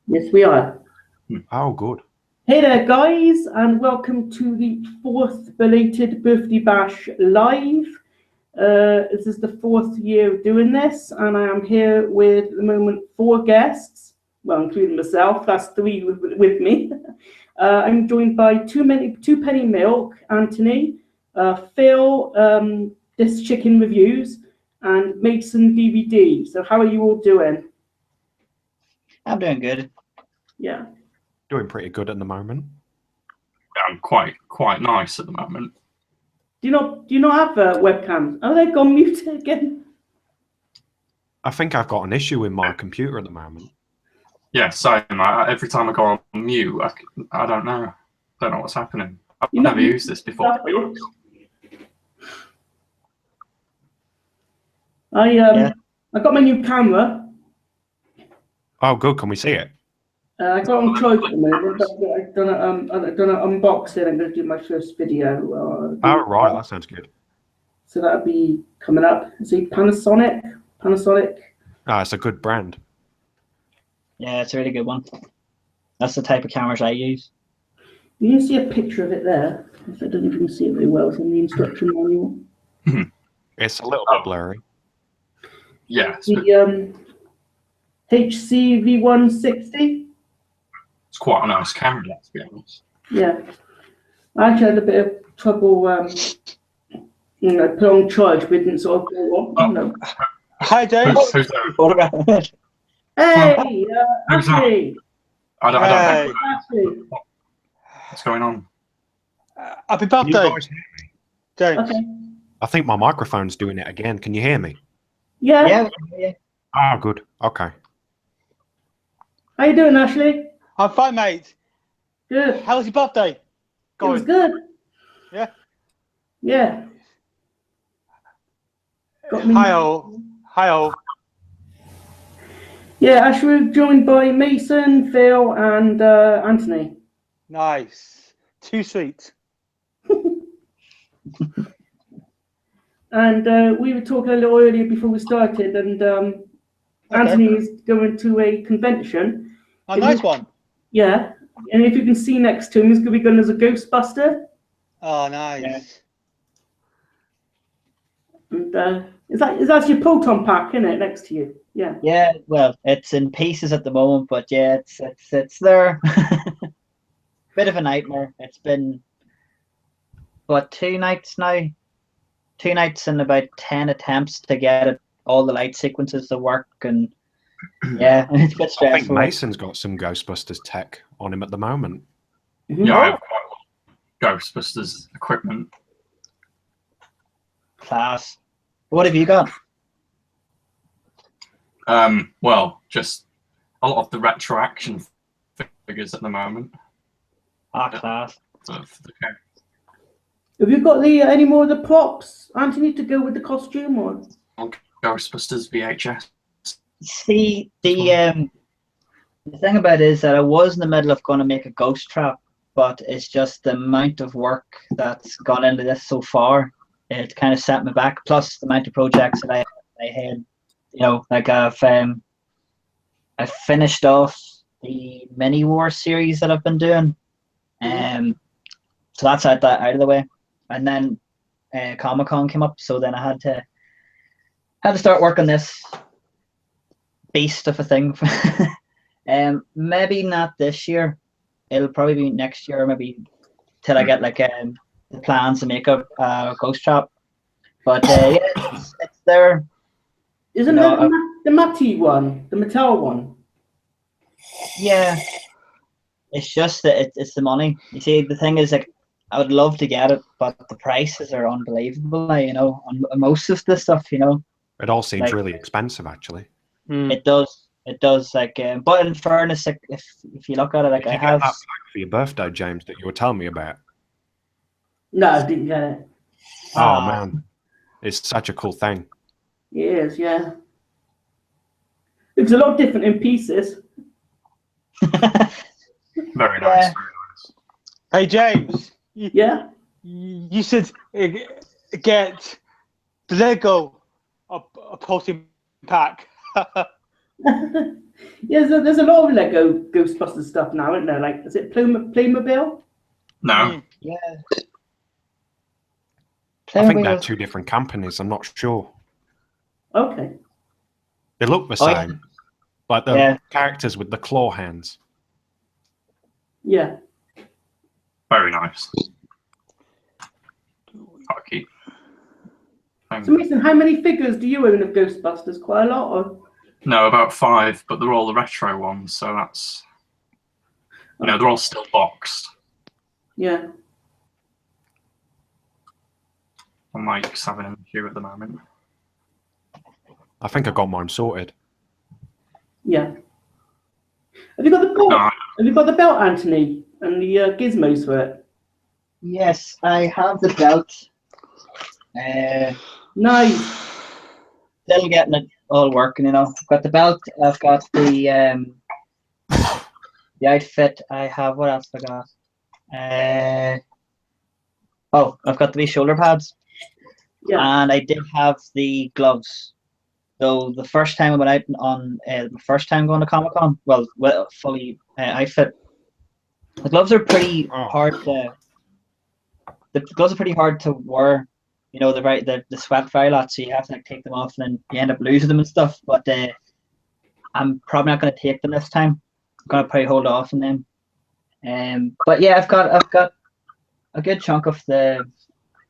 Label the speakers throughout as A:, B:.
A: Yes, we are.
B: Oh, good.
A: Hey there, guys, and welcome to the fourth belated birthday bash live. This is the fourth year of doing this, and I am here with, at the moment, 4 guests. Well, including myself, that's 3 with me. I'm joined by Two Penny Milk, Anthony, Phil, This Chicken Reviews, and Mason DVD. So, how are you all doing?
C: I'm doing good.
A: Yeah.
B: Doing pretty good at the moment.
D: I'm quite nice at the moment.
A: Do you not have webcams? Oh, they've gone mute again.
B: I think I've got an issue with my computer at the moment.
D: Yeah, same. Every time I go on mute, I don't know what's happening. I've
A: You
D: never
A: know-
D: used this before. To be honest.
A: I got my new camera.
B: Oh, good. Can we see it?
A: I got on Troy at the moment. I've done an unboxing. I'm going to do my first video.
B: Oh, right. That sounds good.
A: So that'll be coming up. See, Panasonic.
B: Ah, it's a good brand.
C: Yeah, it's a really good one. That's the type of cameras I use.
A: You can see a picture of it there. I don't know if you can see it very well from the instruction manual.
B: It's a little bit blurry.
D: Yeah,
A: The HC V160.
D: it's quite a nice camera, to be honest.
A: Yeah, I actually had a bit of trouble, put on charge, but didn't sort of go on.
E: Hi, James.
D: Who's there?
C: What about it?
A: Hey,
D: Who's that?
A: Ashley.
D: I don't know
A: Ashley.
D: what's going on.
E: Happy
B: Can you
E: birthday,
B: guys hear me?
E: James.
A: Okay.
B: I think my microphone's doing it again. Can you hear me?
A: Yeah.
C: Yeah.
B: Ah, good. Okay.
A: How you doing, Ashley?
E: I'm fine, mate.
A: Good.
E: How was your birthday?
A: It was
E: Going?
A: good.
E: Yeah.
A: Yeah. Got me.
E: Hi all. Hi all.
A: Yeah, Ashley was joined by Mason, Phil, and Anthony.
E: Nice. Too sweet.
A: And we were talking a little earlier before we started, and Anthony is going to a convention.
E: A nice one.
A: Yeah, and if you can see next to him, he's going to be going as a Ghostbuster.
E: Oh, nice.
A: And that's your proton pack, isn't it, next to you? Yeah.
C: Yeah, well, it's in pieces at the moment, but yeah, it's there. Bit of a nightmare. It's been what, 2 nights now? 2 nights and about 10 attempts to get it, all the light sequences to work, and yeah, it's a bit
B: I think
C: stressful.
B: Mason's got some Ghostbusters tech on him at the moment.
D: Yeah, I have quite a lot of Ghostbusters equipment.
C: Class. What have you got?
D: Well, just a lot of the retro action figures at the moment.
C: Class.
D: For the game.
A: Have you got any more of the props, Anthony, to go with the costume, or?
D: Ghostbusters VHS.
C: See, the thing about it is that I was in the middle of going to make a ghost trap, but it's just the amount of work that's gone into this so far. It kind of set me back. Plus the amount of projects that I had, like I've finished off the mini war series that I've been doing, so that's out of the way. And then Comic-Con came up, so then I had to start working this beast of a thing. Maybe not this year. It'll probably be next year, maybe till I get like the plans to make a ghost trap. But yeah, it's there.
A: Isn't the Matty one, the Mattel one?
C: Yeah, it's just that it's the money. You see, the thing is, like, I would love to get it, but the prices are unbelievable. On most of the stuff,
B: It all seems
C: like,
B: really expensive, actually.
C: It does. Like, but in fairness, like, if you look at it, like,
B: Did
C: I
B: you
C: have
B: get that pack for your birthday, James, that you were telling me about?
A: No, I didn't get it.
B: Oh, man. It's such a cool thing.
A: It is, yeah. It's a lot different in pieces.
D: Very nice.
C: Yeah.
D: Very nice.
E: Hey, James.
A: Yeah.
E: You should get the Lego a protein pack.
A: Yeah, there's a lot of Lego Ghostbusters stuff now, isn't there? Like, is it Playmobil?
D: No.
C: Yeah.
B: I think they're
C: Playmobil.
B: two different companies. I'm not sure.
A: Okay.
B: They look the
C: Oh, yeah.
B: same, like the
C: Yeah.
B: characters with the claw hands.
A: Yeah.
D: Very nice. Hockey.
A: So, Mason, how many figures do you own of Ghostbusters? Quite a lot, or?
D: No, about 5, but they're all the retro ones, so that's they're all still boxed.
A: Yeah.
D: And Mike's having an issue at the moment.
B: I think I got mine sorted.
A: Yeah. Have you got the belt?
D: No,
A: Have you got the belt, Anthony, and the gizmos for it?
C: Yes, I have the belt.
A: Nice.
C: Still getting it all working, you know. I've got the belt. I've got the outfit. I have what else have I got? I've got the wee shoulder pads,
A: Yeah.
C: and I did have the gloves. So the first time I went out on the first time going to Comic-Con, well, fully outfit. The gloves are pretty hard to. The gloves are pretty hard to wear. You know, the sweat very lot, so you have to like take them off, and then you end up losing them and stuff. But I'm probably not going to take them this time. I'm going to probably hold off on them. But yeah, I've got a good chunk of the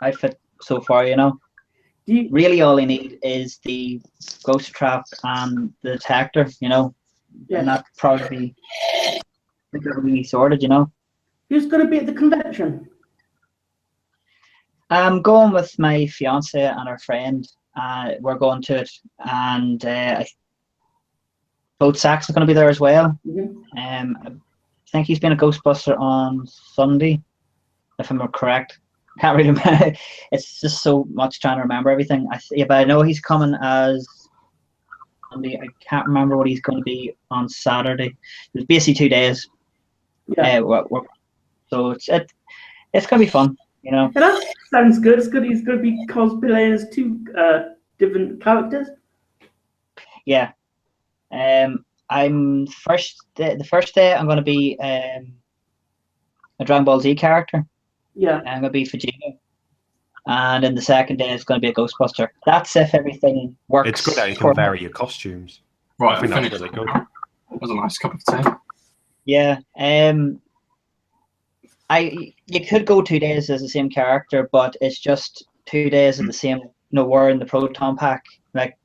C: outfit so far. You know, really all I need is the ghost trap and the detector. You know, and that probably be sorted. You know,
A: Who's going to be at the convention?
C: I'm going with my fiance and her friend. We're going to it, and both Sachs are going to be there as well. I think he's been a Ghostbuster on Sunday, if I'm correct. Can't really remember. It's just so much trying to remember everything. But I know he's coming as Sunday. I can't remember what he's going to be on Saturday. It's basically 2 days.
A: Yeah.
C: So it's going to be fun. You know.
A: Yeah, that sounds good. It's good. He's going to be cosplaying as two different characters.
C: Yeah. I'm the first day I'm going to be a Dragon Ball Z character.
A: Yeah.
C: I'm going to be Vegeta. And then the second day it's going to be a Ghostbuster. That's if everything works.
B: It's good that you can vary your costumes.
D: right,
B: I think that's really good.
D: That was a nice cup of tea.
C: Yeah. You could go 2 days as the same character, but it's just 2 days of the same. You know, wearing the proton pack, like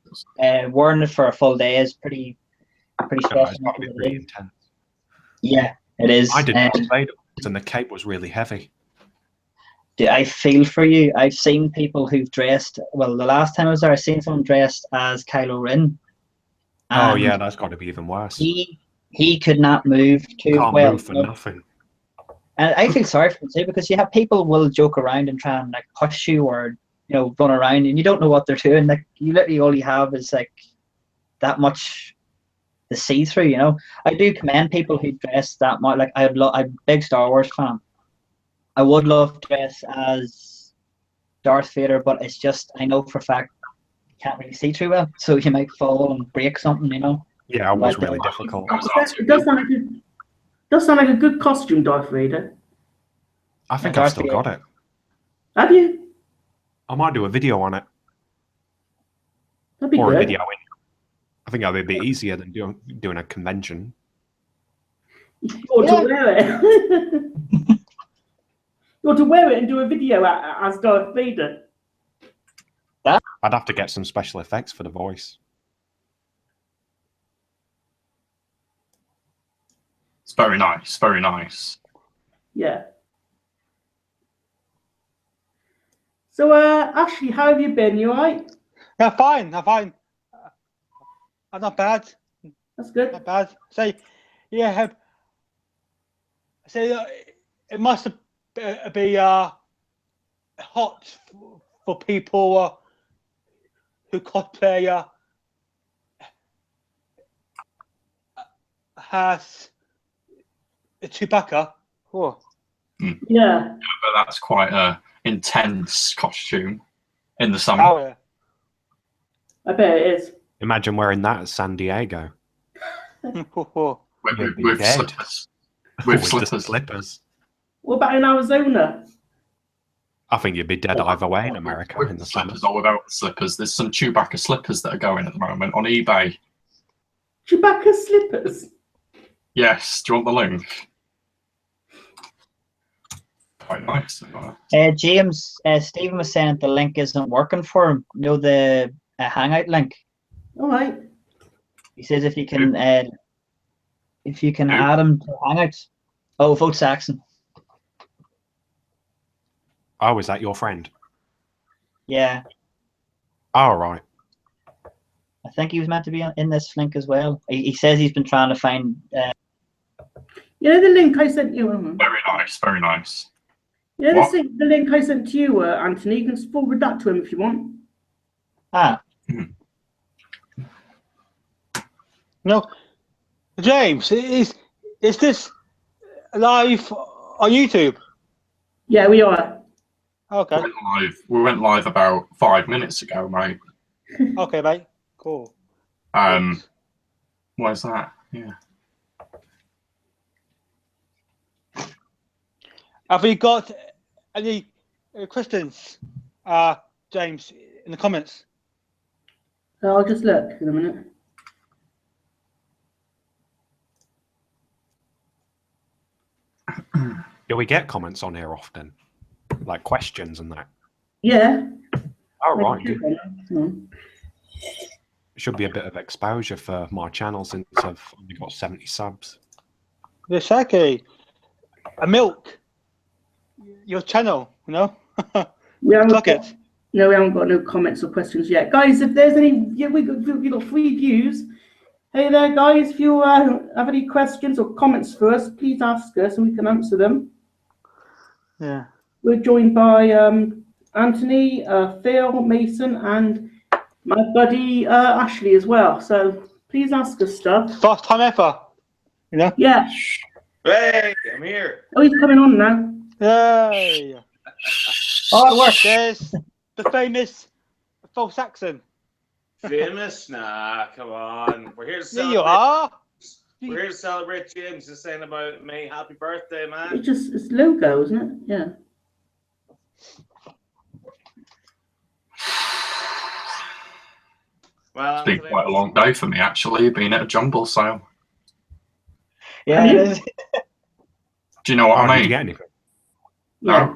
C: wearing it for a full day is pretty stressful.
B: It's probably really intense.
C: Yeah, it is.
B: I did Belated, and the cape was really heavy.
C: I feel for you. I've seen people who've dressed. Well, the last time I was there, I seen someone dressed as Kylo Ren.
B: Oh yeah, that's got to be even worse.
C: He could not move too
B: Can't
C: well.
B: move for nothing.
C: And I feel sorry for them too, because you have people will joke around and try and like push you or run around, and you don't know what they're doing. Like you literally all you have is like that much to see through. You know, I do commend people who dress that much. Like I'm a big Star Wars fan. I would love to dress as Darth Vader, but it's just I know for a fact you can't really see through well, so you might fall and break something. You know.
B: Yeah, it was really difficult.
A: It does sound like a good costume, Darth Vader.
B: I think I've still got it.
A: Have you?
B: I might do a video on it.
A: That'd be
B: Or
A: good.
B: a video. I think that would be easier than doing a convention.
A: Or to wear it. Or to wear it and do a video as Darth Vader.
B: I'd have to get some special effects for the voice.
D: It's very nice, very nice.
A: Yeah. So, Ashley, how have you been? You alright?
E: Yeah, fine. I'm not bad.
A: That's good.
E: Not bad. Say, yeah. Say it must be hot for people who cosplay has Chewbacca. Oh.
A: Yeah.
D: But that's quite a intense costume in the summer.
E: Oh yeah.
A: I bet it is.
B: Imagine wearing that at San Diego. You'd be
D: With
B: dead.
D: slippers. With
B: the
D: slippers.
B: slippers.
A: What about in Arizona?
B: I think you'd be dead either way in America
D: With
B: in
D: the
B: the summer.
D: slippers or without the slippers. There's some Chewbacca slippers that are going at the moment on eBay.
A: Chewbacca slippers.
D: Yes, do you want the link? Quite nice.
C: James, Stephen was saying the link isn't working for him. You know, the Hangout link.
A: All right.
C: He says if you can add him to Hangouts. Oh, vote Saxon.
B: Oh, is that your friend?
C: Yeah,
B: Oh, right.
C: I think he was meant to be in this link as well. He says he's been trying to find.
A: You know the link I sent you?
D: Very nice, very nice.
A: You know
D: What?
A: the link I sent to you, Anthony? You can forward that to him if you want.
E: No, James, is this live on YouTube?
A: Yeah, we are.
E: Okay,
D: We went live about 5 minutes ago, mate.
E: okay, mate. Cool.
D: Where's that? Yeah.
E: Have we got any questions, James, in the comments?
A: I'll just look in a minute.
B: Do we get comments on here often? Like questions and that?
A: Yeah.
B: Oh, right.
A: Check
B: Good.
A: on that.
B: It should be a bit of exposure for my channel since I've only got 70 subs.
E: Yosaki, a milk, your channel, you know?
A: We haven't
E: Plug
A: got,
E: it.
A: no, we haven't got no comments or questions yet, guys. If there's any, yeah, we got 3 views. Hey there, guys. If you have any questions or comments for us, please ask us and we can answer them.
E: Yeah.
A: We're joined by Anthony, Phil, Mason, and my buddy Ashley as well. So please ask us stuff.
E: First time ever, you know?
A: Yeah.
F: Hey, I'm here.
A: Oh, he's coming on now.
E: Yay!
C: Oh, it worked.
E: There's the famous Phil Saxon.
F: Famous? Nah, come on. We're here to
E: There
F: celebrate.
E: you are.
F: We're here to celebrate James just saying about me. Happy birthday, man.
A: It's logo, isn't it? Yeah.
F: Well,
D: It's been quite a long day for me, actually, being at a jumble sale.
C: Yeah, it is.
D: Do you know what
B: Oh,
D: I
B: did
D: mean?
B: you get anything?
A: Yeah.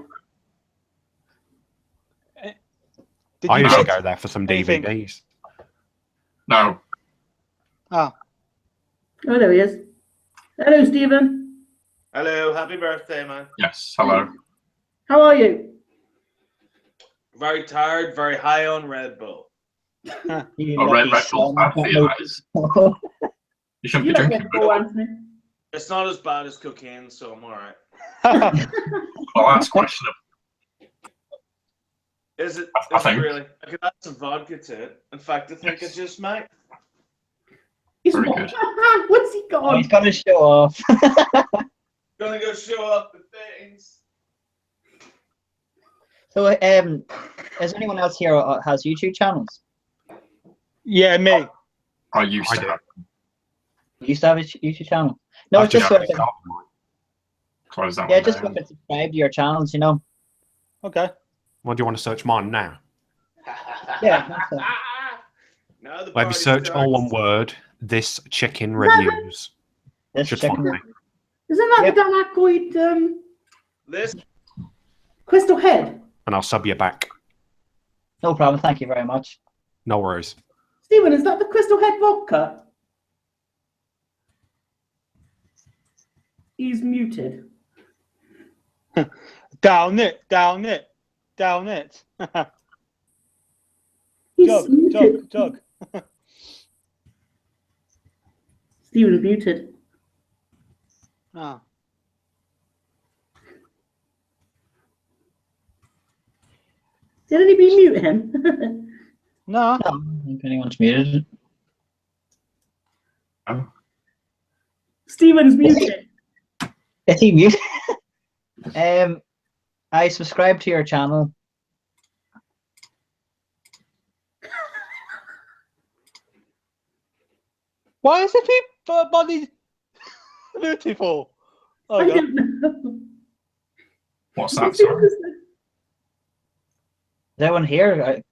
E: Did
B: I
E: you
B: used to
E: get
B: go there for some
E: anything?
B: DVDs.
D: No.
E: Oh,
A: Oh, there he is. Hello, Stephen.
F: Hello, happy birthday, man.
D: Yes. Hello.
A: How are you?
F: Very tired, very high on Red Bull.
C: You
D: Oh, Red
C: lucky
D: Bull's
C: son.
D: bad for you, that is. You shouldn't
A: You
D: be
A: like
D: drinking.
A: Red Bull, Anthony?
F: It's not as bad as cocaine, so I'm all right.
D: Well, that's questionable.
F: Is it?
D: I
F: Is it
D: think.
F: really? I could add some vodka to it. In fact, I think
D: Yes.
F: it just might.
A: He's
D: Very
A: what?
D: good.
A: What's he got
C: Oh,
A: on?
C: he's got to show off.
F: Gonna go show off the things.
C: So, is anyone else here has YouTube channels?
E: yeah, me.
D: I used
B: I
D: to
B: do.
D: have.
C: You used to have a YouTube channel? No,
B: I've
C: it's just so I
B: actually
C: can,
B: got mine.
D: Close that
C: yeah,
D: one
C: just so I
D: down.
C: can subscribe to your channels, you know?
E: Okay.
B: What do you want to search mine now?
C: Yeah, that's it.
F: Now the
B: Maybe
F: party
B: search all one
F: starts.
B: word, this chicken reviews.
C: This
B: Should
C: chicken.
B: find me.
A: Isn't that
C: Yep.
A: the Dan Aykroyd
F: This
A: Crystal Head?
B: And I'll sub you back.
C: No problem. Thank you very much.
B: No worries.
A: Stephen, is that the Crystal Head vodka? He's muted.
E: Down it, down it, down it.
A: He's
E: Jug,
A: muted.
E: jug.
A: Stephen's muted.
E: Oh.
A: Did anybody mute him?
E: No.
C: No, I don't think anyone's muted it.
A: Stephen's muted.
C: Is he muted? I subscribe to your channel.
E: Why is it body beautiful? Oh,
A: I
E: God.
A: don't know.
D: What's that? Sorry.
C: Is anyone here?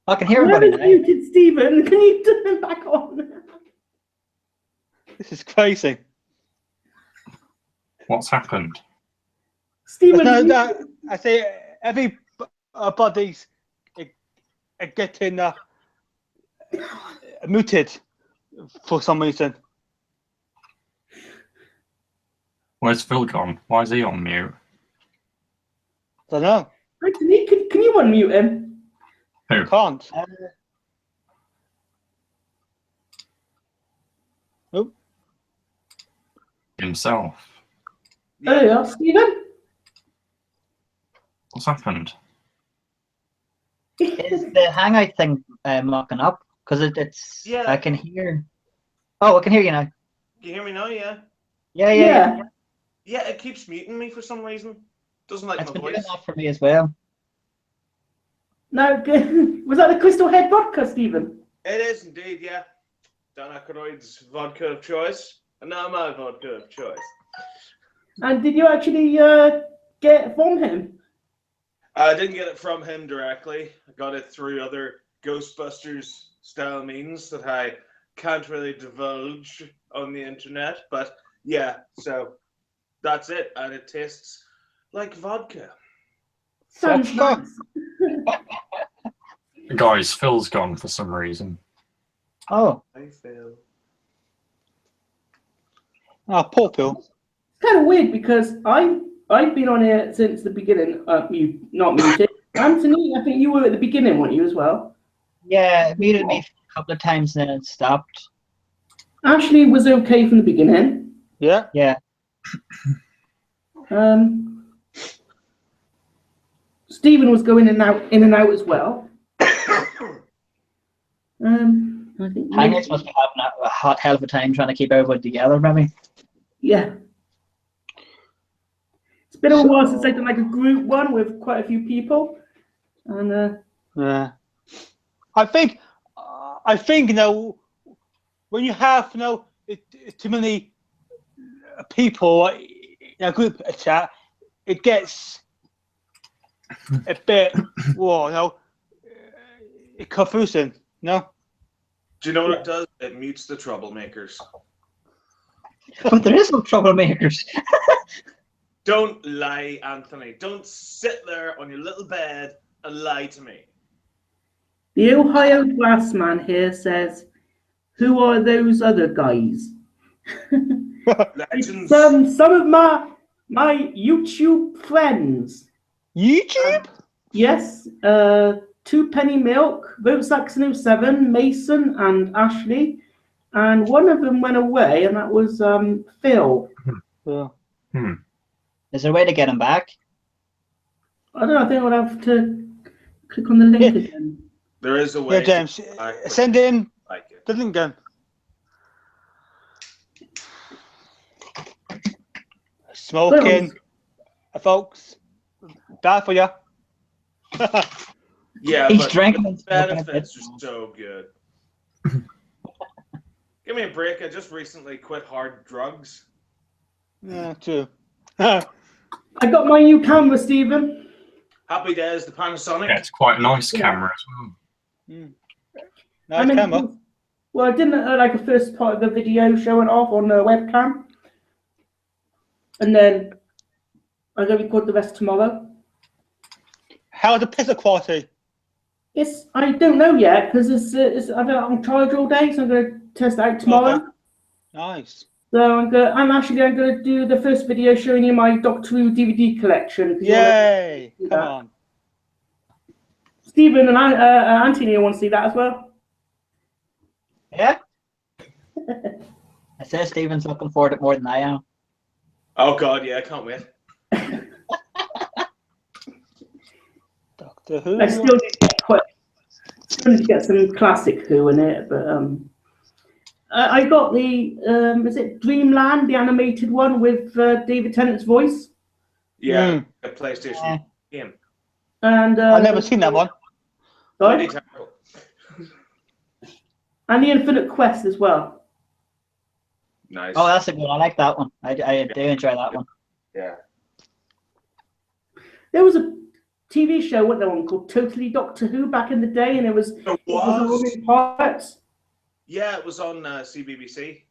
C: I can hear
A: Where
C: everybody
A: is
C: now.
A: muted, Stephen? Can you turn it back on?
E: This is crazy.
D: What's happened?
A: Stephen,
E: I say everybody's getting muted for some reason.
D: Where's Phil gone? Why is he on mute?
E: I don't know.
A: Anthony, can you unmute him?
D: Who?
E: Can't. Nope.
D: Himself.
A: There you are, Stephen.
D: What's happened?
C: Is the hangout thing mocking up? Because it's.
F: Yeah.
C: I can hear. Oh, I can hear you now.
F: Can you hear me now? Yeah.
C: Yeah.
F: Yeah, it keeps muting me for some reason. Doesn't like
C: It's
F: my
C: been
F: voice.
C: doing that for me as well.
A: Now, was that the Crystal Head vodka, Stephen?
F: It is indeed, yeah. Dan Aykroyd's vodka of choice, and now my vodka of choice.
A: And did you actually get it from him?
F: I didn't get it from him directly. I got it through other Ghostbusters style means that I can't really divulge on the internet. But yeah, so that's it. And it tastes like vodka.
A: Sounds nice.
D: Guys, Phil's gone for some reason.
C: Oh,
F: I feel.
E: Ah, poor Phil.
A: It's kind of weird because I've been on here since the beginning. You not muted, Anthony. I think you were at the beginning, weren't you, as well?
C: yeah, it muted me a couple of times and then it stopped.
A: Ashley was okay from the beginning.
E: Yeah.
C: Yeah.
A: Stephen was going in and out as well. I think
C: Hangouts must be having a hot hell of a time trying to keep everybody together, maybe.
A: yeah. It's been a while since I've done like a group one with quite a few people, and
E: Yeah. I think you know, when you have too many people in a group chat, it gets a bit it's confusing. No.
F: Do you know what it does? It mutes the troublemakers.
C: But there is no troublemakers.
F: Don't lie, Anthony. Don't sit there on your little bed and lie to me.
A: the Ohio Glassman here says, "Who are those other guys?"
F: Legends.
A: Some of my YouTube friends.
E: YouTube?
A: Yes, Two Penny Milk, Vote Saxon 07, Mason and Ashley, and one of them went away, and that was Phil.
E: Yeah.
C: Is there a way to get him back?
A: I don't know. I think I'll have to click on the link again.
F: There is a way.
E: Yeah, James.
F: to
E: Send in
F: like it.
E: the link then. Smoking, folks. Bad for you.
F: Yeah,
C: He's
F: but
C: drinking
F: the
C: and smoking a
F: benefits
C: bit.
F: are so good. Give me a break. I just recently quit hard drugs.
E: Yeah, true.
A: I got my new camera, Stephen.
F: Happy days, the Panasonic.
D: Yeah, it's quite a nice
A: Yeah.
D: camera as well.
E: Nice camera.
A: Well, I didn't like a first part of the video showing off on the webcam, and then I'm gonna record the rest tomorrow.
E: How's the picture quality?
A: I don't know yet because I've been on charge all day, so I'm gonna test it out tomorrow.
E: Okay. Nice.
A: So I'm gonna do the first video showing you my Doctor Who DVD collection. 'Cause
E: Yay!
A: do
E: Come
A: that.
E: on.
A: Stephen and Anthony want to see that as well.
C: Yeah. I say Stephen's looking forward to it more than I am.
F: Oh God, yeah, I can't wait.
E: Doctor Who.
A: I still need to get some classic Who in it, but I got the is it Dreamland, the animated one with David Tennant's voice,
F: Yeah, a PlayStation game.
A: and
E: I've never seen that one.
A: sorry?
F: Bloody terrible.
A: And the Infinite Quest as well.
F: Nice.
C: Oh, that's a good one. I like that one. I do enjoy that one.
F: Yeah.
A: There was a TV show, what that one called, Totally Doctor Who, back in the day, and it was all in parts.
F: Yeah, it was on CBBC.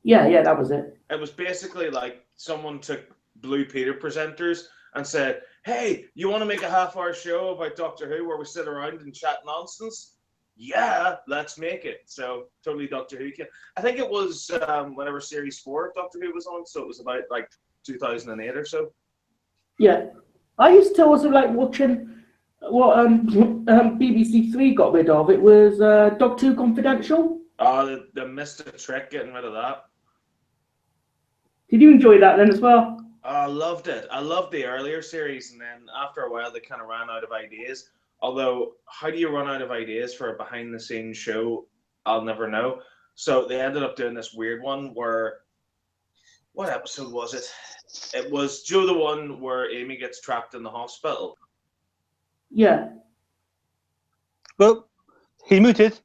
A: Yeah, that was it.
F: It was basically like someone took Blue Peter presenters and said, "Hey, you want to make a half-hour show about Doctor Who where we sit around and chat nonsense? Yeah, let's make it." So Totally Doctor Who. I think it was whenever Series 4 of Doctor Who was on, so it was about like 2008 or so.
A: Yeah. I used to also like watching what BBC Three got rid of. It was Doctor Who Confidential.
F: Oh, they missed a trick getting rid of that.
A: Did you enjoy that then as well?
F: I loved it. I loved the earlier series, and then after a while, they kind of ran out of ideas. Although, how do you run out of ideas for a behind-the-scenes show? I'll never know. So they ended up doing this weird one where, what episode was it? It was Joe, the one where Amy gets trapped in the hospital.
A: Yeah.
E: Well, he's muted.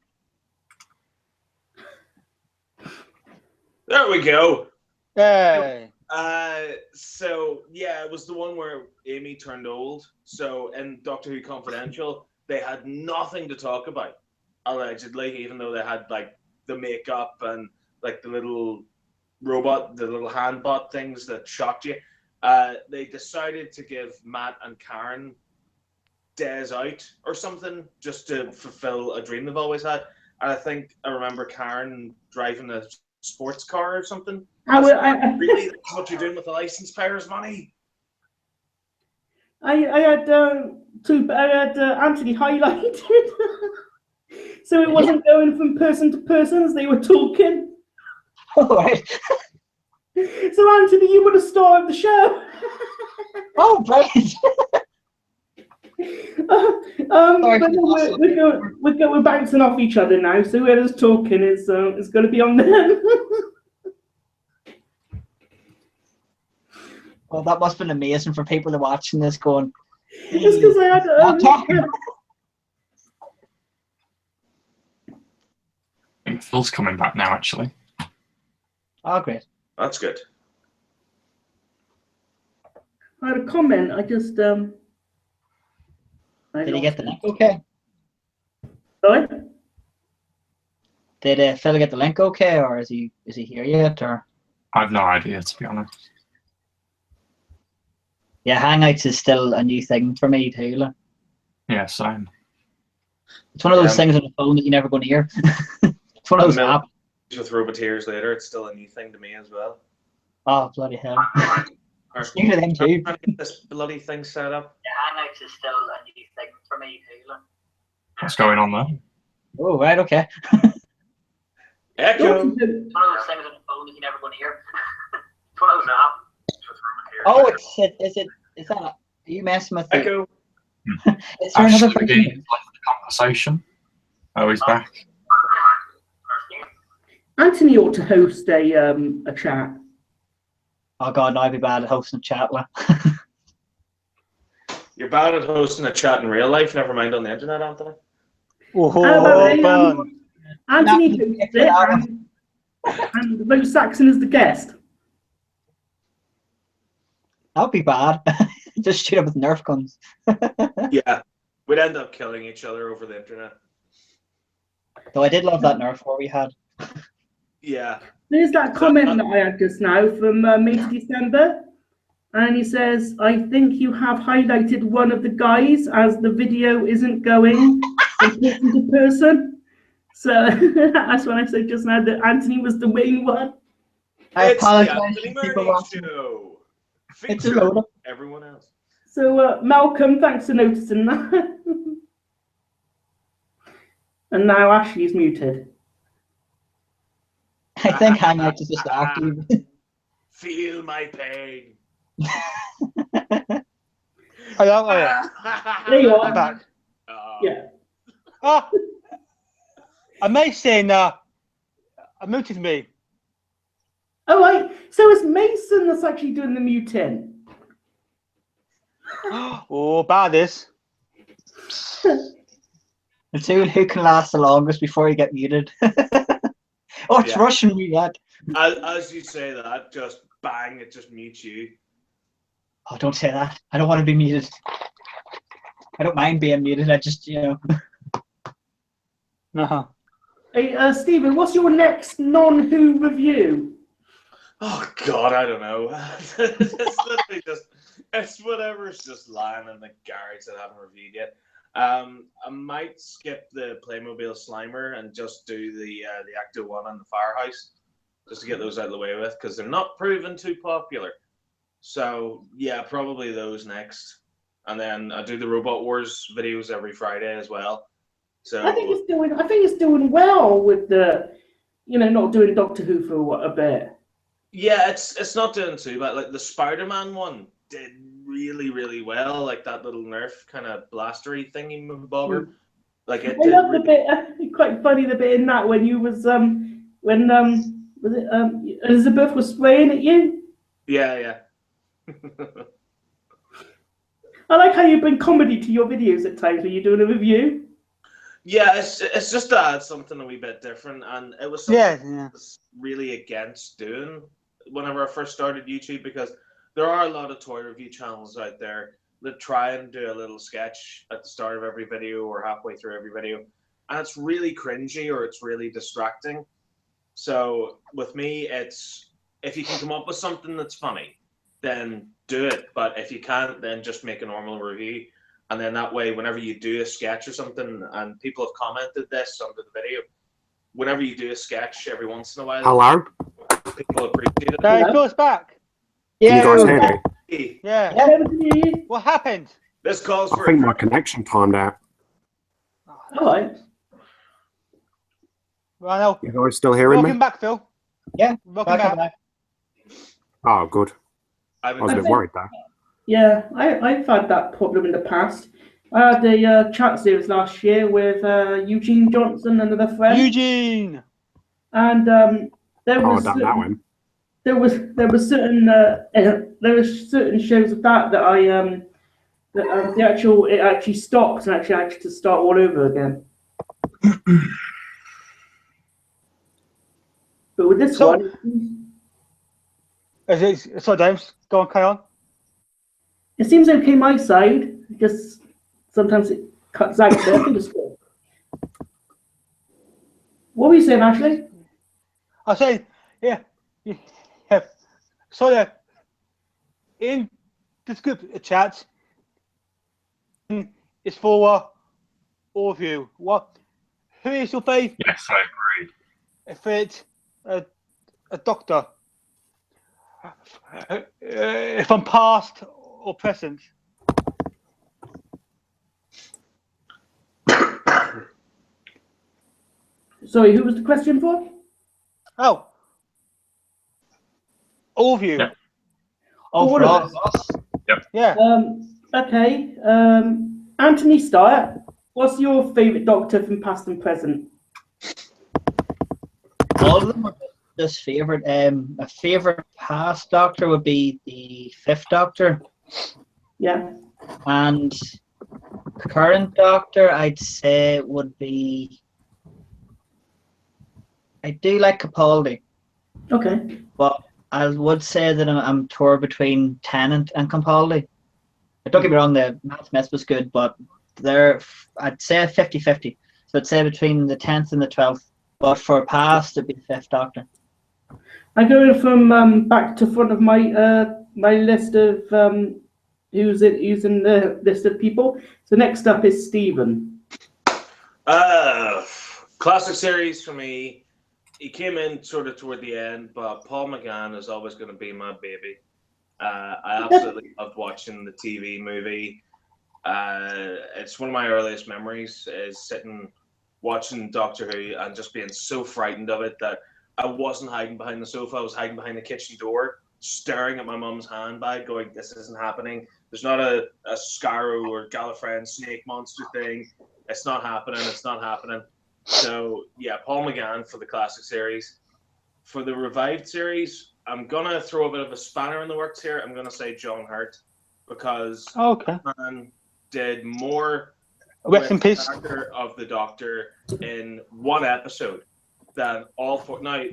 F: There we go.
E: Hey.
F: So yeah, it was the one where Amy turned old. So in Doctor Who Confidential, they had nothing to talk about, allegedly, even though they had like the makeup and like the little robot, the little hand bot things that shocked you. They decided to give Matt and Karen days out or something just to fulfill a dream they've always had. And I think I remember Karen driving a sports car or something. Really, that's what you're doing with the license payers' money?
A: I had Anthony highlighted, so it wasn't going from person to person as they were talking.
C: All right.
A: So Anthony, you were the star of the show.
C: Oh, brilliant.
A: But we're bouncing off each other now. So whoever's talking is going to be on them.
C: Well, that must have been amazing for people that are watching this going.
A: It's because I had
D: I think Phil's coming back now, actually.
C: Oh, great.
F: That's good.
A: I had a comment. I just
C: Did he get the link okay?
A: Sorry?
C: Did Phil get the link okay, or is he here yet? Or
D: I have no idea, to be honest.
C: yeah, Hangouts is still a new thing for me too. Like.
D: Yeah, same.
C: It's one of those things on the phone that you're never going to hear. It's one of those apps.
F: With Roboteers later, it's still a new thing to me as well.
C: Oh, bloody hell. It's new to them too.
F: I'm trying to get this bloody thing set up.
C: Yeah, Hangouts is still a new thing for me too. Like.
D: What's going on there?
C: Oh, right, okay.
F: Echo.
C: One of those things on the phone that you're never going to hear. It's one of those apps. Oh, is that? Are you messing with
F: Echo.
C: Is there another
D: Actually, again, it's like the conversation. Oh, he's back.
A: Anthony ought to host a chat.
C: Oh god, no, I'd be bad at hosting a chat. Like.
F: You're bad at hosting a chat in real life, never mind on the internet, Anthony.
A: Anthony hosts it, and Mo Saxon is the guest.
C: That'd be bad. Just shoot up with Nerf guns.
F: Yeah, we'd end up killing each other over the internet.
C: Though I did love that Nerf war we had.
F: Yeah.
A: There's that comment that I had just now from May to December, and he says, "I think you have highlighted one of the guys as the video isn't going from person to person." So that's when I said just now that Anthony was the main one.
C: I
F: It's the
C: apologize
F: Anthony
C: to people
F: Murray
C: watching.
F: Show.
C: It's a
F: Feature
C: load.
F: everyone else.
A: So Malcolm, thanks for noticing that. And now Ashley's muted.
C: I think Hangouts is just after you.
F: Feel my pain.
E: Hello,
A: There you are.
E: I'm back.
A: Yeah.
E: Ah, I may say muted me.
A: Oh, right. So it's Mason that's actually doing the muting.
E: Oh, bad this.
C: The two who can last the longest before you get muted. Oh, it's
F: Yeah.
C: Russian roulette.
F: as you say that, just bang, it just mutes you.
C: Oh, don't say that. I don't want to be muted. I don't mind being muted. I just,
E: No.
A: Hey, Stephen, what's your next non-Who review?
F: Oh God, I don't know. It's literally it's whatever's just lying in the garage that I haven't reviewed yet. I might skip the Playmobil Slimer and just do the Acto 1 and the Firehouse, just to get those out of the way with, because they're not proven too popular. So yeah, probably those next, and then I do the Robot Wars videos every Friday as well. So
A: I think it's doing well with the, not doing Doctor Who for a bit.
F: yeah, it's not doing too bad. Like the Spider-Man one did really, really well. Like that little Nerf kind of blastery thingy bobber. Like it
A: I
F: did
A: love the
F: really.
A: bit. Quite funny the bit in that when you was was it Elizabeth was spraying at you.
F: Yeah.
A: I like how you bring comedy to your videos at times when you're doing a review.
F: Yeah, it's just to add something a wee bit different, and it was something
E: Yeah.
F: I was really against doing whenever I first started YouTube, because there are a lot of toy review channels out there that try and do a little sketch at the start of every video or halfway through every video, and it's really cringy or it's really distracting. So with me, it's if you can come up with something that's funny, then do it. But if you can't, then just make a normal review. And then that way, whenever you do a sketch or something, and people have commented this under the video, whenever you do a sketch every once in a while,
B: Hello?
F: people appreciate it.
E: Hey, Phil's back.
B: Can you guys hear me?
F: Hey,
E: Yeah.
A: Yeah.
E: What happened?
F: this calls
B: I
F: for
B: think my connection timed out.
A: All right.
E: Well, no.
B: You guys still hearing
E: Welcome
B: me?
E: back, Phil.
C: Yeah.
E: Welcome back.
B: Oh, good.
F: I
B: I was a bit
A: think-
B: worried there.
A: Yeah, I've had that problem in the past. I had a chat series last year with Eugene Johnson, another friend,
E: Eugene.
A: and there
B: Oh,
A: was
B: damn that one.
A: there was certain shows of that I it actually stopped and actually had to start all over again. But with this
E: So-
A: one,
E: Sorry, James. Go on, carry on.
A: it seems okay my side. Just sometimes it cuts out. But I think it's good. What were you saying, Ashley?
E: I was saying, yeah. So, in this group chat, it's for all of you. Who is your favourite?
D: Yes, I agree.
E: If it's a doctor, if I'm past or present.
A: Sorry, who was the question for?
E: Oh, all of you.
D: Yeah.
C: Oh,
A: All
C: for
A: of
C: all
A: us.
C: of us.
E: Yeah.
A: Okay. Anthony Starr, what's your favourite Doctor from past and present?
C: All of them are just favourite. A favourite past Doctor would be the Fifth Doctor,
A: Yeah.
C: and current Doctor I'd say would be. I do like Capaldi,
A: Okay.
C: but I would say that I'm torn between Tennant and Capaldi. Don't get me wrong, the Matt Smith was good, but I'd say 50-50. So I'd say between the 10th and the 12th. But for past, it'd be Fifth Doctor.
A: I'm going from back to front of my my list of who's in the list of people. So next up is Stephen.
F: Classic series for me. He came in sort of toward the end, but Paul McGann is always going to be my baby. I absolutely loved watching the TV movie. It's one of my earliest memories is sitting watching Doctor Who and just being so frightened of it that I wasn't hiding behind the sofa. I was hiding behind the kitchen door, staring at my mum's handbag, going, "This isn't happening. There's not a Scarrow or Gallifreyan snake monster thing. It's not happening. It's not happening." So yeah, Paul McGann for the classic series. For the revived series, I'm gonna throw a bit of a spanner in the works here. I'm gonna say John Hurt, because
E: Okay.
F: man did more
E: Rest in
F: with the
E: peace.
F: character of the Doctor in one episode than all four. Now,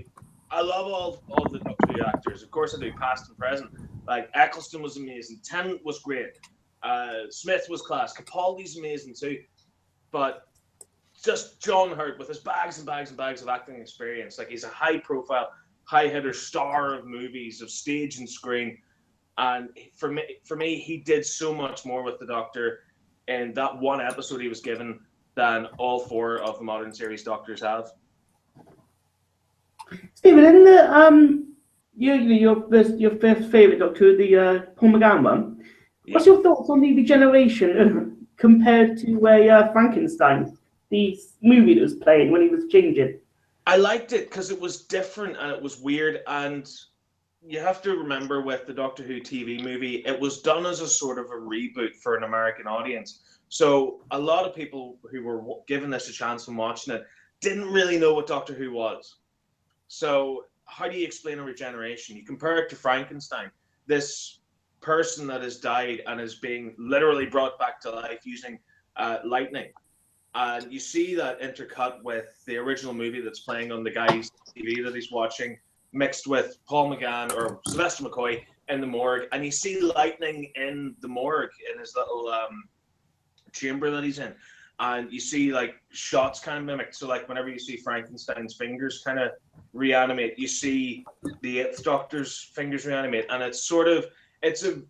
F: I love all the Doctor Who actors. Of course I do, past and present. Like, Eccleston was amazing. Tennant was great. Smith was class. Capaldi's amazing too. But just John Hurt with his bags and bags and bags of acting experience. Like, he's a high-profile, high-hitter star of movies, of stage and screen. And for me, he did so much more with the Doctor in that one episode he was given than all 4 of the modern series Doctors have.
A: Stephen, in the your first favourite Doctor, the Paul McGann one. What's your thoughts on the regeneration compared to Frankenstein, the movie that was playing when he was changing?
F: I liked it because it was different and it was weird. And you have to remember, with the Doctor Who TV movie, it was done as a sort of a reboot for an American audience. So a lot of people who were given this a chance and watching it didn't really know what Doctor Who was. So how do you explain a regeneration? You compare it to Frankenstein, this person that has died and is being literally brought back to life using lightning. And you see that intercut with the original movie that's playing on the guy's TV that he's watching, mixed with Paul McGann or Sylvester McCoy in the morgue. And you see lightning in the morgue in his little chamber that he's in. And you see like shots kind of mimicked. So like whenever you see Frankenstein's fingers kind of reanimate, you see the Eighth Doctor's fingers reanimate. And it's sort of,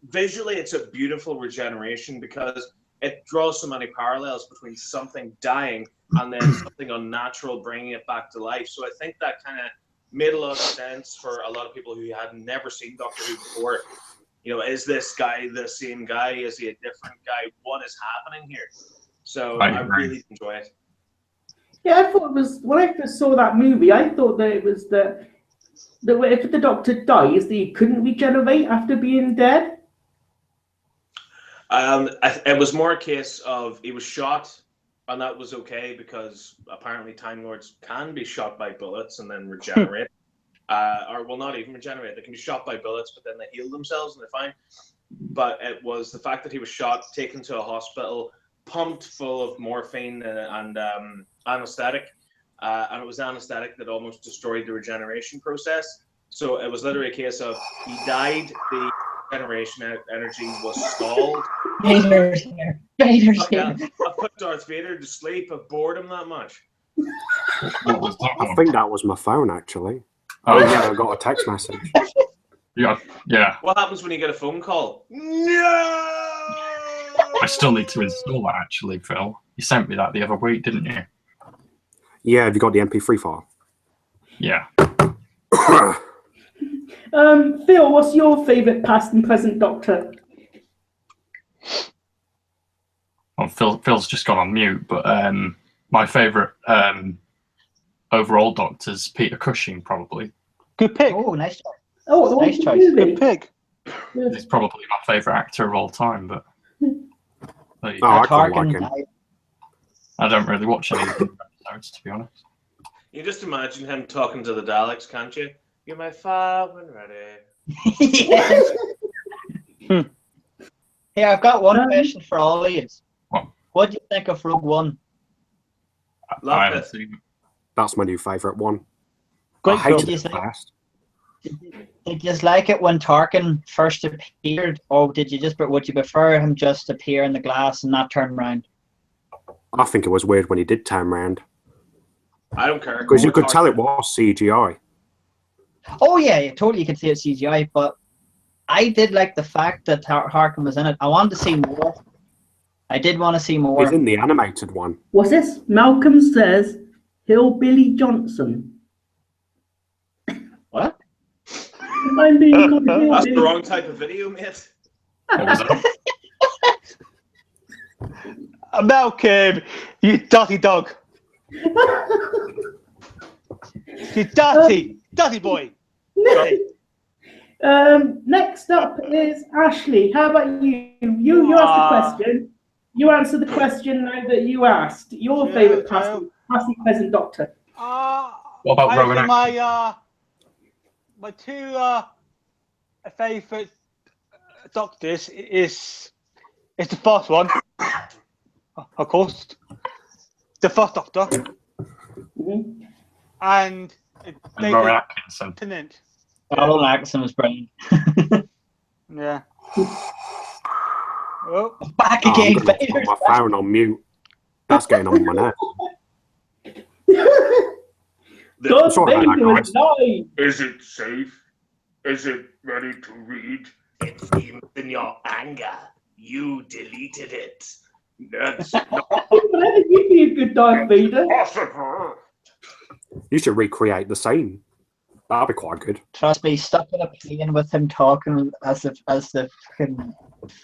F: visually it's a beautiful regeneration because it draws so many parallels between something dying and then something unnatural bringing it back to life. So I think that kind of made a lot of sense for a lot of people who had never seen Doctor Who before. You know, is this guy the same guy? Is he a different guy? What is happening here? So I really enjoy it.
A: Yeah, I thought it was, when I first saw that movie, I thought that it was that if the Doctor dies, that he couldn't regenerate after being dead.
F: It was more a case of he was shot, and that was okay because apparently Time Lords can be shot by bullets and then regenerate. Or well, not even regenerate. They can be shot by bullets, but then they heal themselves and they're fine. But it was the fact that he was shot, taken to a hospital, pumped full of morphine and anesthetic, and it was anesthetic that almost destroyed the regeneration process. So it was literally a case of he died, the regeneration energy was stalled.
C: Vader's here. Vader's here.
F: I put Darth Vader to sleep. I've bored him that much.
B: What was that? I think that was my phone, actually. Oh, yeah, I got a text message.
D: Yeah.
F: What happens when you get a phone call? No!
D: I still need to install that, actually, Phil. You sent me that the other week, didn't you?
B: Yeah, have you got the MP3 file?
D: Yeah.
A: Phil, what's your favourite past and present Doctor?
D: Well, Phil's just gone on mute, but my favourite overall Doctor's Peter Cushing, probably.
E: Good pick.
C: Oh, nice choice.
A: Oh,
C: Nice choice.
E: Good pick.
D: He's probably my favourite actor of all time, but
B: Oh, I quite like
C: Tarkin
B: him.
C: died.
D: I don't really watch any of the episodes, to be honest.
F: You just imagine him talking to the Daleks, can't you? You're my fire when ready.
C: Yes. Hey, I've got one question for all of you. What do you think of Rogue One?
D: I
F: Love
D: haven't
F: it.
D: seen it.
B: That's my new favourite one.
E: Great
B: I hated
C: film.
B: it first.
C: Did you like it when Tarkin first appeared, or would you prefer him just appear in the glass and not turn around?
B: I think it was weird when he did turn round.
F: I don't care.
B: Because you could tell it was CGI.
C: Oh yeah, totally. You could see it CGI, but I did like the fact that Tarkin was in it. I wanted to see more. I did want to see more.
B: He's in the animated one.
A: What's this? Malcolm says Hillbilly Johnson.
C: What?
A: I'm being called
F: That's the
A: hillbilly.
F: wrong type of video, mate.
D: What was that?
E: Malcolm, you dirty dog. You dirty boy.
A: Next up is Ashley. How about you? You asked the question. You answer the question now that you asked. Your
E: Yeah,
A: favourite past and present Doctor.
D: What about Rowan Atkinson?
E: My two favourite Doctors is the first one, of course, the first Doctor,
A: Mhm.
E: and
D: And Rowan Atkinson.
E: Tenant.
C: Rowan Atkinson was brilliant.
E: Yeah. Oh,
C: Back
B: Oh, I'm
C: again,
B: going to put
C: Vader's
B: my
C: back.
B: phone on mute. That's getting on my nerves.
A: Darth
B: Sorry about that,
A: Vader
B: guys.
A: is live.
F: Is it safe? Is it ready to read?
G: It seems in your anger, you deleted it.
F: That's not
A: Whenever you'd be a good Darth Vader.
F: possible.
B: You should recreate the scene. That'd be quite good.
C: Trust me, stuck in a plane with him talking as the fucking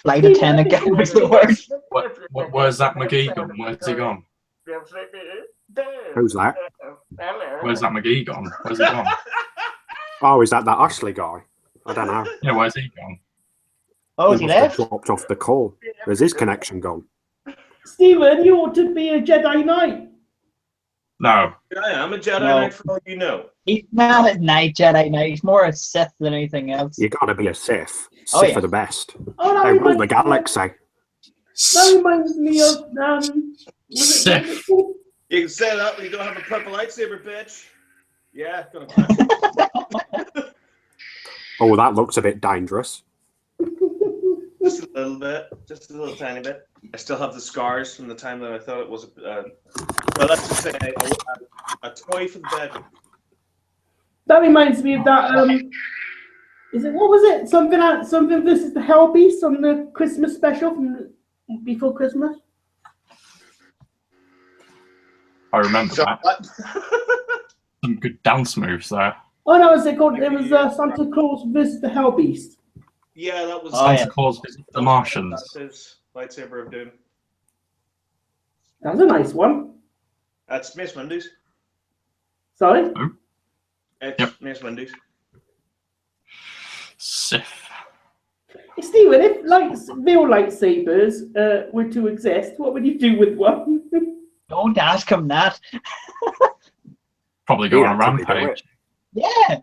C: flight attendant guy was the worst.
D: Where's that McGee gone? Where's he gone?
B: Who's that?
D: Where's that McGee gone? Where's he gone?
B: Oh, is that Ashley guy? I don't know.
D: Yeah, where's he gone?
C: Oh, is he
B: must have
C: left?
B: dropped off the call. Is his connection gone?
A: Stephen, you ought to be a Jedi Knight.
D: No.
F: I am a Jedi
C: No.
F: Knight for all you know.
C: He's not a Night Jedi Knight. He's more a Sith than anything else.
B: You gotta be a Sith.
C: Oh,
B: Sith
C: yeah.
B: are the best.
A: Oh, that
B: They rule
A: reminds
B: the galaxy.
A: That reminds me of was it-
D: Sith.
F: You can say that when you don't have a purple lightsaber, bitch. Yeah, gonna clap.
B: Oh, that looks a bit dangerous.
F: Just a little bit, just a little tiny bit. I still have the scars from the time that I thought it was well, let's just say a toy for the bedroom.
A: That reminds me of that. Is it what was it? Something versus the Hell Beast on the Christmas special from before Christmas.
D: I remember
F: So
D: that.
F: what?
D: Some good dance moves there.
A: Oh no, was it called? It was Santa Claus versus the Hell Beast.
F: Yeah, that was
C: Oh, yeah.
D: Santa Claus visit the Martians.
F: That's his lightsaber of doom.
A: That was a nice one.
F: That's Mace Windu's.
A: Sorry.
F: It's
D: Yep.
F: Mace Windu's.
D: Sith.
A: Hey, Stephen, if real lightsabers were to exist, what would you do with one?
C: Don't ask him that.
D: Probably go
B: Yeah,
D: on a
B: actually do
D: rampage.
C: Yeah.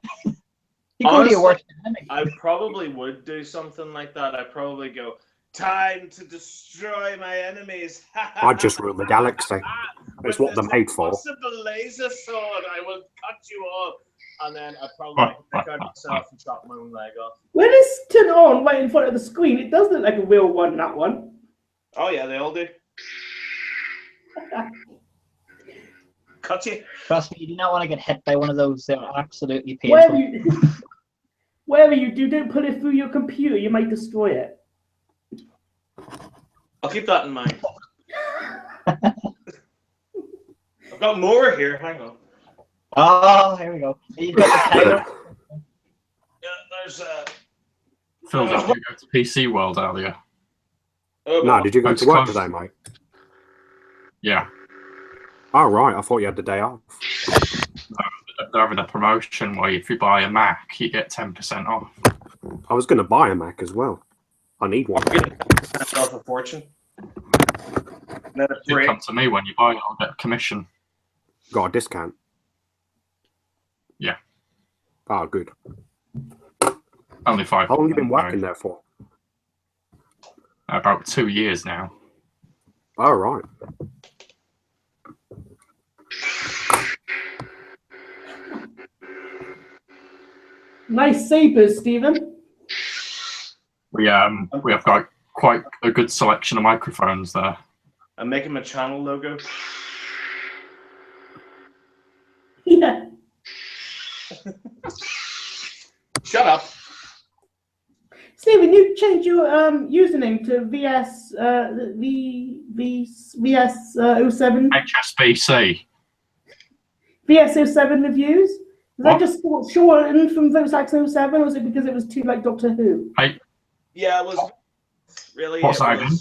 C: You go to your
F: Honestly,
C: worst enemy.
F: I probably would do something like that. I'd probably go, time to destroy my enemies.
B: I'd just rule the galaxy. It's what they're made for.
F: Possible laser sword. I will cut you off. And then I'd probably pick out myself and chop my own leg off.
A: When it's turned on right in front of the screen, it does look like a real one. That one.
F: Oh yeah, they all do. Cut you.
C: Trust me, you do not want to get hit by one of those. They're absolutely
A: Wherever
C: painful.
A: you, wherever you do, don't put it through your computer. You might destroy it.
F: I'll keep that in mind. I've got more here. Hang on.
C: Oh, here we go. You've got the title.
F: Yeah, there's
D: Phil, did you go to PC World earlier?
B: No, did you go to work today, mate?
D: Yeah.
B: Oh, right. I thought you had the day off.
D: They're having a promotion where if you buy a Mac, you get 10% off.
B: I was going to buy a Mac as well. I need one.
F: That's off a fortune. Then a
D: You
F: break.
D: come to me when you buy it, I'll get a commission.
B: Got a discount.
D: Yeah.
B: Oh, good.
D: Only 5.
B: How long have you been working there for?
D: About 2 years now.
B: Oh, right.
A: Nice sabers, Stephen.
D: We have got quite a good selection of microphones there.
F: I'm making my channel logo.
A: Yeah.
F: Shut up.
A: Stephen, you changed your username to VS07
D: HSBC.
A: VS07 reviews. Was that
D: What?
A: just shortened from Vosax 07, or was it because it was too like Doctor Who?
F: Yeah, it was really
D: What's
F: it
D: that
F: was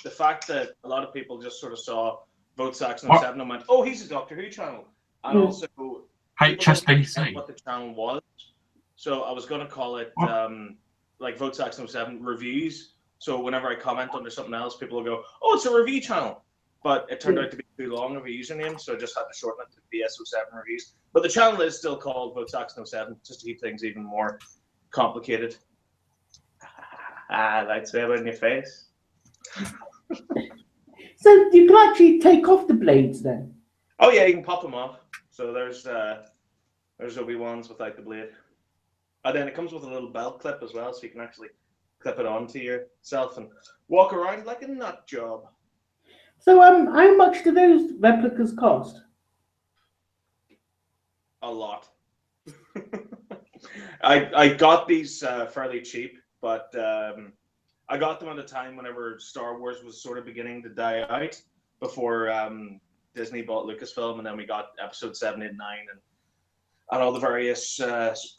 F: the fact that a lot of people just sort of saw Vote Saxon
D: What?
F: 07 and went, oh, he's a Doctor Who channel. And
A: Hmm.
F: also people didn't
D: HSBC.
F: know what the channel was. So I was going to call it
D: What?
F: like Vote Saxon 07 reviews. So whenever I comment under something else, people will go, oh, it's a review channel. But it turned out to be too long of a username, so I just had to shorten it to VS07 reviews. But the channel is still called Vote Saxon 07, just to keep things even more complicated. Lightsaber in your face.
A: So you can actually take off the blades then.
F: Oh yeah, you can pop them off. So there's There's Obi-Wan's without the blade. And then it comes with a little belt clip as well, so you can actually clip it onto yourself and walk around like a nut job.
A: So, how much do those replicas cost?
F: A lot. I got these fairly cheap, but I got them at a time whenever Star Wars was sort of beginning to die out before Disney bought Lucasfilm, and then we got Episode 7, 8, 9, and all the various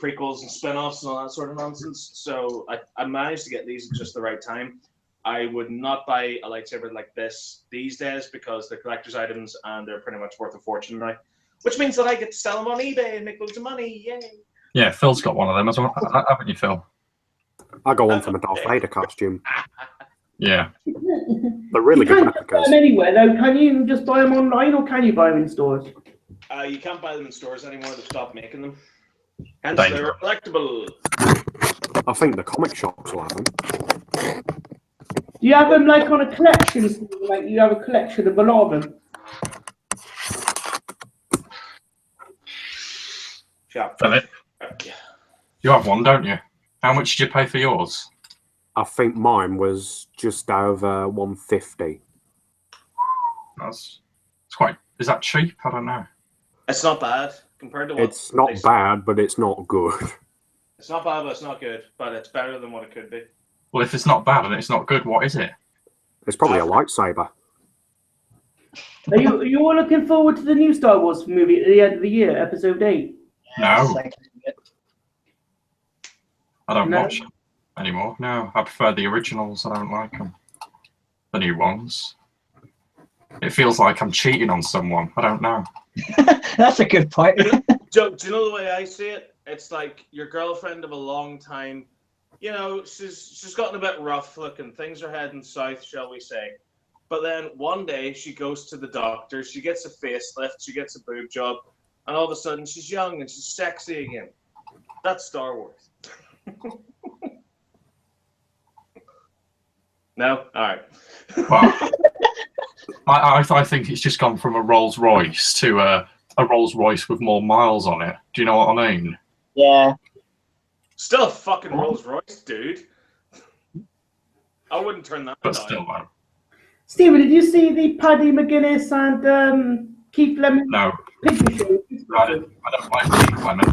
F: prequels and spin-offs and all that sort of nonsense. So I managed to get these at just the right time. I would not buy a lightsaber like this these days because they're collector's items and they're pretty much worth a fortune now. Which means that I get to sell them on eBay and make loads of money. Yay!
D: Yeah, Phil's got one of them as well, haven't you, Phil?
B: I got one from a Darth Vader costume.
D: Yeah.
B: They're really good
A: You can't buy
B: replicas.
A: them anywhere, though. Can you just buy them online, or can you buy them in stores?
F: You can't buy them in stores anymore. They've stopped making them. Hence,
D: Dangerous.
F: they're collectible.
B: I think the comic shops will have them.
A: Do you have them like on a collection? Like you have a collection of a lot of them?
F: Shop.
D: Philip, you have one, don't you? How much did you pay for yours?
B: I think mine was just over 150.
D: It's quite. Is that cheap? I don't know.
F: It's not bad compared to what.
B: It's not bad, but it's not good.
F: It's not bad, but it's not good. But it's better than what it could be.
D: Well, if it's not bad and it's not good, what is it?
B: It's probably a lightsaber.
A: Are you all looking forward to the new Star Wars movie at the end of the year, Episode 8?
D: No. I don't
A: No?
D: watch them anymore. No, I prefer the originals. I don't like them. The new ones. It feels like I'm cheating on someone. I don't know.
C: That's a good point.
F: Do you know the way I see it? It's like your girlfriend of a long time. You know, she's gotten a bit rough looking. Things are heading south, shall we say. But then one day she goes to the doctor. She gets a facelift. She gets a boob job. And all of a sudden she's young and she's sexy again. That's Star Wars. No? All right.
D: Well, I think it's just gone from a Rolls Royce to a Rolls Royce with more miles on it. Do you know what I mean?
C: Yeah.
F: Still a fucking Rolls Royce, dude. I wouldn't turn that
D: But
F: down.
D: still, though.
A: Stephen, did you see the Paddy McGuinness and Keith Lemon
D: No,
A: picture show?
D: I don't like Keith Lemon.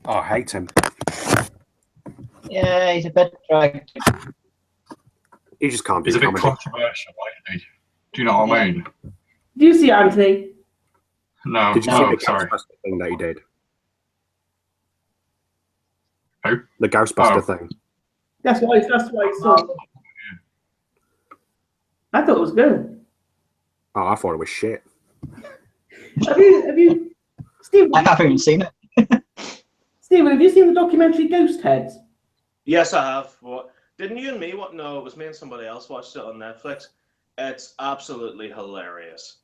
B: Oh, I hate him.
C: Yeah, he's a bit dragged.
B: He just can't do
D: He's a bit
B: comedy.
D: controversial, isn't he? Do you know what I mean?
A: Do you see it, Anthony?
D: No,
B: Did you
D: no,
B: see the
D: sorry.
B: Ghostbuster thing that he did?
D: Who?
B: The Ghostbuster
D: Oh.
B: thing.
A: That's what I saw. I thought it was good.
B: Oh, I thought it was shit.
A: Have you, Stephen?
C: I haven't even seen it.
A: Stephen, have you seen the documentary Ghost Heads?
F: Yes, I have. What? Didn't you and me? What? No, it was me and somebody else watched it on Netflix. It's absolutely hilarious.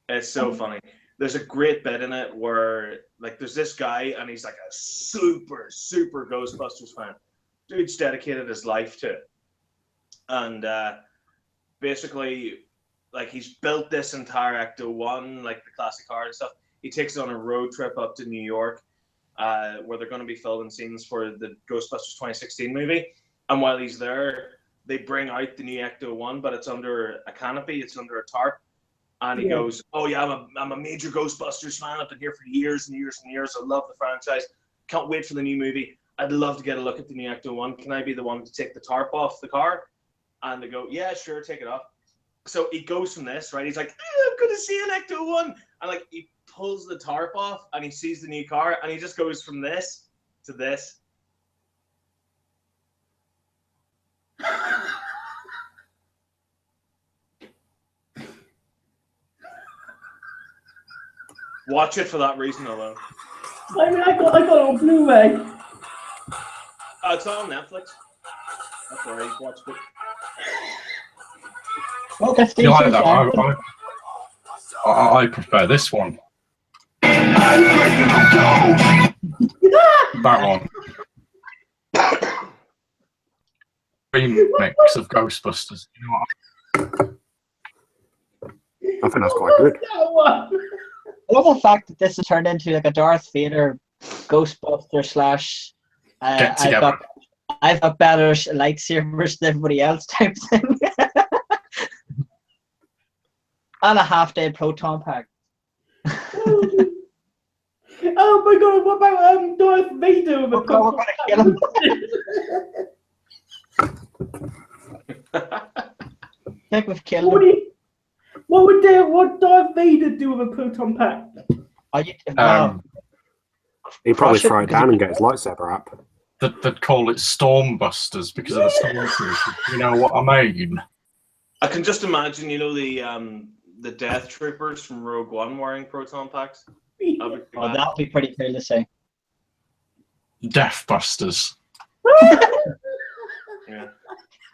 F: It's so funny. There's a great bit in it where, like, there's this guy and he's like a super, super Ghostbusters fan. Dude's dedicated his life to it. And basically, like, he's built this entire Ecto-1, like the classic car and stuff. He takes it on a road trip up to New York where they're going to be filming scenes for the Ghostbusters 2016 movie. And while he's there, they bring out the new Ecto-1, but it's under a canopy, it's under a tarp. And he goes, "Oh yeah, I'm a major Ghostbusters fan. I've been here for years and years and years. I love the franchise. Can't wait for the new movie. I'd love to get a look at the new Ecto-1. Can I be the one to take the tarp off the car?" And they go, "Yeah, sure, take it off." So he goes from this, right? He's like, "I'm going to see an Ecto-1." And like he pulls the tarp off and he sees the new car and he just goes from this to this. Watch it for that reason alone.
A: I mean, I got it on Blu-ray.
F: It's on Netflix. That's where I watched it.
C: Well, that's
D: You like
C: decent,
D: that?
C: yeah.
D: I prefer this one. That one. Remix of Ghostbusters. You know what
B: I think that's quite good.
A: That one.
C: love the fact that this has turned into like a Darth Vader Ghostbuster slash
D: Get together.
C: I've got better lightsabers than everybody else type thing. And a half-dead proton pack.
A: Oh my god, what about Darth Vader with a
C: Oh God, we're gonna kill him. I think we've killed
A: What,
C: him.
A: what Darth Vader do with a proton pack?
C: Are you,
B: He'd probably
C: Crush it
B: throw it
C: because
B: down
C: it-
B: and get his lightsaber up.
D: They'd call it Stormbusters because of the stormtroopers. You know what I mean?
F: I can just imagine, you know, the Death Troopers from Rogue One wearing proton packs.
C: Oh, that would be pretty cool to say.
D: Deathbusters.
F: Yeah.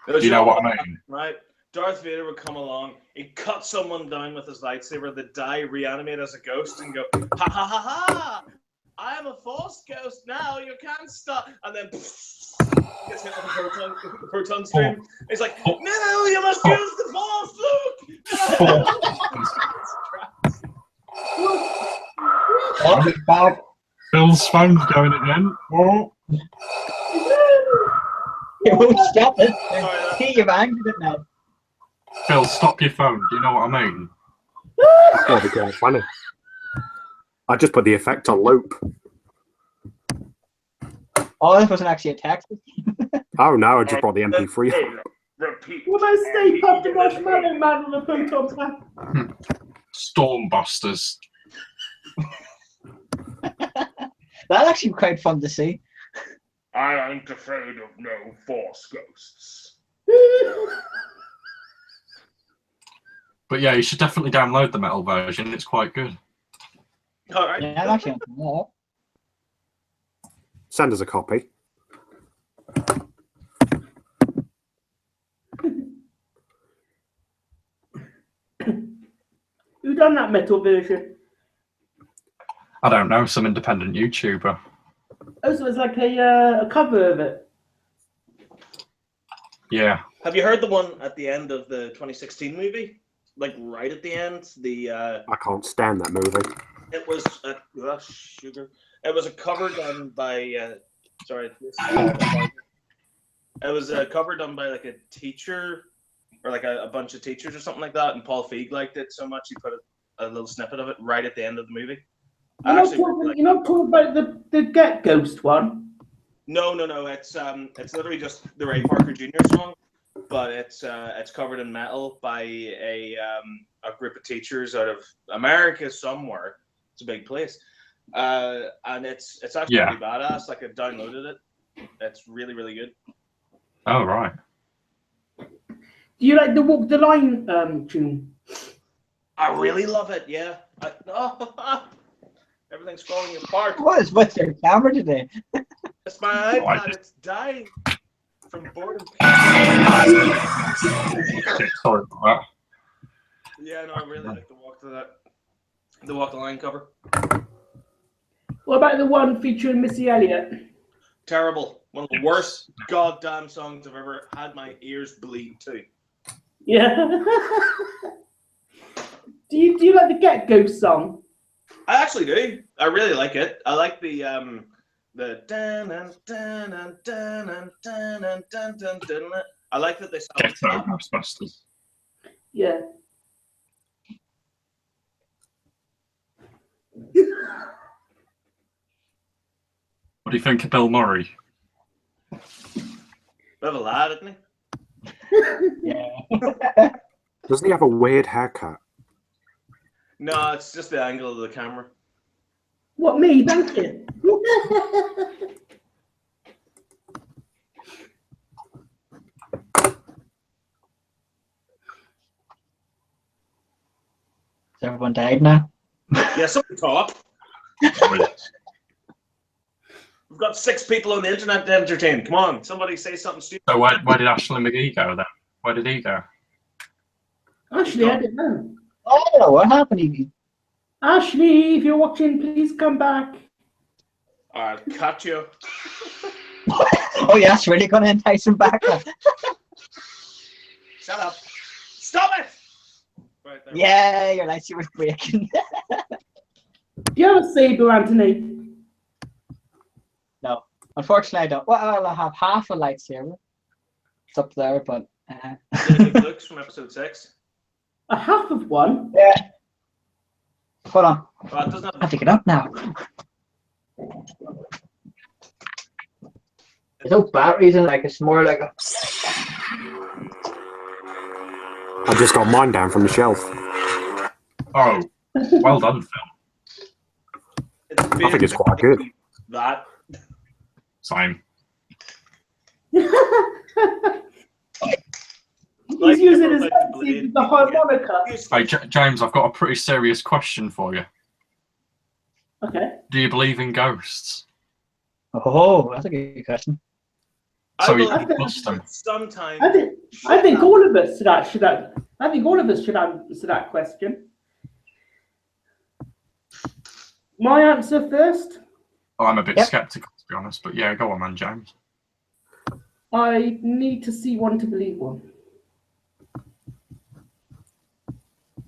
D: Do you know what I mean?
F: Right. Darth Vader would come along, he'd cut someone down with his lightsaber, they'd die, reanimate as a ghost, and go, ha ha ha ha! I am a Force ghost now, you can't stop! And then gets hit with a proton stream. He's like, no, you must use the Force, Luke!
C: Oh, back.
D: Phil's phone's going again. Oh.
C: It won't stop it.
F: Sorry,
C: See, you've angered it now.
D: Phil, stop your phone. Do you know what I mean?
B: That'd be quite funny. I just put the effect on loop.
C: Oh, this wasn't actually a text.
B: Oh no, I just brought the MP3.
F: Repeat.
A: What about Stay Puft the Marshmallow Man with a proton pack?
D: Stormbusters.
C: That's actually quite fun to see.
G: I ain't afraid of no Force ghosts.
D: But yeah, you should definitely download the metal version. It's quite good.
F: All right.
C: Yeah, I'm actually on
B: Send us a copy.
A: Who done that metal version?
D: I don't know, some independent YouTuber.
A: Oh, so it's like a cover of it.
D: Yeah.
F: Have you heard the one at the end of the 2016 movie? Like right at the end,
B: I can't stand that movie.
F: it was sugar. It was a cover done by it was a cover done by like a teacher or like a bunch of teachers or something like that, and Paul Feig liked it so much he put a little snippet of it right at the end of the movie.
A: You're not talking about the Get Ghost one?
F: No. It's literally just the Ray Parker Jr. song, but it's covered in metal by a group of teachers out of America somewhere. It's a big place, and it's actually pretty badass. Like I downloaded it. It's really really good.
D: Oh right.
A: Do you like the Walk the Line tune?
F: I really love it. Yeah. Everything's falling apart.
C: What is with your camera today?
F: It's my
D: Oh, I
F: iPad.
D: just-
F: It's dying from boredom.
D: Sorry about that.
F: Yeah, no, I really like the Walk the Line cover.
A: What about the one featuring Missy Elliott?
F: Terrible. One of the worst goddamn songs I've ever had my ears bleed to.
A: Yeah. do you like the Get Ghost song?
F: I actually do. I really like it. I like the dun dun dun dun dun dun dun dun dun dun. I like that they
D: Get
F: sound
D: out, Ghostbusters.
A: Yeah.
D: What do you think of Bill Murray?
F: bit of a lad, isn't he?
C: Yeah.
B: Doesn't he have a weird haircut?
F: No, it's just the angle of the camera.
A: What, me? Thank you.
C: Has everyone died now?
F: Yeah, somebody talk. We've got 6 people on the internet to entertain. Come on, somebody say something stupid.
D: So where did Ashley McGee go then? Where did he go?
A: Ashley, I don't know.
C: I don't know what happened.
A: Ashley, if you're watching, please come back.
F: I'll cut you.
C: Oh, yeah, that's really going to entice him back.
F: Shut up. Stop it! Right there.
C: Yeah, your lightsaber's breaking.
A: Do you have a saber, Anthony?
C: No, unfortunately, I don't. Well, I have half a lightsaber. It's up there, but.
F: David Looks from episode 6.
A: A half of one?
C: Yeah. Hold on.
F: Well, it doesn't
C: I have
F: have
C: to get up now. There's no batteries in it, like it's more like a.
B: I just got mine down from the shelf.
D: Oh, well done, Phil.
F: It's
B: I think it's quite good.
F: That.
D: Same.
A: He's
F: Like
A: using his
F: everyone likes to
A: the
F: blade.
A: harmonica.
D: Hey, James, I've got a pretty serious question for you.
A: Okay.
D: Do you believe in ghosts?
C: Oh, that's a good question.
D: So
F: I
D: you
F: believe
D: bust them.
F: that sometimes.
A: I think all of us should answer that question. My answer first.
D: Oh, I'm a bit
C: Yep.
D: skeptical, to be honest, but yeah, go on, man, James.
A: I need to see one to believe one.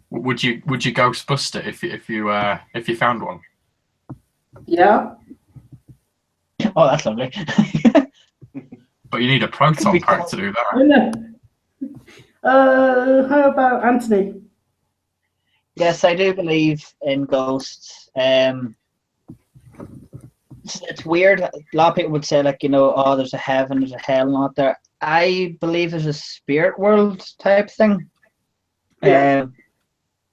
D: Would you ghost bust it if you found one?
A: Yeah.
C: Oh, that's lovely.
D: But you need a proton pack to do that.
A: I know. How about Anthony?
C: Yes, I do believe in ghosts. It's weird. A lot of people would say, like, oh, there's a heaven, there's a hell not there. I believe there's a spirit world type thing.
A: Yeah.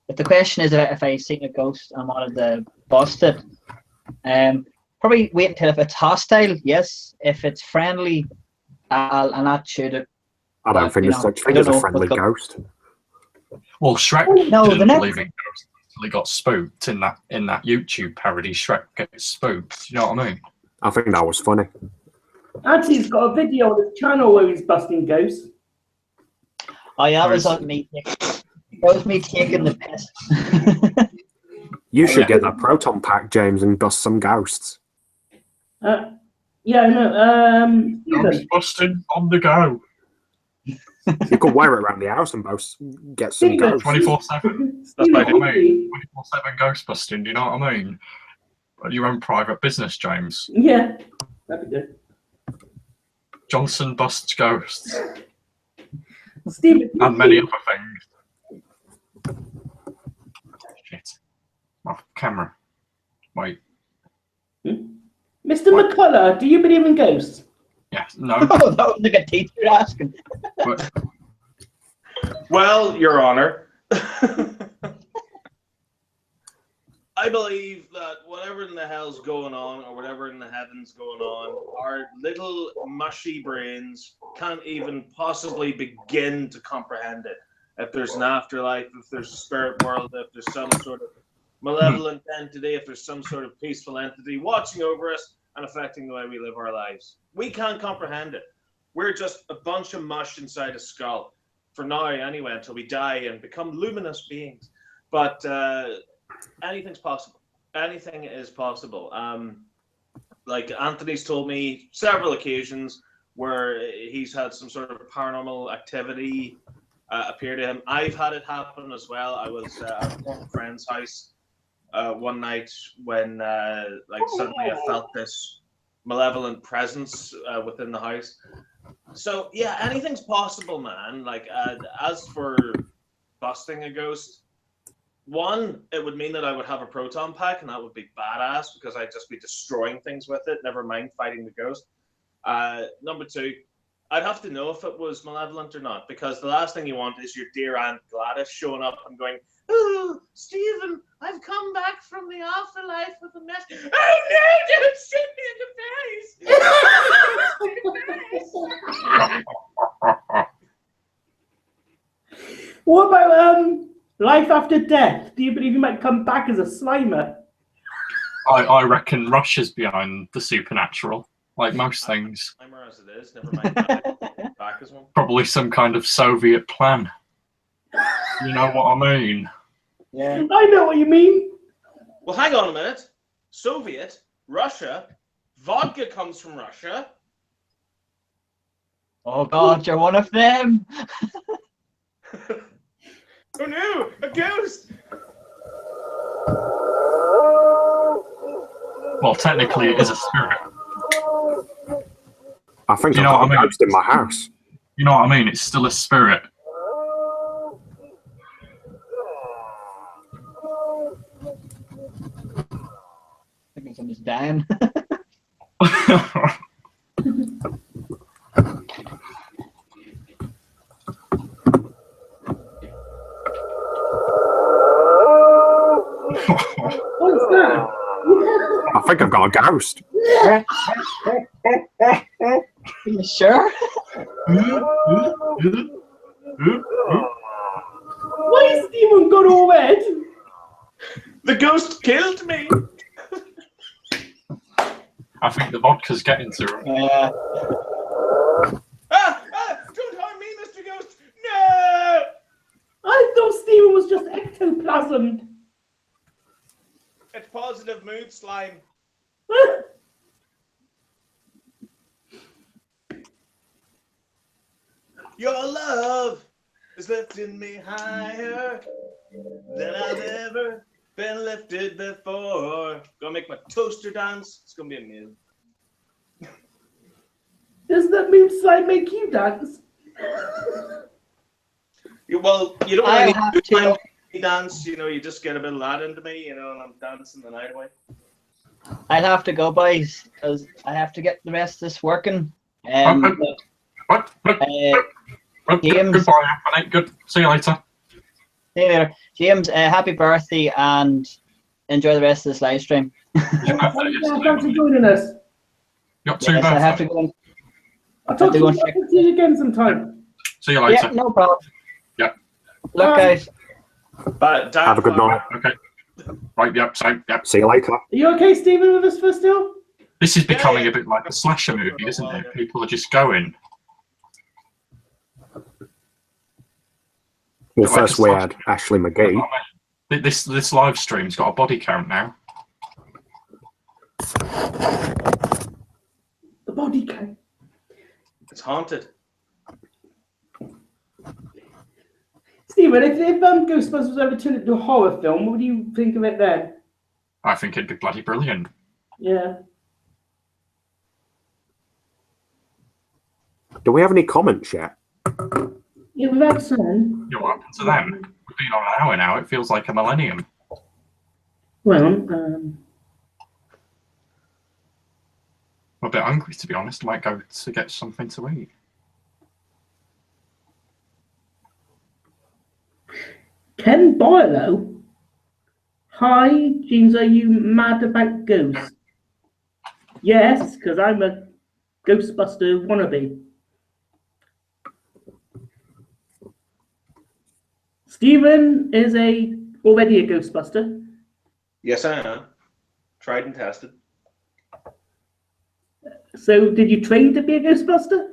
C: But the question is if I seen a ghost and wanted to bust it. Probably wait until if it's hostile, yes. If it's friendly, I'll not shoot it.
B: I don't think there's such thing as a friendly ghost.
D: Well, Shrek
C: No,
D: didn't
C: the next-
D: believe in ghosts until he got spooked in that YouTube parody. Shrek gets spooked. You know what I mean?
B: I think that was funny.
A: Anthony's got a video on his channel where he's busting ghosts.
C: Oh yeah, that was on me. That was me taking the piss.
B: You should get that proton pack, James, and bust some ghosts.
A: Yeah, I know.
D: Ghost
A: Stephen,
D: busting on the go.
B: You could wear it around the house and get some
A: Stephen,
B: ghosts.
D: 24/7.
A: Stephen,
D: That's what I
A: quickly.
D: mean. 24/7 ghost busting. Do you know what I mean? Your own private business, James.
A: Yeah, that'd be good.
D: Johnson busts ghosts
A: Stephen,
D: and many other things. Shit. My camera. Wait.
A: Mr.
D: What?
A: McCullough, do you believe in ghosts?
D: Yeah. No.
C: Oh, that was like a teacher asking.
D: But
F: Well, Your Honor, I believe that whatever in the hell's going on, or whatever in the heavens going on, our little mushy brains can't even possibly begin to comprehend it. If there's an afterlife, if there's a spirit world, if there's some sort of malevolent entity, if there's some sort of peaceful entity watching over us and affecting the way we live our lives, we can't comprehend it. We're just a bunch of mush inside a skull. For now, anyway, until we die and become luminous beings. But anything's possible. Anything is possible. Like Anthony's told me several occasions where he's had some sort of paranormal activity appear to him. I've had it happen as well. I was at a friend's house one night when like suddenly I felt this malevolent presence within the house. So yeah, anything's possible, man. Like as for busting a ghost, one, it would mean that I would have a proton pack, and that would be badass because I'd just be destroying things with it. Never mind fighting the ghost. Number two, I'd have to know if it was malevolent or not, because the last thing you want is your dear Aunt Gladys showing up and going, "Oh, Stephen, I've come back from the afterlife with a message." Oh no, don't shoot me in the face!
A: What about life after death? Do you believe you might come back as a Slimer?
D: I reckon Russia's behind the supernatural, like most things.
F: Timer as it is, never mind. Back as one.
D: Probably some kind of Soviet plan. You know what I mean?
C: Yeah.
A: I know what you mean.
F: Well, hang on a minute. Soviet, Russia, vodka comes from Russia.
C: Oh God, you're one of them.
F: Oh no, a ghost!
D: Well, technically, it is a spirit.
B: I think
D: You
B: I've
D: know
B: got
D: what I
B: a
D: mean?
B: ghost in my house.
D: You know what I mean? It's still a spirit.
C: I think someone's dying.
A: What's that?
B: I think I've got a ghost.
C: Are you sure?
A: Why is Stephen gone all red?
F: The ghost killed me.
D: I think the vodka's getting to him.
F: Don't harm me, Mr. Ghost. No.
A: I thought Stephen was just ectoplasmed.
F: It's positive mood slime. Your love is lifting me higher than I've ever been lifted before. Gonna make my toaster dance. It's gonna be amazing.
A: Does that mood slime make you dance?
F: Well, you don't
C: I
F: really
C: have
F: do
C: to-
F: time to dance. You know, you just get a bit of that into me. You know, and I'm dancing the night away.
C: I'll have to go, boys, because I have to get the rest of this working.
D: What?
C: James.
D: Goodbye, Anthony. Good. See you later.
C: See you later. James, happy birthday and enjoy the rest of this live stream.
A: Thanks for joining us.
D: You got two
C: Yes, I have to
D: birthdays.
C: go and
A: I'll talk to
C: go
A: you,
C: and check.
A: I'll see you again sometime.
D: See you later.
C: Yeah, no problem.
D: Yeah.
C: Look, guys.
F: But
B: Have a good night.
D: Okay. Right. Yep. So. Yep.
B: See you later.
A: Are you okay, Stephen, with us for still?
D: This is becoming
F: yeah.
D: a bit like a slasher movie, isn't it? People are just going.
B: Well,
D: Like
B: first
D: a
B: we
D: slasher.
B: had Ashley McGee.
D: This live stream's got a body count now.
A: The body count.
F: it's haunted.
A: Stephen, if Ghostbusters was ever turned into a horror film, what would you think of it then?
D: I think it'd be bloody brilliant.
A: Yeah.
B: Do we have any comments yet?
A: Yeah, we've had some.
D: You know what happened to them? We've been on an hour now. It feels like a millennium.
A: Well,
D: I'm a bit hungry, to be honest. I might go to get something to eat.
A: Ken Barlow. Hi, James, are you mad about ghosts? Yes, because I'm a Ghostbuster wannabe. Stephen is already a Ghostbuster.
F: Yes, I am. Tried and tested.
A: So did you train to be a Ghostbuster?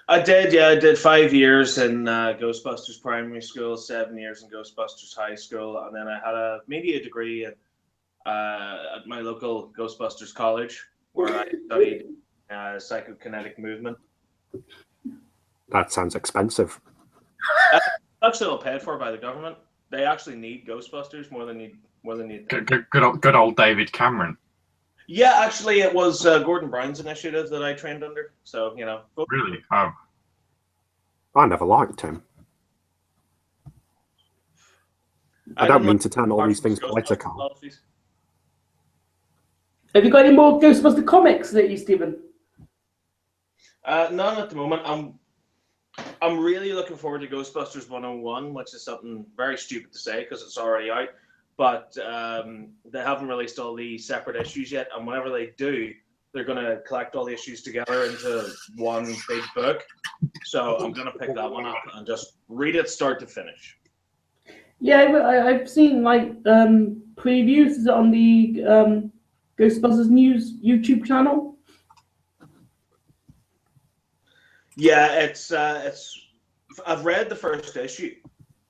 F: I did, yeah. I did 5 years in Ghostbusters Primary School, 7 years in Ghostbusters High School, and then I had a media degree at my local Ghostbusters College, where I studied psychokinetic movement.
B: That sounds expensive.
F: Actually, all paid for by the government. They actually need Ghostbusters more than need.
D: Good old David Cameron.
F: Yeah, actually, it was Gordon Brown's initiative that I trained under. So you know.
D: Really? Oh.
B: I never liked him. I don't mean to turn all these things political.
A: Have you got any more Ghostbuster comics that you, Stephen?
F: None at the moment. I'm really looking forward to Ghostbusters 101, which is something very stupid to say because it's already out. But they haven't released all the separate issues yet, and whenever they do, they're going to collect all the issues together into one big book. So I'm going to pick that one up and just read it start to finish.
A: Yeah, I've seen like previews on the Ghostbusters News YouTube channel.
F: Yeah, it's. I've read the first issue,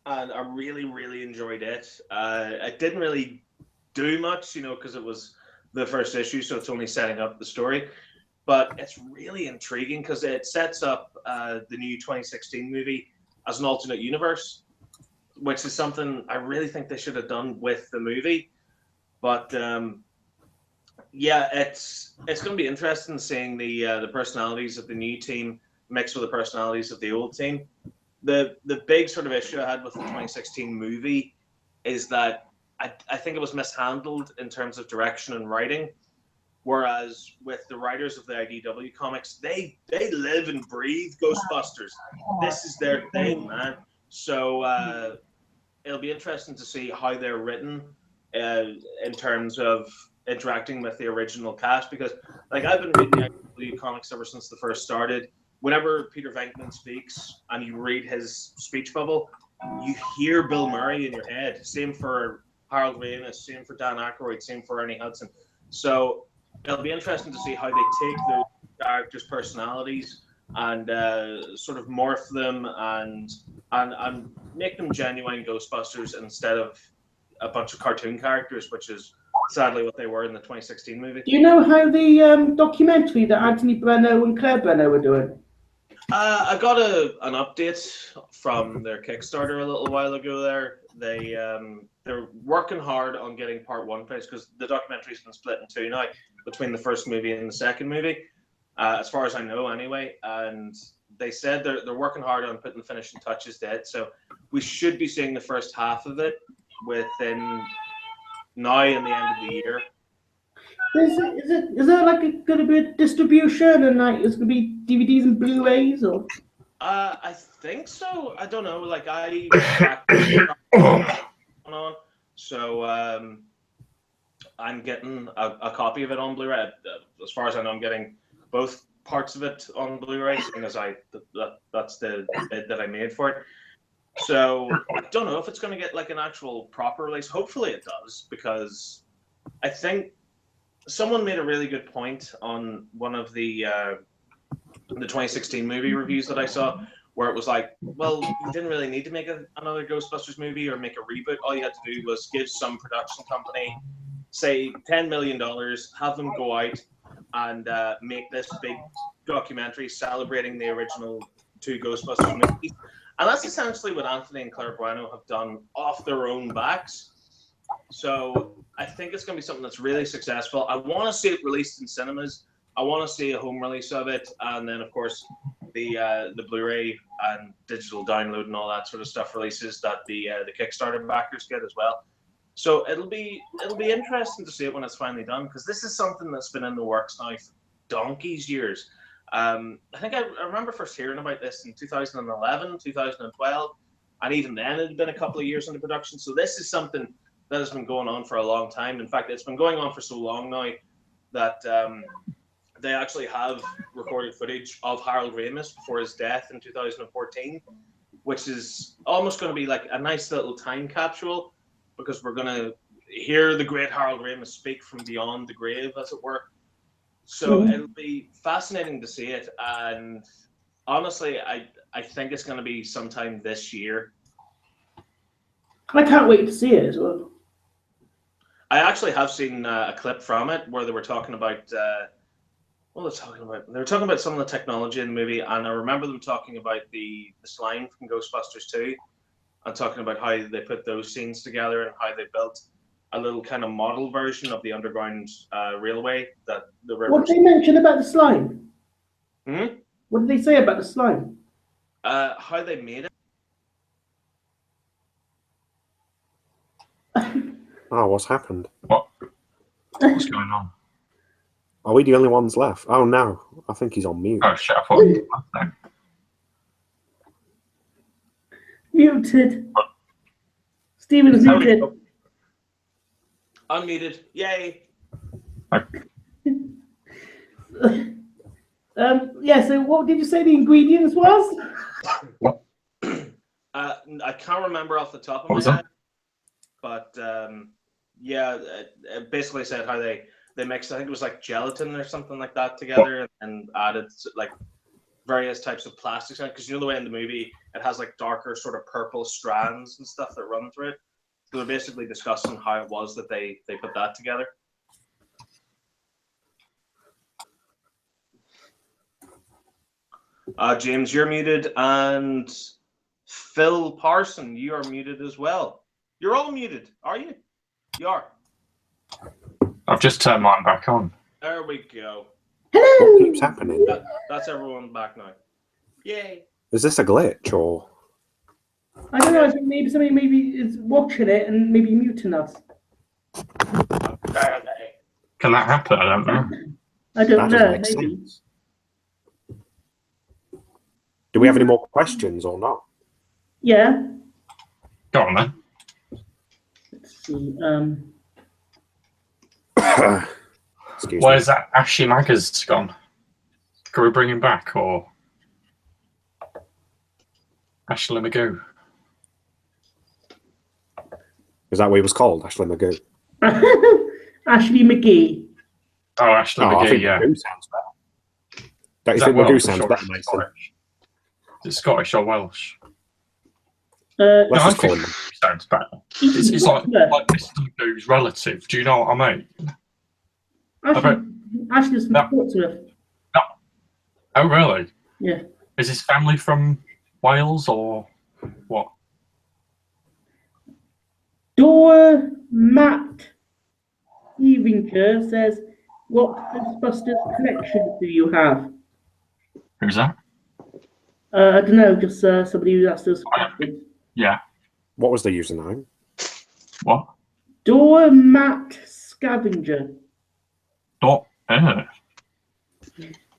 F: and I really enjoyed it. It didn't really do much, you know, because it was the first issue, so it's only setting up the story. But it's really intriguing because it sets up the new 2016 movie as an alternate universe, which is something I really think they should have done with the movie. But Yeah, it's going to be interesting seeing the personalities of the new team mixed with the personalities of the old team. The big sort of issue I had with the 2016 movie is that I think it was mishandled in terms of direction and writing. Whereas with the writers of the IDW comics, they live and breathe Ghostbusters. This is their thing, man. So it'll be interesting to see how they're written in terms of interacting with the original cast. Because, like, I've been reading the IDW comics ever since the first started. Whenever Peter Venkman speaks and you read his speech bubble, you hear Bill Murray in your head. Same for Harold Ramis, same for Dan Aykroyd, same for Ernie Hudson. So it'll be interesting to see how they take those characters' personalities and sort of morph them and make them genuine Ghostbusters instead of a bunch of cartoon characters, which is sadly what they were in the 2016 movie.
A: Do you know how the documentary that Anthony Breno and Claire Breno were doing?
F: I got an update from their Kickstarter a little while ago. They're working hard on getting part one finished because the documentary's been split in two now between the first movie and the second movie, as far as I know anyway. And they said they're working hard on putting the finishing touches to it. So we should be seeing the first half of it within now and the end of the year.
A: Is there like going to be a distribution and like it's going to be DVDs and Blu-rays or?
F: I think so. I don't know. Like so I'm getting a copy of it on Blu-ray. As far as I know, I'm getting both parts of it on Blu-ray, because that's the bid that I made for it. So I don't know if it's going to get like an actual proper release. Hopefully it does, because I think someone made a really good point on one of the 2016 movie reviews that I saw, where it was like, well, you didn't really need to make another Ghostbusters movie or make a reboot. All you had to do was give some production company, say, $10 million, have them go out and make this big documentary celebrating the original two Ghostbusters movies. And that's essentially what Anthony and Claire Bueno have done off their own backs. So I think it's going to be something that's really successful. I want to see it released in cinemas. I want to see a home release of it, and then of course the Blu-ray and digital download and all that sort of stuff releases that the Kickstarter backers get as well. So it'll be interesting to see it when it's finally done, because this is something that's been in the works now for donkey's years. I think I remember first hearing about this in 2011, 2012, and even then it had been a couple of years into production. So this is something that has been going on for a long time. In fact, it's been going on for so long now that they actually have recorded footage of Harold Ramis before his death in 2014, which is almost going to be like a nice little time capsule, because we're going to hear the great Harold Ramis speak from beyond the grave, as it were. So it'll be fascinating to see it, and honestly, I think it's going to be sometime this year.
A: I can't wait to see it as well.
F: I actually have seen a clip from it where they were talking about what were they talking about? They were talking about some of the technology in the movie, and I remember them talking about the slime from Ghostbusters 2, and talking about how they put those scenes together and how they built a little kind of model version of the underground railway that the river.
A: What did they mention about the slime?
F: Hmm?
A: What did they say about the slime?
F: How they made it.
B: Oh, what's happened?
D: What's going on?
B: Are we the only ones left? Oh no, I think he's on mute.
D: Oh shit! I thought he was left there.
A: Muted. Stephen is muted.
F: Unmuted. Yay.
A: Yeah, so what did you say the ingredients was?
F: I can't remember off the top of
D: What was
F: my head,
D: that?
F: but yeah, it basically said how they mixed, I think it was like gelatin or something like that together, and added like various types of plastics in it, because you know the way in the movie it has like darker sort of purple strands and stuff that run through it. So they're basically discussing how it was that they put that together. James, you're muted, and Phil Parson, you are muted as well. You're all muted, are you? You are.
D: I've just turned mine back on.
F: There we go.
B: What keeps happening?
F: That's everyone back now. Yay.
B: Is this a glitch or?
A: I don't know. I think maybe somebody is watching it and maybe muting us.
D: Can that happen? I don't know.
A: I don't
B: That
A: know.
B: doesn't make
A: Maybe.
B: sense. Do we have any more questions or not?
A: Yeah.
D: Go on then.
A: Let's see.
B: Excuse
D: Where's
B: me.
D: that Ashy Maggers gone? Can we bring him back or Ashley Magoo?
B: Is that what he was called? Ashley Magoo?
A: Ashley McGee.
D: Oh, Ashley
B: I
D: McGee,
B: think
D: yeah.
B: Magoo sounds better. Don't you
D: Is
B: think
D: that
B: Magoo
D: Welsh
B: sounds
D: or
B: better, Mason?
D: Scottish? Is it Scottish or Welsh?
B: Let's
D: No, I
B: just call
D: think
B: him.
D: Magoo sounds better. It's like Mr. Magoo's relative. Do you know what I mean?
A: Ashley's from
D: No.
A: Portsmouth.
D: Oh, really?
A: Yeah.
D: Is his family from Wales or what?
A: Dora Matt Evinger says, "What Ghostbusters collection do you have?"
D: Who's that?
A: I don't know. Just somebody who asked us questions.
D: Yeah.
B: What was the username?
D: What?
A: Dora Matt Scavenger.
D: Dot.
A: And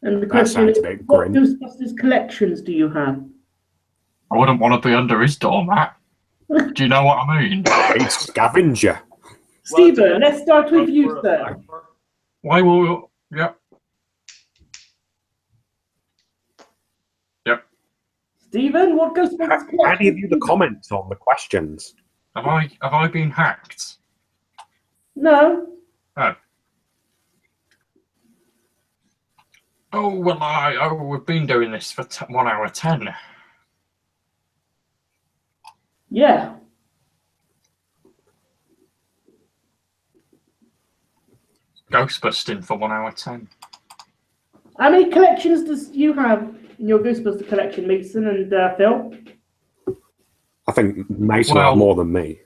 A: the
B: That
A: question is,
B: sounds a bit
A: what
B: grim.
A: Ghostbusters collections do you have?
D: I wouldn't want to be under his doormat. Do you know what I mean?
B: It's Scavenger.
A: Stephen, let's start with you,
F: For a
A: sir.
F: factor.
D: Why will we? Yep. Yep.
A: Stephen, what Ghostbusters collection?
B: How do you view the comments on the questions?
D: Have I been hacked?
A: No.
D: Oh well, we've been doing this for 1 hour 10.
A: Yeah.
D: Ghostbusting for 1 hour 10.
A: How many collections does you have in your Ghostbuster collection, Mason and Phil?
B: I think Mason will
D: Well-
B: have more than me.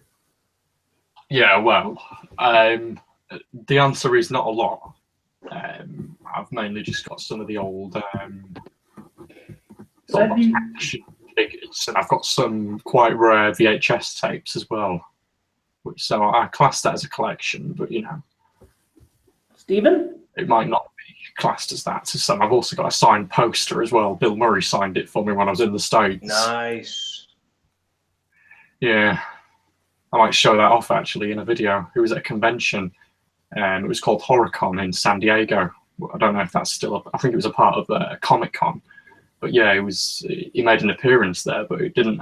D: Yeah, well, the answer is not a lot. I've mainly just got some of the old sort of
A: Have you-
D: action figures, and I've got some quite rare VHS tapes as well. Which so I class that as a collection, but you know,
A: Stephen?
D: it might not be classed as that to some. I've also got a signed poster as well. Bill Murray signed it for me when I was in the States.
F: Nice.
D: Yeah, I might show that off actually in a video. It was at a convention, and it was called HorrorCon in San Diego. I don't know if that's still up. I think it was a part of Comic Con, but yeah, it was. He made an appearance there, but it didn't.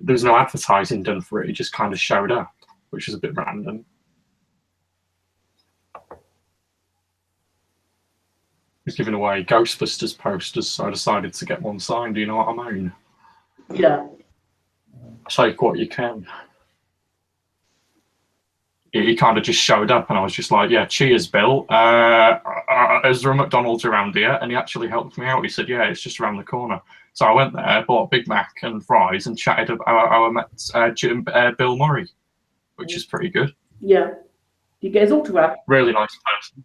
D: There was no advertising done for it. It just kind of showed up, which was a bit random. He was giving away Ghostbusters posters, so I decided to get one signed. Do you know what I mean?
A: Yeah.
D: Take what you can. He kind of just showed up, and I was just like, "Yeah, cheers, Bill. Is there a McDonald's around here?" And he actually helped me out. He said, "Yeah, it's just around the corner." So I went there, bought a Big Mac and fries, and chatted about our met Bill Murray, which is pretty good.
A: Yeah. Do you get his autograph?
D: Really nice person.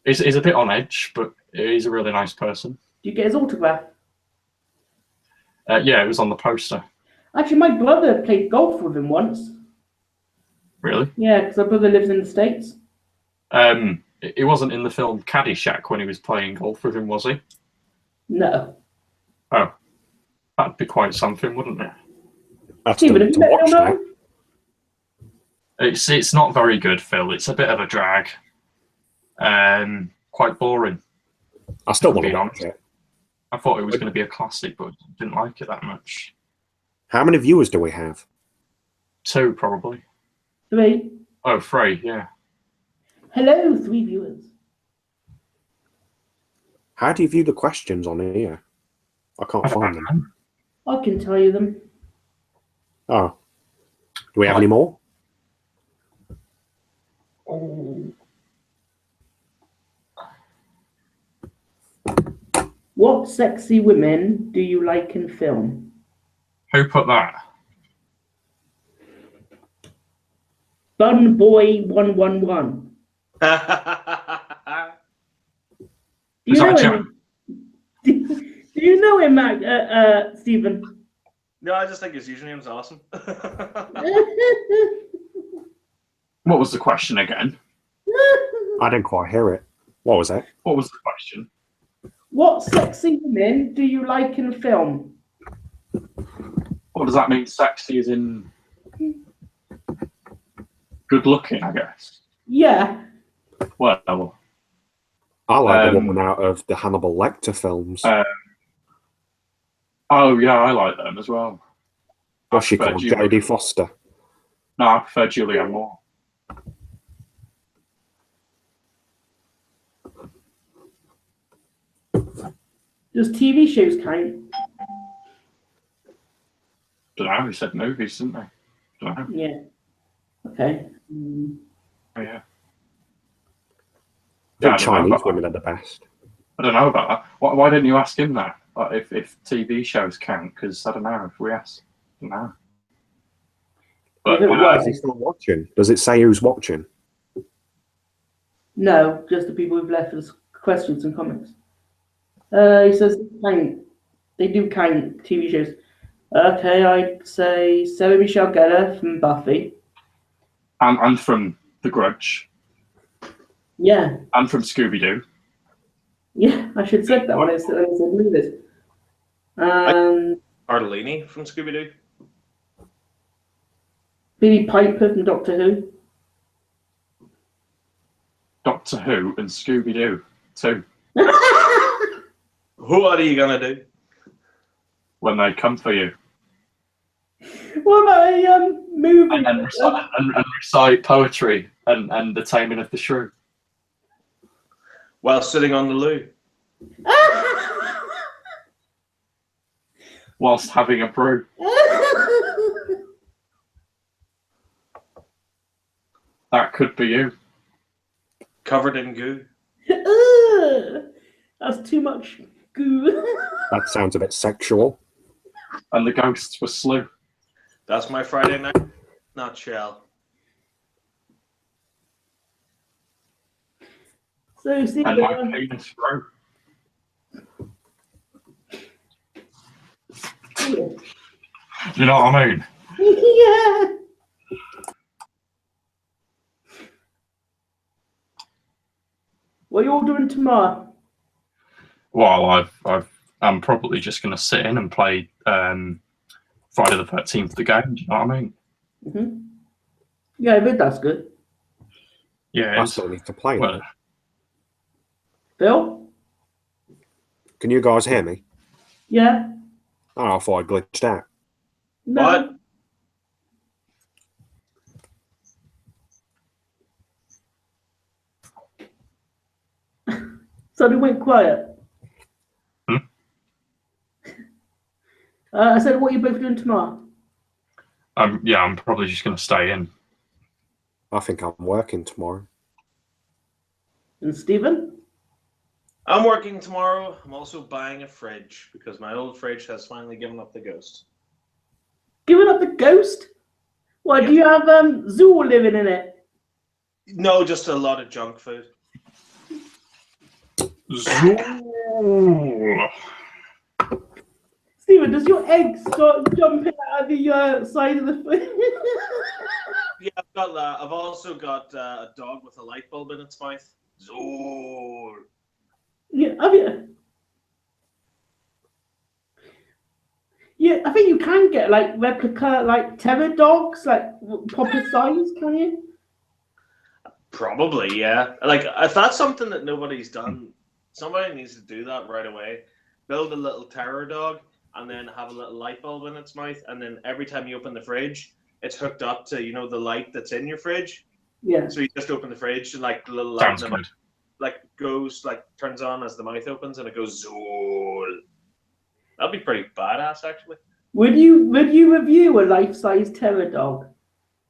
D: He's a bit on edge, but he's a really nice person.
A: Do you get his autograph?
D: Yeah, it was on the poster.
A: Actually, my brother played golf with him once.
D: Really?
A: Yeah, because my brother lives in the States.
D: He wasn't in the film Caddyshack when he was playing golf with him, was he?
A: No.
D: Oh, that'd be quite something, wouldn't it?
B: That's
A: Stephen, have
B: to
A: you met
B: watch
A: Bill
B: now.
A: Murray?
D: It's not very good, Phil. It's a bit of a drag. Quite boring.
B: I still want
D: Being
B: to watch
D: honest.
B: it.
D: I thought it was going to be a classic, but didn't like it that much.
B: How many viewers do we have?
D: 2, probably.
A: 3.
D: Oh, 3, yeah.
A: Hello, 3 viewers.
B: How do you view the questions on here? I can't find them.
A: I can tell you them.
B: Oh. Do we have any more?
D: Oh.
A: What sexy women do you like in film?
D: Who put that?
A: Bun Boy 111. Do you know him? Do you know him, Stephen?
F: No, I just think his username's awesome.
D: What was the question again?
B: I didn't quite hear it. What was that?
D: What was the question?
A: What sexy women do you like in film?
D: What does that mean? Sexy is in good looking, I guess.
A: Yeah.
D: Well,
B: I like the woman out of the Hannibal Lecter films.
D: oh yeah, I like them as well.
B: What's she called? Jodie Foster.
D: No, I prefer Julianne Moore.
A: Does TV shows count?
D: Don't know. He said movies, didn't they? Don't know.
A: Yeah. Okay.
D: Oh, yeah.
B: I think Chinese women are the best.
D: I don't know about that. Why didn't you ask him that? Like, if TV shows count? Because I don't know if we asked. I don't know. But
B: is he still watching? Does it say who's watching?
A: No, just the people who've left us questions and comments. He says they do count TV shows. Okay, I'd say Sarah Michelle Gellar from Buffy.
D: And from The Grudge.
A: Yeah.
D: And from Scooby-Doo.
A: Yeah, I should have said that when I said movies.
F: Arlene from Scooby-Doo.
A: Billy Piper from Doctor Who.
D: Doctor Who and Scooby-Doo too.
F: What are you gonna do
D: When they come for you.
A: What about a movie?
D: And recite poetry and the Taming of the Shrew.
F: While sitting on the loo.
D: Whilst having a brew. That could be you.
F: Covered in goo.
A: That's too much goo.
B: That sounds a bit sexual.
D: And the ghosts were slew.
F: That's my Friday night nutshell.
A: So, see,
D: And my penis grew. You know what I mean?
A: Yeah. What are you all doing tomorrow?
D: Well, I'm probably just going to sit in and play Friday the 13th, the game. Do you know what I mean?
A: Mm-hmm. Yeah, but that's good.
D: Yeah,
B: I still need to play
D: well,
B: it.
A: Bill?
B: Can you guys hear me?
A: Yeah.
B: Oh, I thought I glitched out.
A: No.
F: What?
A: So they went quiet.
D: Hmm?
A: I said, what are you both doing tomorrow?
D: yeah, I'm probably just going to stay in.
B: I think I'm working tomorrow.
A: And Stephen?
F: I'm working tomorrow. I'm also buying a fridge because my old fridge has finally given up the ghost.
A: Giving up the ghost? What,
F: Yeah.
A: do you have Zool living in it?
F: No, just a lot of junk food.
A: Stephen, does your egg start jumping out of the side of the food?
F: Yeah, I've got that. I've also got a dog with a light bulb in its mouth. Zool.
A: Yeah, have you? Yeah, I think you can get like replica, like terror dogs, like proper size. Can you?
F: Probably, yeah. Like, if that's something that nobody's done, somebody needs to do that right away. Build a little terror dog and then have a little light bulb in its mouth, and then every time you open the fridge, it's hooked up to, you know, the light that's in your fridge.
A: Yeah.
F: So you just open the fridge and like the little light
D: Sounds good.
F: like goes, like turns on as the mouth opens and it goes Zool. That'd be pretty badass, actually.
A: Would you review a life-size terror dog?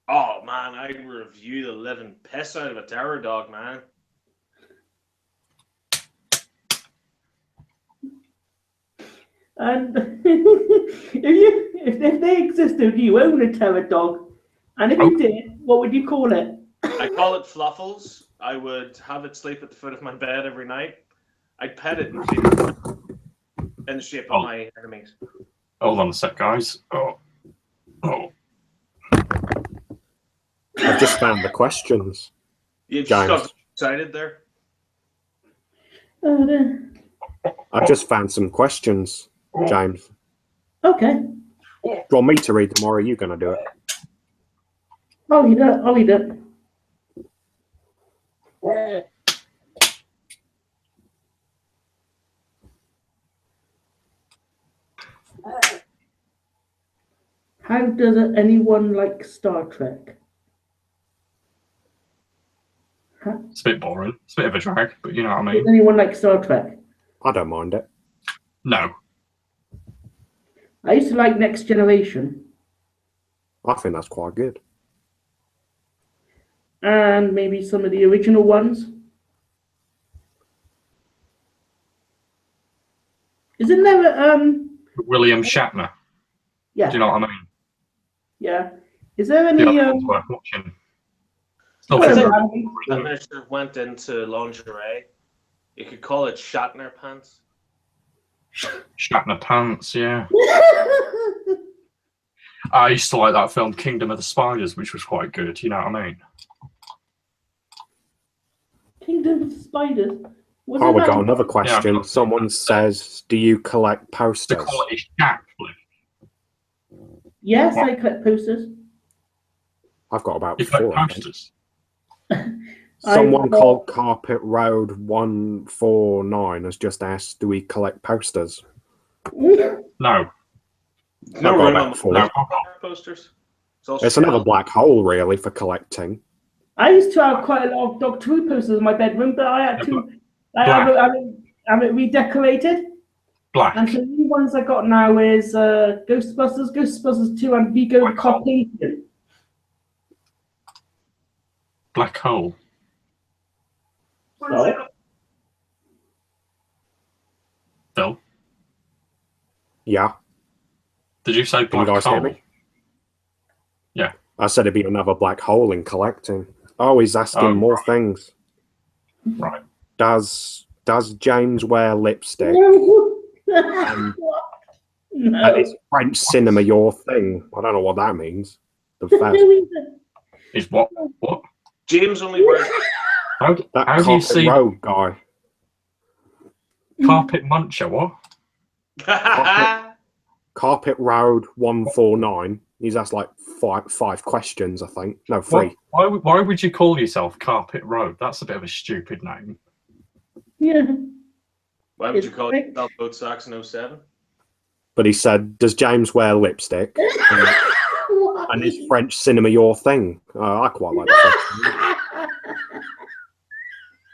F: Oh man, I'd review the living piss out of a terror dog, man.
A: And if they existed, you own a terror dog, and if you did, what would you call it?
F: I call it Fluffles. I would have it sleep at the foot of my bed every night. I'd pet it and in the shape of my enemies.
D: Hold on a sec, guys. Oh.
B: I've just found the questions.
F: You just
B: James.
F: got excited there.
B: I've just found some questions, James.
A: Okay.
B: Do you want me to read them, or are you going to do it?
A: I'll read it. I'll read it. How does anyone like Star Trek?
D: It's a bit boring. It's a bit of a drag, but you know what I
A: Does
D: mean.
A: anyone like Star Trek?
B: I don't mind it.
D: No.
A: I used to like Next Generation.
B: I think that's quite good.
A: And maybe some of the original ones. Isn't there
D: William Shatner.
A: yeah.
D: Do you know what I mean?
A: Yeah. Is there
D: The
A: any
D: other one's worth watching. Still
A: Well,
D: think
A: I-
F: The minister went into lingerie. You could call it Shatner pants.
D: Shatner pants, yeah. I used to like that film Kingdom of the Spiders, which was quite good. You know what I mean?
A: Kingdom of Spiders. Was
B: Oh,
A: it
B: we
A: that-
B: got another question.
D: Yeah.
B: Someone says, do you collect
D: The
B: posters?
D: quality Shat flick.
A: Yes,
D: What?
A: I collect posters.
B: I've got about
D: You
B: 4.
D: collect
B: I think.
D: posters.
B: Someone
A: I've got-
B: called Carpet Road 149 has just asked, do we collect posters?
D: No.
F: No
B: I've got
F: room
B: about
F: on
B: 4.
D: No.
F: posters. It's all
B: It's another
F: shells.
B: black hole, really, for collecting.
A: I used to have quite a lot of Doctor Who posters in my bedroom, but I had to have it redecorated.
D: Black.
A: And so the new ones I got now is Ghostbusters, Ghostbusters 2, and Vigo the
D: Black hole.
A: Carpathian.
D: Black hole.
A: So,
D: Phil,
B: Yeah,
D: did you say
B: Can you
D: black
B: guys hear
D: hole?
B: me? I said it'd be another black hole in collecting. Oh, he's asking
D: Oh,
B: more
D: right.
B: things.
D: Right.
B: Does James wear lipstick?
A: no.
B: And is French cinema your thing? I don't know what that means. The fact
D: Is what? What?
F: James only wears.
D: How,
B: that
D: how do you
B: Carpet
D: see
B: Road guy.
D: carpet muncher? What?
B: Carpet Road 149. He's asked like five questions, I think. No, 3.
D: Why would you call yourself Carpet Road? That's a bit of a stupid name.
A: Yeah.
F: Why would you call yourself Boat Socks in 07?
B: But he said, does James wear lipstick? And is French cinema your thing? I quite like that.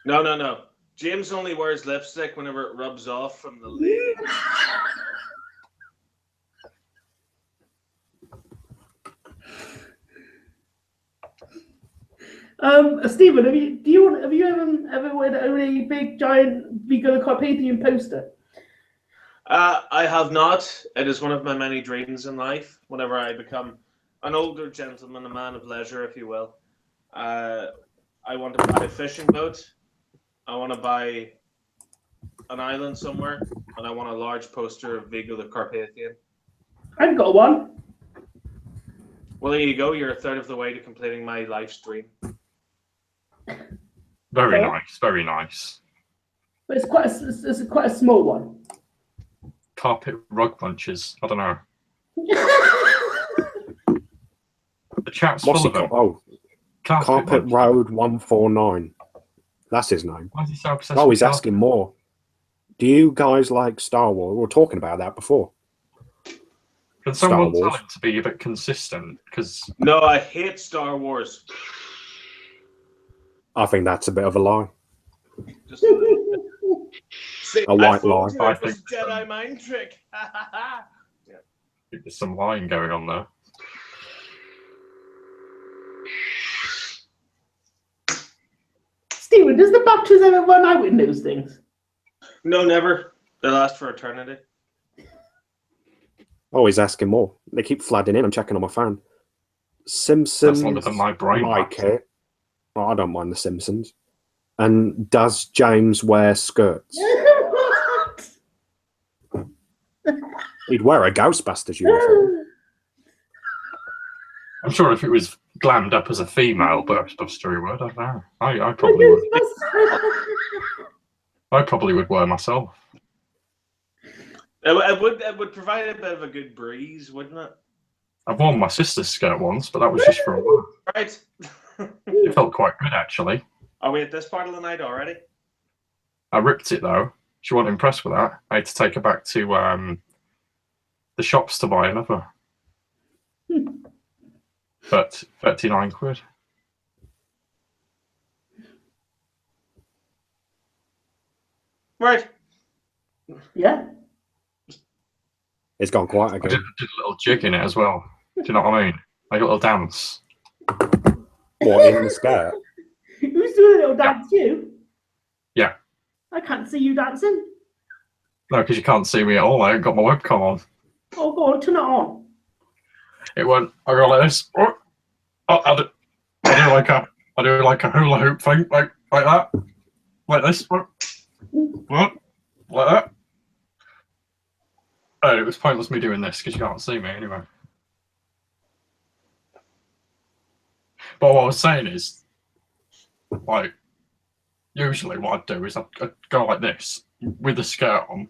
F: No. James only wears lipstick whenever it rubs off from the lady.
A: Stephen, have you ever wear a really big giant Vigo the Carpathian poster?
F: I have not. It is one of my many dreams in life. Whenever I become an older gentleman, a man of leisure, if you will, I want to buy a fishing boat. I want to buy an island somewhere, and I want a large poster of Vigo the Carpathian.
A: I've got one.
F: Well, there you go. You're a third of the way to completing my life's dream.
D: Very
A: Yeah.
D: nice. Very nice.
A: But it's quite a small one.
D: Carpet rug bunches. I don't know. The chat's
B: What's
D: full
B: he
D: of them.
B: called? Oh, Carpet
D: bunches.
B: Road 149. That's his name.
D: Why is he so obsessed
B: Oh,
D: with
B: he's
D: carpet?
B: asking more. Do you guys like Star Wars? We were talking about that before.
D: Can
B: Star
D: someone tell
B: Wars.
D: him to be a bit consistent? Because
F: No, I hate Star Wars.
B: I think that's a bit of a lie.
F: Just a little bit. See,
B: A white
F: I told
B: lie.
F: you it was a Jedi mind trick.
D: there's some lying going on there.
A: Stephen, does the batteries ever run out in those things?
F: No, never. They last for eternity.
B: Oh, he's asking more. They keep flooding in. I'm checking on my phone. Simpsons.
D: That's longer than my brain.
B: Like it. Oh, I don't mind the Simpsons. And does James wear skirts?
A: What?
B: He'd wear a Ghostbusters uniform.
D: I'm sure if it was glammed up as a female Ghostbuster, he would. I don't know. I probably would. I probably would wear myself.
F: It would provide a bit of a good breeze, wouldn't it?
D: I've worn my sister's skirt once, but that was just for a while.
F: Right.
D: It felt quite good, actually.
F: Are we at this part of the night already?
D: I ripped it, though. She wasn't impressed with that. I had to take her back to the shops to buy another. But 39 quid.
F: Right.
A: Yeah.
B: It's gone quite
D: I
B: again.
D: did a little jig in it as well. Do you know what I mean? Like a little dance.
B: What, in the skirt?
A: Who's doing a little dance? You?
D: Yeah.
A: I can't see you dancing.
D: No, because you can't see me at all. I ain't got my webcam on.
A: Oh, go on, turn it on.
D: It went. I go like this. Oh, I do like a hula hoop thing, like that, like this. What? Like that. Oh, it was pointless me doing this because you can't see me anyway. But what I was saying is, like, usually what I'd do is I'd go like this with the skirt on.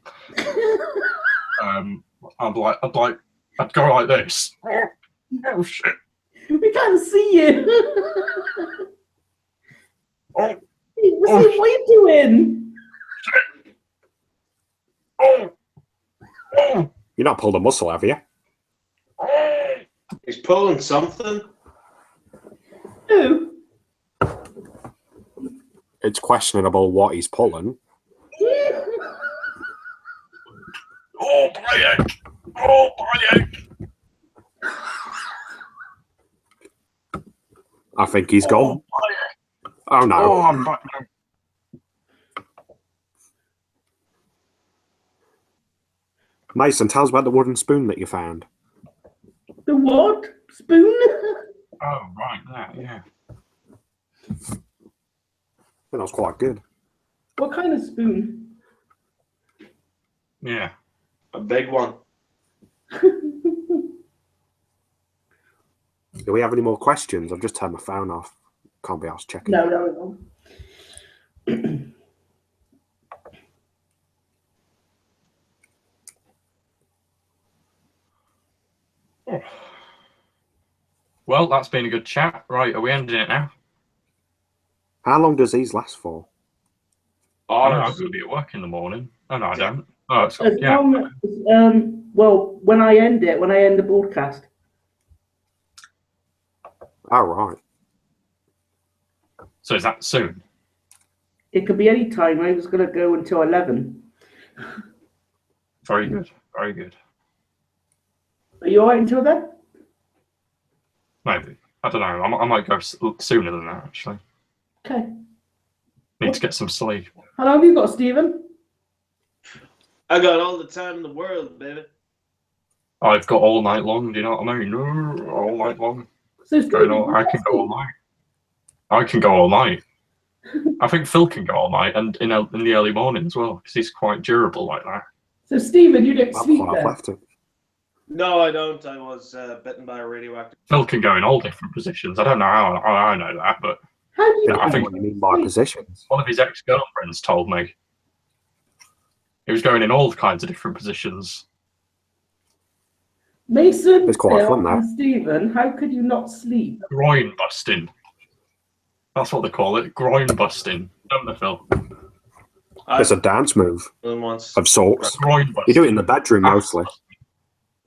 D: I'd go like this. Oh shit!
A: We can't see you.
D: Oh,
A: What are you doing?
D: oh, oh,
B: You're not pulled a muscle, have you?
D: oh.
F: He's pulling something.
A: Who?
B: It's questionable what he's pulling.
D: Oh, my egg! Oh, my egg!
B: I think he's
D: Oh,
B: gone.
D: my egg!
B: Oh no.
D: Oh, I'm back now.
B: Mason, tell us about the wooden spoon that you found.
A: The what? Spoon?
D: Oh, right, that, yeah.
B: That was quite good.
A: What kind of spoon?
D: Yeah.
F: A big one.
B: Do we have any more questions? I've just turned my phone off. Can't be asked checking.
A: No.
D: Oh. Well, that's been a good chat. Right, are we ending it now?
B: How long does these last for?
D: Oh, no, I'm going to be at work in the morning. Oh, no, I don't. Oh, it's,
A: As
D: yeah.
A: long as, well, when I end the broadcast.
B: Oh, right.
D: So is that soon?
A: It could be any time. I was going to go until 11.
D: Very good. Very good.
A: Are you alright until then?
D: Maybe. I don't know. I might go sooner than that, actually.
A: Okay.
D: Need to get some sleep.
A: How long have you got, Stephen?
F: I got all the time in the world, baby.
D: I've got all night long, do you know what I mean? All night long.
A: So
D: Going on, I can go all night. I can go all night. I think Phil can go all night and in the early morning as well, because he's quite durable like that.
A: So Stephen, you don't
B: That's
A: sleep
B: what I've
A: then?
B: left it.
F: No, I don't. I was bitten by a radioactive.
D: Phil can go in all different positions. I don't know how I know that, but
A: How do you
D: I
A: know?
D: think
B: What do you mean by positions?
D: one of his ex-girlfriends told me he was going in all kinds of different positions.
A: Mason,
B: It's quite
A: Phil,
B: fun, that.
A: and Stephen, how could you not sleep?
D: Groin busting. That's what they call it. Groin busting. Don't they, Phil?
B: It's a dance move
F: Once.
B: of sorts.
D: Groin
B: You
D: busting.
B: do it in the bedroom mostly.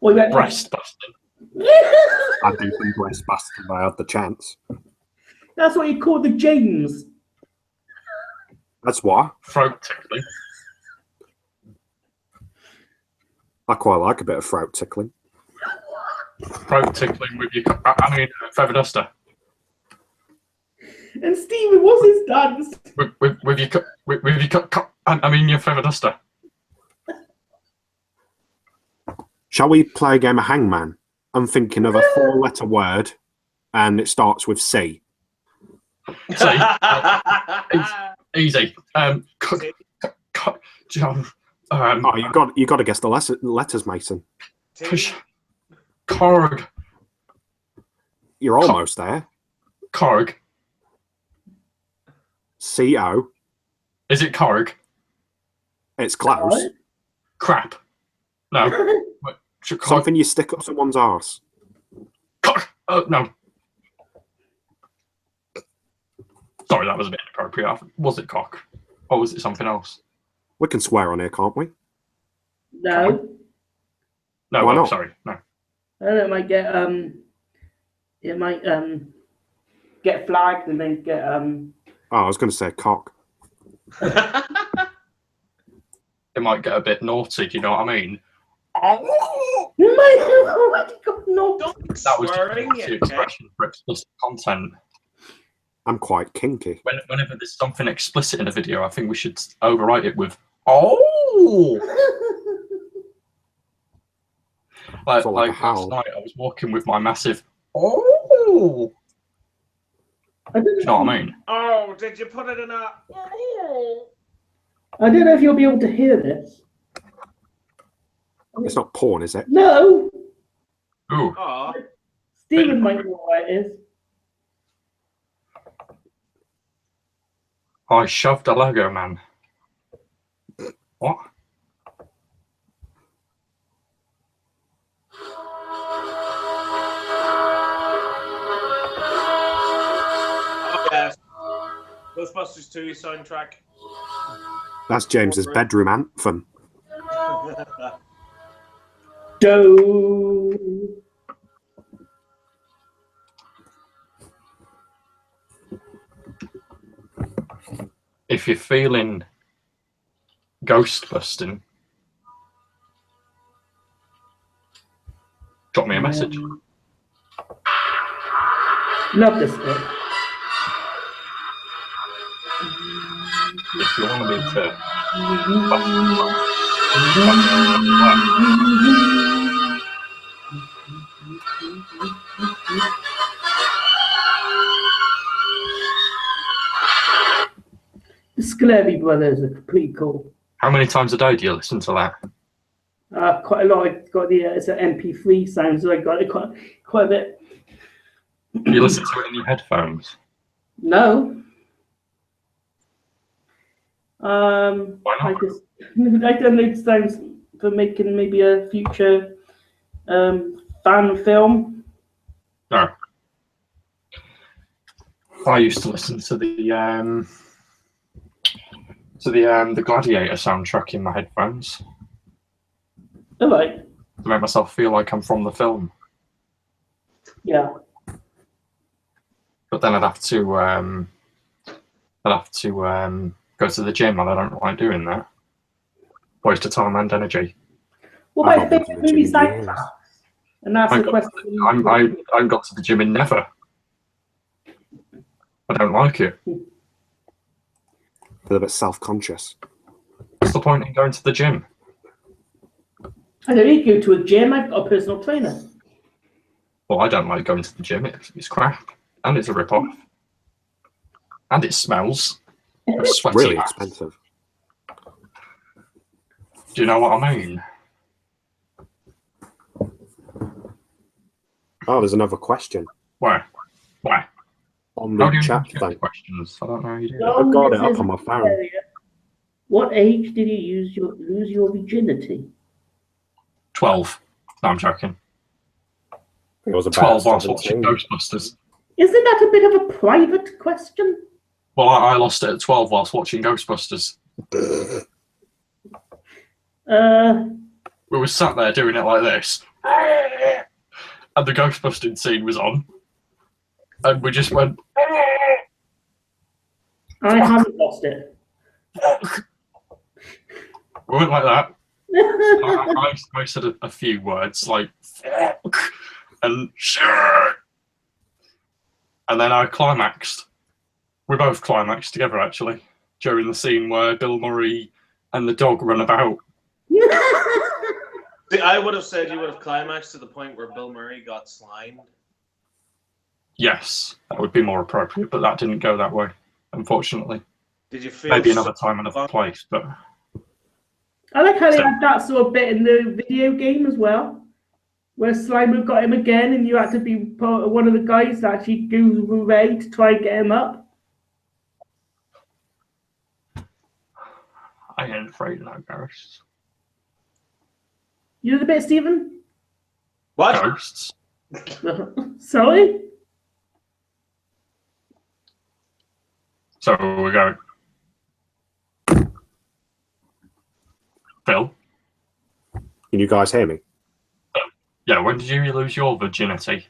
A: Well, you
D: Breast busting.
B: I'd do some breast busting if I had the chance.
A: That's what you call the James.
B: That's what.
D: Throat tickling.
B: I quite like a bit of throat tickling.
D: Throat tickling with your... I mean, feather duster.
A: And Stephen, what's his dance?
D: With your... I mean, your feather duster.
B: Shall we play a game of Hangman? I'm thinking of a 4-letter word, and it starts with C.
D: See? Easy.
B: Oh, you got to guess the letters, Mason.
D: Korg.
B: You're almost there.
D: Korg.
B: C-O.
D: Is it Korg?
B: It's close.
D: Crap. No.
B: Something you stick up someone's arse.
D: Cock. Oh, no. Sorry, that was a bit inappropriate. Was it cock? Or was it something else?
B: We can swear on here, can't we?
A: No.
D: No,
B: Why not?
D: Sorry, no.
A: I don't know, it might get flagged and then get
B: Oh, I was going to say cock.
D: It might get a bit naughty, do you know what I mean?
A: You might have already got no.
D: That was
F: Swearing,
D: just an expression for explicit content.
B: I'm quite kinky.
D: Whenever there's something explicit in a video, I think we should overwrite it with "oh." Like last night, I was walking with my massive "oh."
A: I don't
D: Do you know what I mean?
F: Oh, did you put it in a?
A: I don't know if you'll be able to hear this.
B: It's not porn, is it?
A: No.
D: Ooh.
F: Aw.
A: Stephen might know what it is.
D: I shoved a Lego man. What?
F: Oh, yes. Ghostbusters 2 soundtrack.
B: That's James's bedroom anthem.
A: Do.
D: If you're feeling ghost busting, drop me a message.
A: Love this bit.
D: If you want me to
A: The Sclevy Brothers are pretty cool.
D: How many times a day do you listen to that?
A: Quite a lot. I got it's an MP3 sound, so I got it quite a bit.
D: Do you listen to it in your headphones?
A: No.
D: Why not?
A: I download sounds for making maybe a future fan film.
D: No. I used to listen to the Gladiator soundtrack in my headphones
A: All right.
D: to make myself feel like I'm from the film.
A: Yeah.
D: But then I'd have to go to the gym, and I don't like doing that. Waste of time and energy.
A: What
B: I've
A: about
B: not been to
A: favorite
B: the gym
A: movies
B: in
A: like
B: years.
A: that? And that's
D: I
A: the
D: got,
A: question.
D: I got to the gym in never. I don't like it.
B: Feel a bit self-conscious.
D: What's the point in going to the gym?
A: I don't need to go to a gym. I've got a personal trainer.
D: Well, I don't like going to the gym. It's crap, and it's a rip-off, and it smells of sweaty.
B: Really expensive.
D: Do you know what I mean?
B: Oh, there's another question
D: Why?
B: on
D: How do
B: the
D: you
B: chat
D: get the
B: thing.
D: questions? I don't know how you do
A: No.
D: that.
B: I've got it
A: this
B: up
A: is
B: on my phone.
A: What age did you lose your virginity?
D: 12. No, I'm joking.
B: It was about
D: 12 whilst watching
B: 17.
D: Ghostbusters.
A: Isn't that a bit of a private question?
D: Well, I lost it at 12 whilst watching Ghostbusters. We were sat there doing it like this, and the Ghostbusting scene was on, and we just went.
A: I haven't lost it.
D: We went like that. I said a few words like and shit, and then I climaxed. We both climaxed together actually during the scene where Bill Murray and the dog run about.
F: See, I would have said you would have climaxed to the point where Bill Murray got slimed.
D: Yes, that would be more appropriate, but that didn't go that way, unfortunately.
F: Did you feel
D: Maybe another time, another place, but
A: I like how they
D: So-
A: had that sort of bit in the video game as well, where Slimer got him again, and you had to be one of the guys that actually goes away to try and get him up.
D: I ain't afraid of no ghosts.
A: You know the bit, Stephen?
F: What?
D: Ghosts?
A: Sorry?
D: So we go. Phil?
B: Can you guys hear me?
D: Yeah, when did you lose your virginity?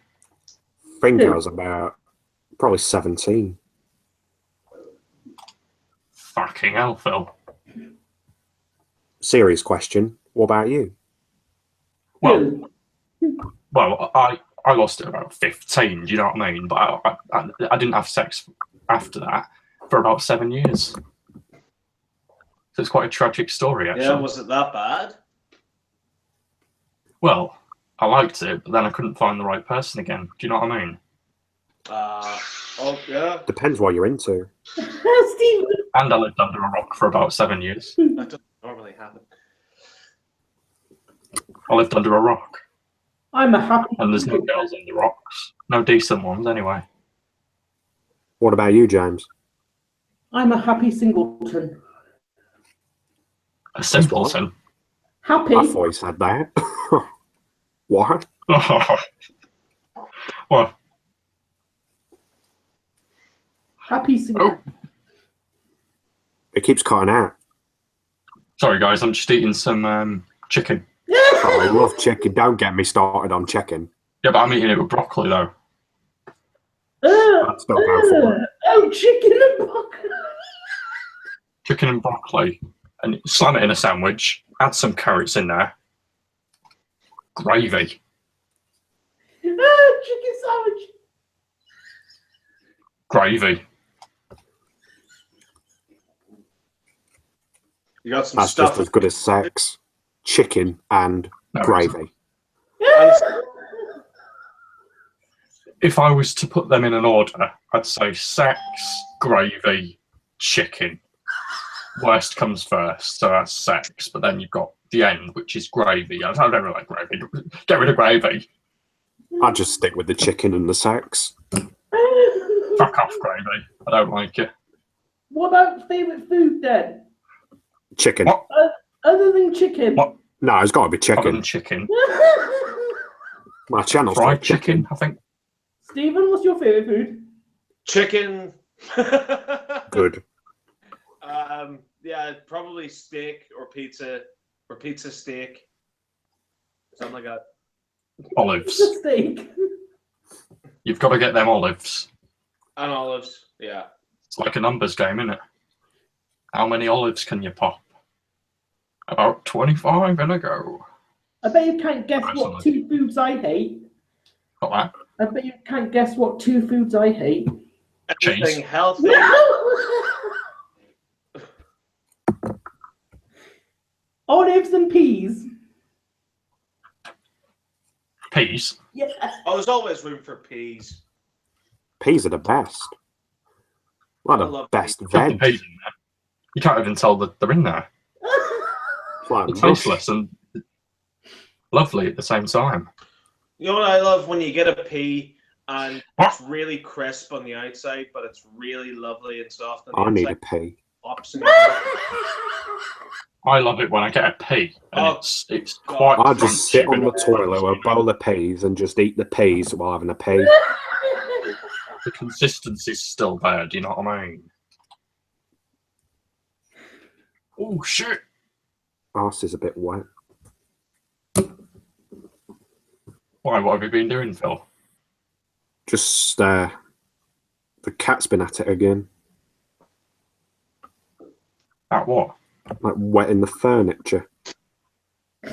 B: I think I was about probably 17.
D: Fucking hell, Phil.
B: Serious question. What about you?
D: Well, I lost it about 15, do you know what I mean? But I didn't have sex after that for about 7 years. So it's quite a tragic story, actually.
F: Yeah, was it that bad?
D: Well, I liked it, but then I couldn't find the right person again. Do you know what I mean?
F: Oh, yeah.
B: Depends what you're into.
A: Stephen!
D: And I lived under a rock for about 7 years.
F: That doesn't normally happen.
D: I lived under a rock.
A: I'm a happy.
D: And there's no girls under rocks. No decent ones, anyway.
B: What about you, James?
A: I'm a happy singleton.
D: A simpleton.
A: Happy?
B: I thought you said that. What?
D: Well,
A: Happy singleton.
B: It keeps cutting out.
D: sorry, guys, I'm just eating some chicken.
B: Oh, I love chicken. Don't get me started on chicken.
D: Yeah, but I'm eating it with broccoli, though.
B: I'd still go for it.
A: Oh, chicken and broccoli.
D: Chicken and broccoli. And slam it in a sandwich. Add some carrots in there. Gravy.
A: Chicken sandwich.
D: Gravy.
F: You got some
B: That's
F: stuff.
B: just as good as sex. Chicken and
D: No,
B: gravy.
D: if I was to put them in an order, I'd say sex, gravy, chicken. Worst comes first, so that's sex. But then you've got the end, which is gravy. I don't really like gravy. Get rid of gravy.
B: I'd just stick with the chicken and the sex.
D: Fuck off, gravy. I don't like it.
A: What about favourite food then?
B: Chicken.
D: What?
A: Other than chicken.
D: What?
B: No, it's got to be
D: Other than
B: chicken.
D: chicken.
B: My channel's
D: Fried
B: called
D: chicken, I think.
A: Stephen, what's your favourite food?
F: Chicken.
B: Good.
F: Yeah, probably steak or pizza steak. Something like that.
D: Olives.
A: Steak.
D: You've got to get them olives.
F: And olives, yeah.
D: It's like a numbers game, isn't it? How many olives can you pop? About 25 in a go.
A: I bet you can't guess
D: That's
A: what
D: nice.
A: 2 foods I hate.
D: Got that?
A: I bet you can't guess what 2 foods I hate.
F: Anything
D: Cheese.
F: healthy.
A: Olives and peas.
D: Peas.
A: Yeah.
F: Oh, there's always room for peas.
B: Peas are the best. Well,
F: I
B: the
F: love
B: best
F: peas.
D: Put the
B: veg.
D: peas in there. You can't even tell that they're in there.
B: It's like
D: They're
B: mush.
D: tasteless and lovely at the same time.
F: You know what I love? When you get a pea and it's really crisp on the outside, but it's really lovely and soft on the
B: I need a
F: inside.
B: pea.
F: Pops in your mouth.
D: I love it when I get a pea and
F: Oh,
D: it's quite
B: I just sit
D: crunchy
B: on the
D: with
B: toilet with a bowl of peas and just eat the peas while having a pea.
D: the consistency's still there, do you know what I mean? Oh shit.
B: Arse is a bit wet.
D: Why, what have you been doing, Phil?
B: Just the cat's been at it again,
D: At what?
B: like wetting the furniture.
D: You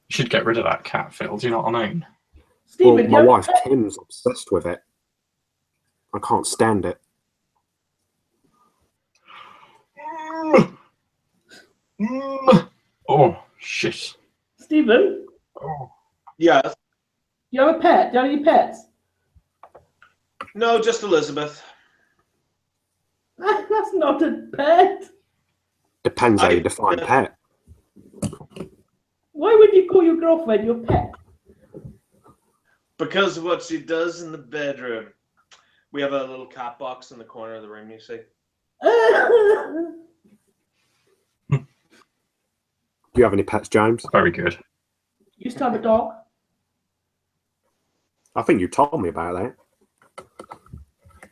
D: should get rid of that cat, Phil, do you know what I mean?
A: Stephen,
B: Well,
A: do
B: my
A: you
B: wife
A: have-
B: Kim's obsessed with it. I can't stand it.
D: Oh shit.
A: Stephen,
D: Oh.
F: Yeah.
A: do you have a pet? Do you have any pets?
F: No, just Elizabeth.
A: That's not a pet.
B: Depends how you define pet.
A: Why would you call your girlfriend your pet?
F: Because of what she does in the bedroom. We have a little cat box in the corner of the room, you see.
B: Do you have any pets, James?
D: Very good.
A: Used to have a dog.
B: I think you told me about that.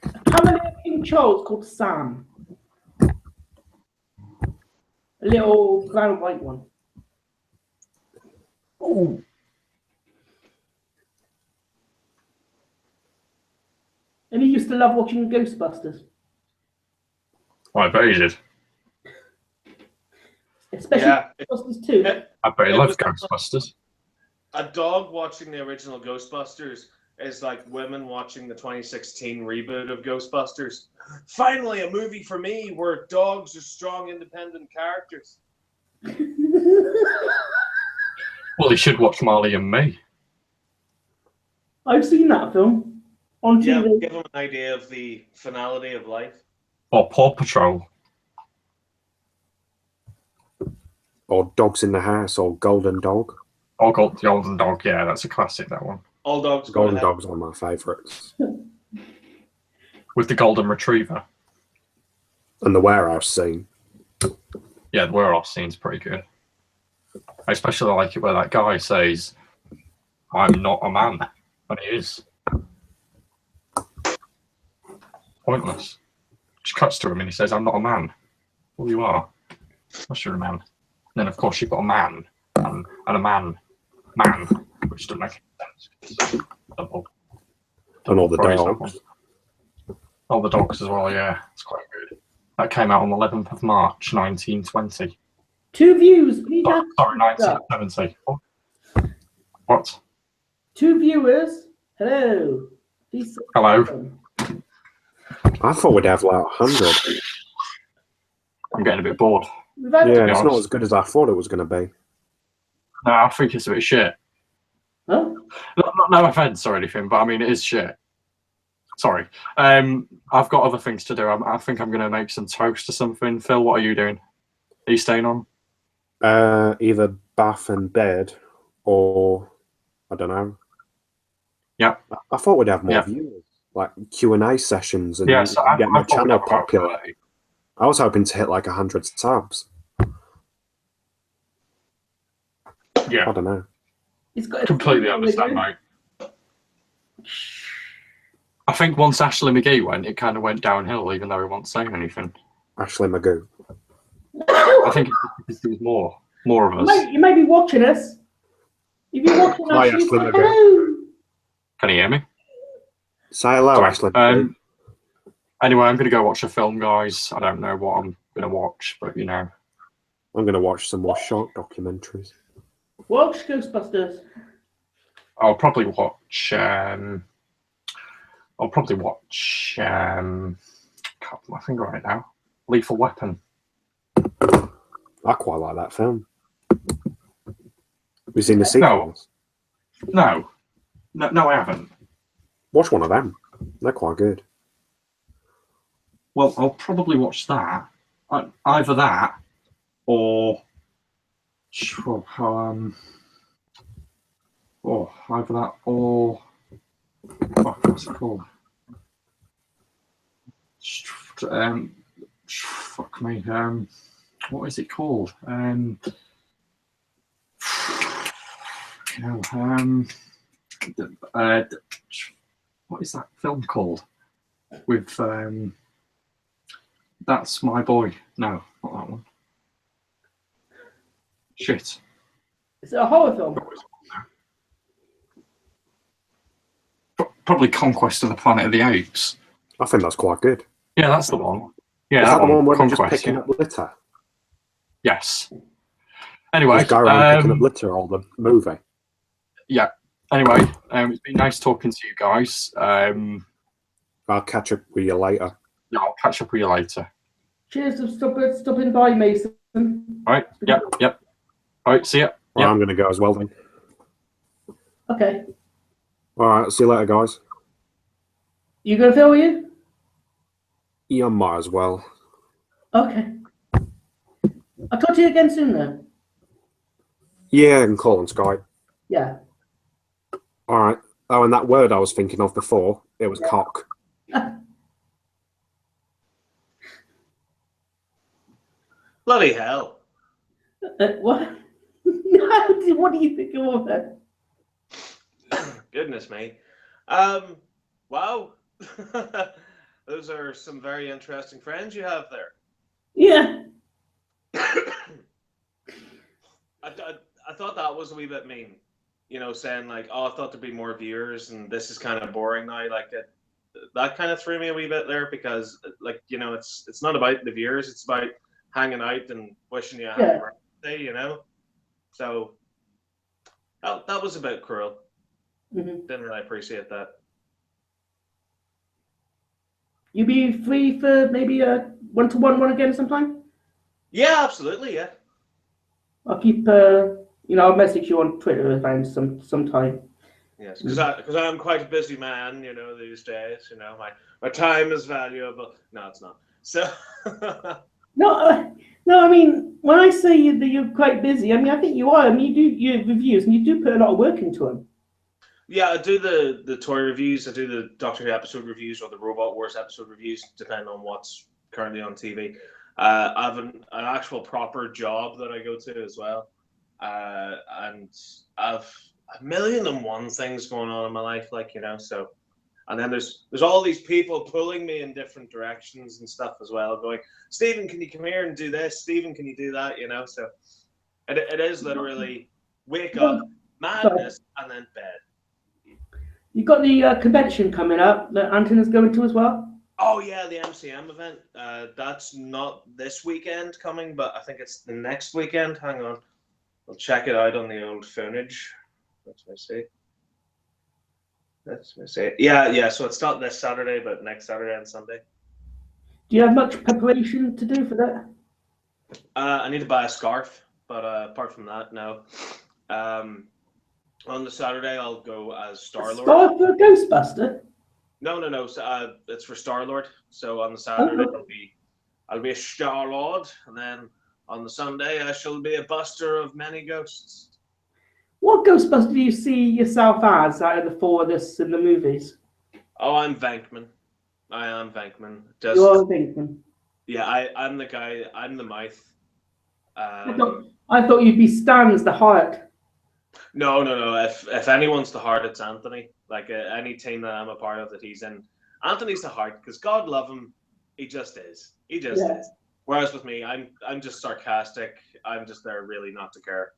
A: A Cavalier King Charles called Sam. A little brown and white one.
D: Oh,
A: And he used to love watching Ghostbusters.
D: I bet he did.
A: Especially
F: Yeah.
A: Ghostbusters 2.
D: I bet he
F: It
D: loved
F: was-
D: Ghostbusters.
F: A dog watching the original Ghostbusters is like women watching the 2016 reboot of Ghostbusters. Finally, a movie for me where dogs are strong, independent characters.
D: Well, he should watch Marley and Me.
A: I've seen that film on
F: Yeah,
A: TV.
F: give them an idea of the finality of life.
D: Or Paw Patrol.
B: Or Dogs in the House, or Golden Dog.
D: Or The Golden Dog. Yeah, that's a classic, that one.
F: All dogs go
B: Golden
F: to hell.
B: Dog's one of my favourites.
D: With the Golden Retriever.
B: And the warehouse scene.
D: Yeah, the warehouse scene's pretty good. I especially like it where that guy says, "I'm not a man," and he is. Pointless. Just cuts to him and he says, "I'm not a man." Well, you are. Unless you're a man. And then, of course, you've got a man and a man, which doesn't make any sense. Double.
B: And all the
D: Sorry,
B: dogs.
D: All the dogs as well, yeah. It's quite good. That came out on the 11th of March, 1920.
A: 2 views. Please
D: Sorry,
A: ask-
D: 1970. What?
A: 2 viewers. Hello. Please.
D: Hello.
B: I thought we'd have like 100.
D: I'm getting a bit bored.
A: We've had
B: Yeah,
D: be
B: it's not
D: honest.
B: as good as I thought it was going to be.
D: No, I think it's a bit shit.
A: Huh?
D: No offense or anything, but I mean, it is shit. Sorry. I've got other things to do. I think I'm going to make some toast or something. Phil, what are you doing? Are you staying on?
B: Either bath and bed, or I don't know.
D: Yeah.
B: I thought we'd have more
D: Yeah.
B: viewers, like Q&A sessions, and
D: Yeah, so
B: get my
D: I thought
B: channel
D: we'd have
B: popular. I was hoping to hit like 100 subs.
D: Yeah,
B: I don't know.
A: It's got
D: completely understand, mate. I think once Ashley McGee went, it kind of went downhill, even though he wasn't saying anything.
B: Ashley Magoo.
D: I think it's because there's more of us.
A: You may be watching us. If you're watching
B: Hi,
A: us,
B: Ashley McGee.
A: hello.
D: Can you hear me?
B: Say hello,
D: Sorry.
B: Ashley Magoo.
D: Anyway, I'm going to go watch a film, guys. I don't know what I'm going to watch, but you know.
B: I'm going to watch some more shark documentaries.
A: Watch Ghostbusters.
D: I'll probably watch. Can't put my finger on it now. Lethal Weapon.
B: I quite like that film. Have you seen the sequels?
D: No, I haven't.
B: Watch one of them. They're quite good.
D: Well, I'll probably watch that. Either that or either that or what's it called? Fuck me. What is it called? What is that film called? With That's My Boy. No, not that one. Shit.
A: Is it a horror film?
D: Probably Conquest of the Planet of the Apes.
B: I think that's quite good.
D: Yeah, that's the one. Yeah,
B: Is that the one where they're just
D: Conquest,
B: picking
D: yeah.
B: up litter?
D: Yes. Anyway,
B: Just go around picking up litter all the movie.
D: yeah. Anyway, it's been nice talking to you guys.
B: I'll catch up with you later.
D: Yeah, I'll catch up with you later.
A: Cheers for stopping by, Mason.
D: All right. Yep. All right. See ya.
B: Well,
D: Yep.
B: I'm going to go as well then.
A: Okay.
B: All right. See you later, guys.
A: You gonna film you?
B: Yeah, might as well.
A: Okay. I'll talk to you again soon then.
B: Yeah, and call on Skype.
A: Yeah.
B: All right. Oh, and that word I was thinking of before, it was cock.
F: Bloody hell.
A: What? What do you think of that?
F: Goodness me. Wow. Those are some very interesting friends you have there.
A: Yeah.
F: I thought that was a wee bit mean. You know, saying like, oh, I thought there'd be more viewers and this is kind of boring now. Like that kind of threw me a wee bit there because, like, you know, it's not about the viewers. It's about hanging out and wishing you a happy birthday, you know? So that was a bit cruel.
A: Mm-hmm.
F: Didn't really appreciate that.
A: You be free for maybe a one again sometime?
F: Yeah, absolutely, yeah.
A: I'll keep, I'll message you on Twitter around sometime.
F: Yes, because I'm quite a busy man, you know, these days. You know, my time is valuable. No, it's not. So.
A: No, I mean, when I say that you're quite busy, I mean, I think you are. I mean, you do your reviews and you do put a lot of work into them.
F: Yeah, I do the toy reviews. I do the Doctor Who episode reviews or the Robot Wars episode reviews, depending on what's currently on TV. I have an actual proper job that I go to as well, and I've a million and one things going on in my life, like, you know. So, and then there's all these people pulling me in different directions and stuff as well, going, Stephen, can you come here and do this? Stephen, can you do that? You know, so it is literally wake up, madness, and then bed.
A: You've got the convention coming up that Anton is going to as well.
F: Oh yeah, the MCM event. That's not this weekend coming, but I think it's the next weekend. Hang on, I'll check it out on the old phonage. Let's me see. Yeah. So it's not this Saturday, but next Saturday and Sunday.
A: Do you have much preparation to do for that?
F: I need to buy a scarf, but apart from that, no. On the Saturday, I'll go as Star-Lord.
A: Scarf for a Ghostbuster?
F: No. So, it's for Star-Lord. So on the Saturday, I'll be a Star-Lord, and then on the Sunday, I shall be a buster of many ghosts.
A: What Ghostbuster do you see yourself as out of the four of us in the movies?
F: Oh, I'm Venkman. I am Venkman.
A: You're Venkman.
F: Yeah, I'm the guy. I'm the mouth.
A: I thought you'd be Stan's the heart.
F: No. If anyone's the heart, it's Anthony. Like any team that I'm a part of that he's in, Anthony's the heart because God love him, he just is. He just is. Whereas with me, I'm just sarcastic. I'm just there really not to care.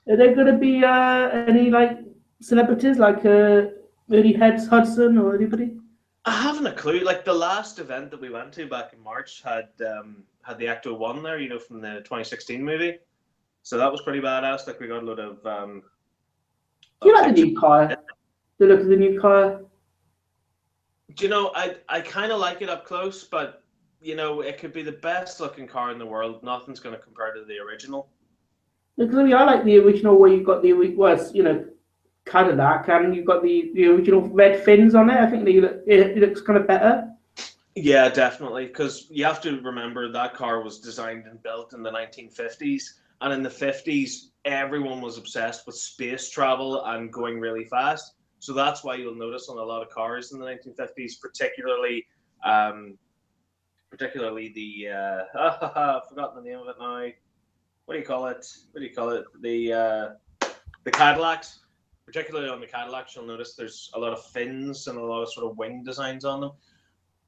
A: Are there going to be any like celebrities like Ernie Heads Hudson or anybody?
F: I haven't a clue. Like the last event that we went to back in March had the Ecto 1 there, you know, from the 2016 movie. So that was pretty badass. Like we got a lot of. Do
A: you like the new car? The look of the new car.
F: Do you know, I kind of like it up close, but you know, it could be the best looking car in the world. Nothing's going to compare to the original.
A: Because I mean, I like the original where you've got Cadillac and you've got the original red fins on it. I think it looks kind of better.
F: Yeah, definitely. Because you have to remember that car was designed and built in the 1950s. And in the 50s, everyone was obsessed with space travel and going really fast. So that's why you'll notice on a lot of cars in the 1950s, particularly the I've forgotten the name of it now. What do you call it? The Cadillacs. Particularly on the Cadillacs, you'll notice there's a lot of fins and a lot of sort of wing designs on them.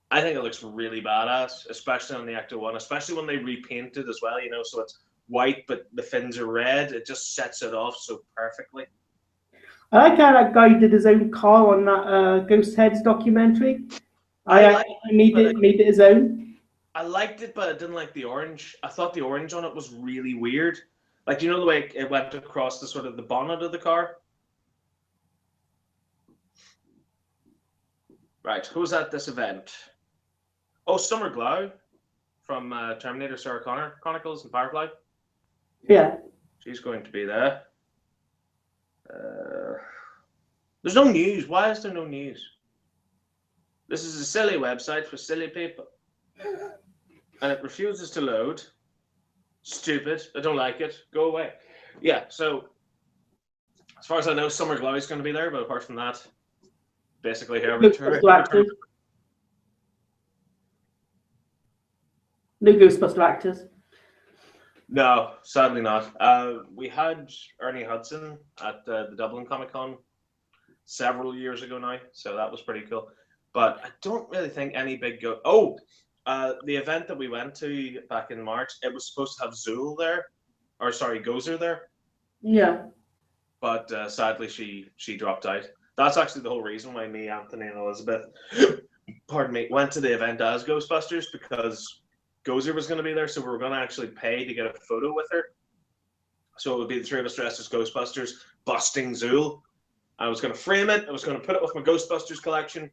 F: I think it looks really badass, especially on the Ecto 1, especially when they repaint it as well, you know, so it's white, but the fins are red. It just sets it off so perfectly.
A: I like how that guy did his own car on that Ghost Heads documentary. I made it his own.
F: I liked it, but I didn't like the orange. I thought the orange on it was really weird. Like, do you know the way it went across the sort of the bonnet of the car? Right, who's at this event? Oh, Summer Glau from Terminator Sarah Connor Chronicles and Firefly.
A: Yeah.
F: She's going to be there. There's no news. Why is there no news? This is a silly website for silly people. And it refuses to load. Stupid. I don't like it. Go away. Yeah, so as far as I know, Summer Glow is going to be there, but apart from that, basically whoever
A: Ghostbuster actors. No Ghostbuster actors.
F: No, sadly not. We had Ernie Hudson at the Dublin Comic Con several years ago now, so that was pretty cool. But I don't really think any big the event that we went to back in March, it was supposed to have Zool there, or sorry, Gozer there.
A: Yeah.
F: But sadly, she dropped out. That's actually the whole reason why me, Anthony, and Elizabeth, pardon me, went to the event as Ghostbusters, because Gozer was going to be there, so we were going to actually pay to get a photo with her. So it would be the three of us dressed as Ghostbusters, busting Zool. I was going to frame it. I was going to put it with my Ghostbusters collection,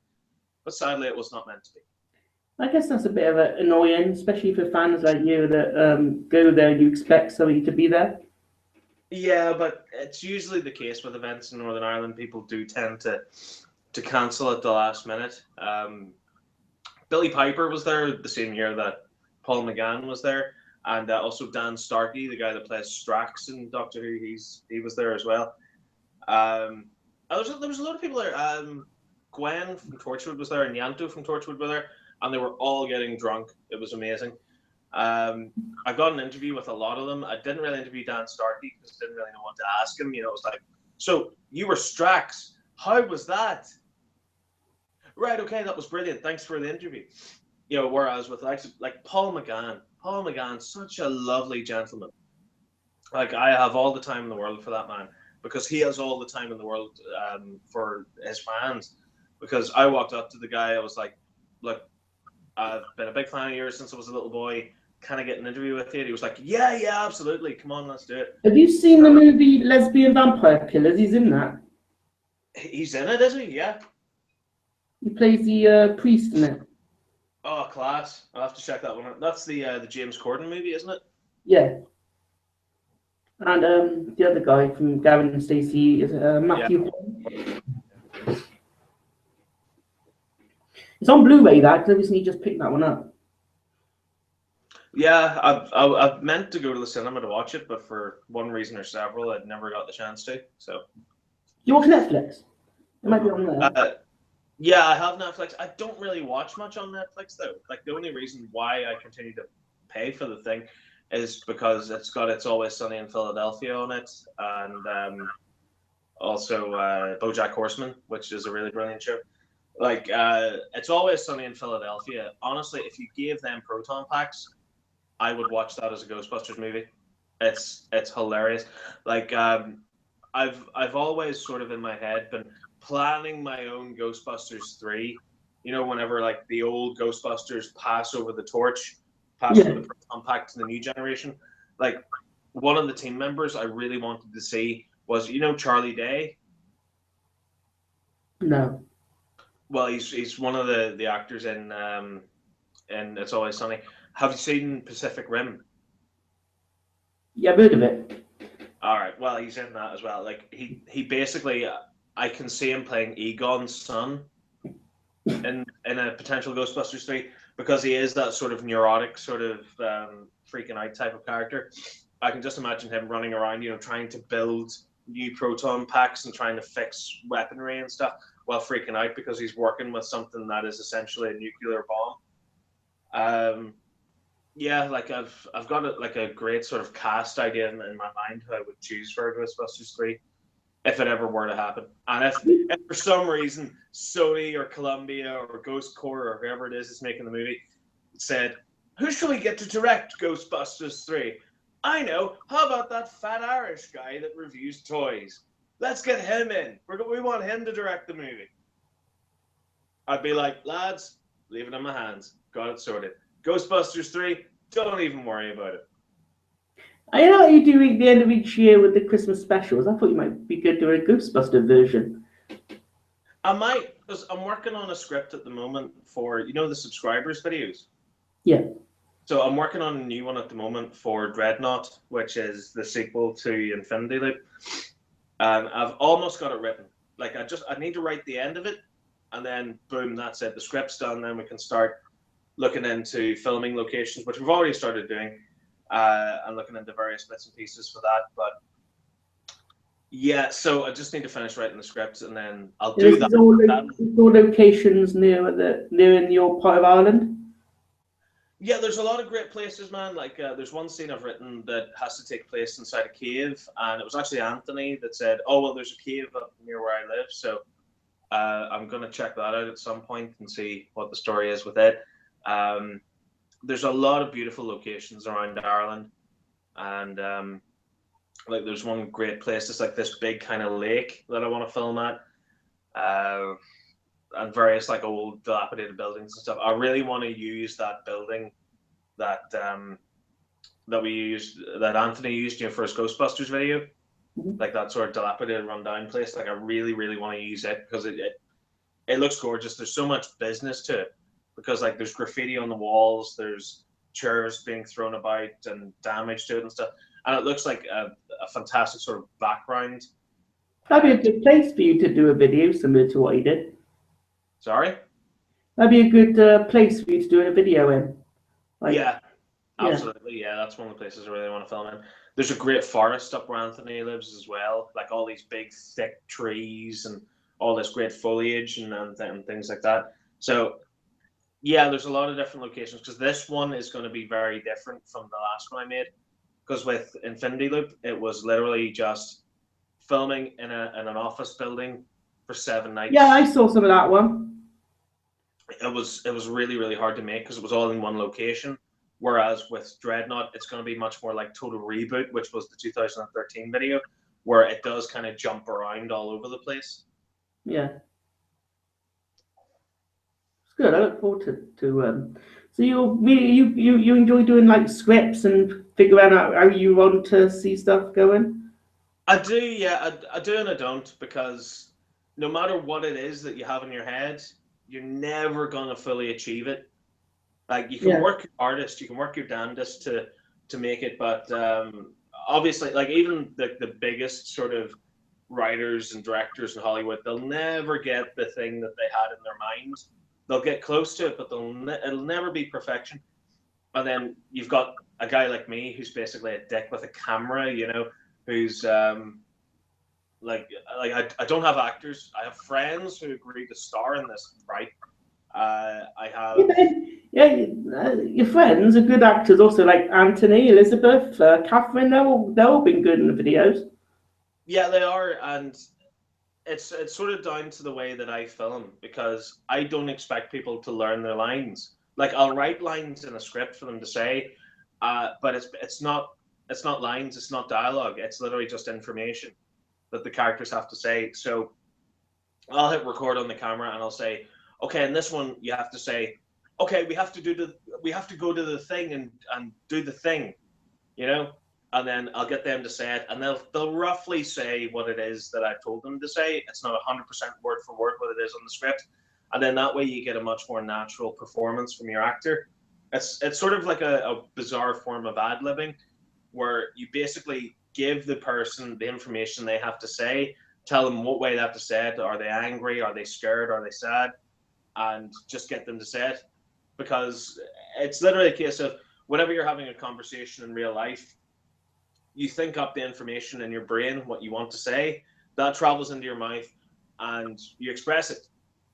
F: but sadly, it was not meant to be.
A: I guess that's a bit of annoying, especially for fans like you that go there and you expect somebody to be there.
F: Yeah, but it's usually the case with events in Northern Ireland. People do tend to cancel at the last minute. Billy Piper was there the same year that Paul McGann was there, and also Dan Starkey, the guy that plays Strax in Doctor Who, he was there as well. There was a lot of people there. Gwen from Torchwood was there, and Yanto from Torchwood were there, and they were all getting drunk. It was amazing. I got an interview with a lot of them. I didn't really interview Dan Starkey because I didn't really know what to ask him. You know, it was like, so you were Strax. How was that? Right, okay, that was brilliant. Thanks for the interview. You know, whereas with like Paul McGann, such a lovely gentleman. Like, I have all the time in the world for that man, because he has all the time in the world for his fans. Because I walked up to the guy, I was like, look, I've been a big fan of yours since I was a little boy. Can I get an interview with you? And he was like, yeah, absolutely. Come on, let's do it.
A: Have you seen the movie Lesbian Vampire Killers? He's in that.
F: He's in it, is he? Yeah.
A: He plays the priest in it.
F: Oh, class. I'll have to check that one out. That's the James Corden movie, isn't it?
A: Yeah. And the other guy from Gavin and Stacey is Matthew. Yeah. It's on Blu-ray, that, because I recently just picked that one up.
F: Yeah, I've meant to go to the cinema to watch it, but for one reason or several, I'd never got the chance to. So.
A: You watch Netflix? It might be on there.
F: Yeah, I have Netflix. I don't really watch much on Netflix, though. Like, the only reason why I continue to pay for the thing is because it's got It's Always Sunny in Philadelphia on it, and also BoJack Horseman, which is a really brilliant show. Like, It's Always Sunny in Philadelphia. Honestly, if you gave them proton packs, I would watch that as a Ghostbusters movie. It's hilarious. Like, I've always sort of in my head been planning my own Ghostbusters 3. You know, whenever like the old Ghostbusters pass over the torch, pass over the proton pack to the new generation. Like, one of the team members I really wanted to see was, you know, Charlie Day.
A: No.
F: Well, he's one of the actors in It's Always Sunny. Have you seen Pacific Rim?
A: Yeah, I've heard of it.
F: All right. Well, he's in that as well. Like, he basically, I can see him playing Egon's son in a potential Ghostbusters 3, because he is that sort of neurotic, sort of freaking out type of character. I can just imagine him running around, you know, trying to build new proton packs and trying to fix weaponry and stuff while freaking out because he's working with something that is essentially a nuclear bomb. Yeah, like I've got a great sort of cast idea in my mind who I would choose for Ghostbusters 3 if it ever were to happen. And if for some reason Sony or Columbia or Ghost Corps or whoever it is making the movie said, who shall we get to direct Ghostbusters 3? I know. How about that fat Irish guy that reviews toys? Let's get him in. We want him to direct the movie. I'd be like, lads, leave it in my hands. Got it sorted. Ghostbusters 3, don't even worry about it.
A: I know what you do at the end of each year with the Christmas specials. I thought you might be good doing a Ghostbuster version.
F: I might, because I'm working on a script at the moment for, you know, the subscribers videos.
A: Yeah.
F: So I'm working on a new one at the moment for Dreadnought, which is the sequel to Infinity Loop. And I've almost got it written. Like, I need to write the end of it, and then boom, that's it. The script's done. Then we can start looking into filming locations, which we've already started doing, and looking into various bits and pieces for that. But yeah, so I just need to finish writing the script, and then I'll do
A: This
F: that.
A: is all locations near in your part of Ireland.
F: Yeah, there's a lot of great places, man. Like, there's one scene I've written that has to take place inside a cave, and it was actually Anthony that said, "Oh, well, there's a cave up near where I live," so I'm gonna check that out at some point and see what the story is with it. There's a lot of beautiful locations around Ireland, and like, there's one great place. It's like this big kind of lake that I want to film at. And various like old dilapidated buildings and stuff. I really want to use that building that that Anthony used, for his Ghostbusters video, like that sort of dilapidated, rundown place. Like, I really, really want to use it because it looks gorgeous. There's so much business to it because, like, there's graffiti on the walls, there's chairs being thrown about and damage to it and stuff, and it looks like a fantastic sort of background.
A: That'd be a good place for you to do a video similar to what you did.
F: Sorry?
A: That'd be a good place for you to do a video in. Like,
F: yeah, absolutely. Yeah, that's one of the places I really want to film in. There's a great forest up where Anthony lives as well, like all these big, thick trees and all this great foliage and things like that. So, yeah, there's a lot of different locations because this one is going to be very different from the last one I made. Because with Infinity Loop, it was literally just filming in an office building for 7 nights.
A: Yeah, I saw some of that one.
F: It was really, really hard to make because it was all in one location. Whereas with Dreadnought, it's going to be much more like Total Reboot, which was the 2013 video, where it does kind of jump around all over the place.
A: Yeah, it's good. I look forward to. So you enjoy doing like scripts and figuring out how you want to see stuff going.
F: I do, yeah, I do and I don't, because no matter what it is that you have in your head, you're never gonna fully achieve it. Like, you can work your hardest, you can work your damnedest to make it, but obviously, like, even the biggest sort of writers and directors in Hollywood, they'll never get the thing that they had in their mind. They'll get close to it, but it'll never be perfection. And then you've got a guy like me who's basically a dick with a camera, who's like I don't have actors. I have friends who agree to star in this, right? I have
A: Your friends are good actors also, like Anthony, Elizabeth, Catherine. They've all been good in the videos.
F: Yeah, they are, and it's sort of down to the way that I film, because I don't expect people to learn their lines. Like, I'll write lines in a script for them to say, but it's not lines, it's not dialogue. It's literally just information that the characters have to say. So I'll hit record on the camera and I'll say, okay, in this one you have to say, okay, we have to go to the thing and do the thing, and then I'll get them to say it, and they'll roughly say what it is that I've told them to say. It's not 100% word for word what it is on the script, and then that way you get a much more natural performance from your actor. It's sort of like a bizarre form of ad-libbing, where you basically give the person the information they have to say, tell them what way they have to say it. Are they angry? Are they scared? Are they sad? And just get them to say it. Because it's literally a case of, whenever you're having a conversation in real life, you think up the information in your brain, what you want to say, that travels into your mouth, and you express it.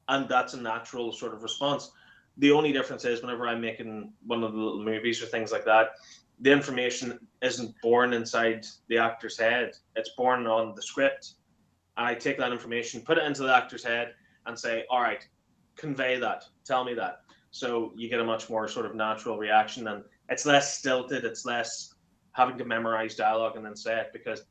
F: And that's a natural sort of response. The only difference is, whenever I'm making one of the little movies or things like that, the information isn't born inside the actor's head. It's born on the script. And I take that information, put it into the actor's head, and say, all right, convey that, tell me that. So you get a much more sort of natural reaction, and it's less stilted, it's less having to memorize dialogue and then say it. Because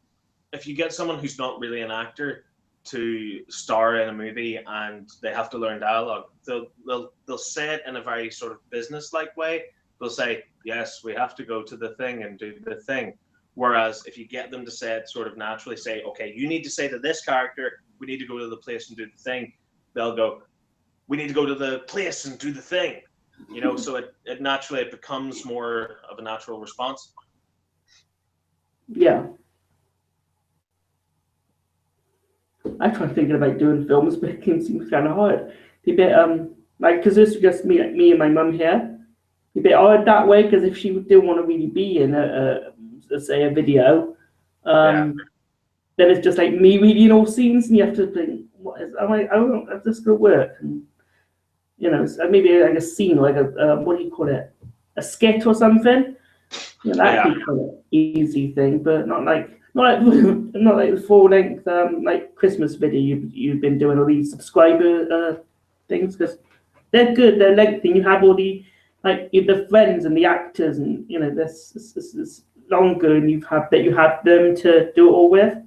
F: if you get someone who's not really an actor to star in a movie and they have to learn dialogue, they'll say it in a very sort of business-like way. They'll say, yes, we have to go to the thing and do the thing. Whereas if you get them to say it sort of naturally, say, okay, you need to say to this character, we need to go to the place and do the thing, they'll go, we need to go to the place and do the thing. So it naturally becomes more of a natural response.
A: Yeah. I tried thinking about doing films, but it seems kind of hard. be a bit like, because this is just me and my mum here. Be a bit odd that way, because if she didn't want to really be in let's say a video, then it's just like me reading all scenes, and you have to think, what is? Am I don't know if this is gonna work? And you know, maybe like a scene, like a what do you call it? A skit or something. You know, that'd be kind of easy thing, but not like the full length like Christmas video you've been doing, all these subscriber things, because they're good, they're lengthy. You have all the like the friends and the actors, and you know this longer, and you have them to do it all with.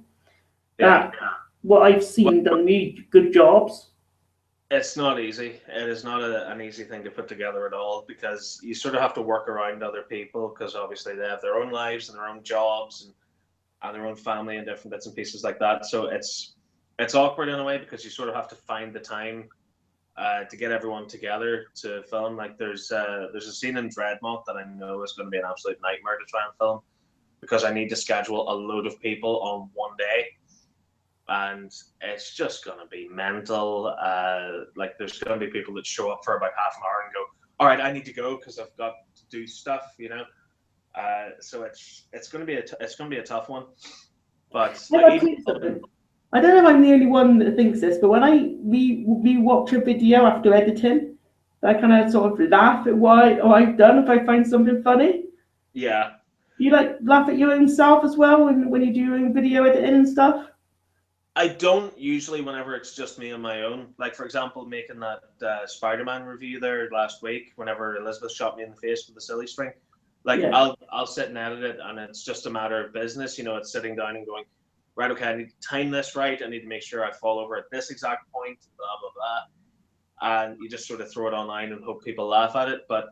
A: That what I've seen done really good jobs.
F: It's not easy. It is not an easy thing to put together at all, because you sort of have to work around other people, because obviously they have their own lives and their own jobs and their on family and different bits and pieces like that. So it's awkward in a way, because you sort of have to find the time to get everyone together to film. Like there's a scene in Dreadmount that I know is going to be an absolute nightmare to try and film, because I need to schedule a load of people on one day. And it's just going to be mental. Like there's going to be people that show up for about half an hour and go, all right, I need to go because I've got to do stuff, you know. So it's going to be a tough one. But
A: I don't know if I'm the only one that thinks this, but when I watch a video after editing, I kind of sort of laugh at what I've done if I find something funny.
F: Yeah.
A: You like laugh at your own self as well when you do your own video editing and stuff?
F: I don't usually, whenever it's just me on my own. Like, for example, making that Spider-Man review there last week, whenever Elizabeth shot me in the face with the silly string. Like, I'll sit and edit it, and it's just a matter of business. You know, it's sitting down and going, right, okay, I need to time this right. I need to make sure I fall over at this exact point, blah, blah, blah. And you just sort of throw it online and hope people laugh at it. But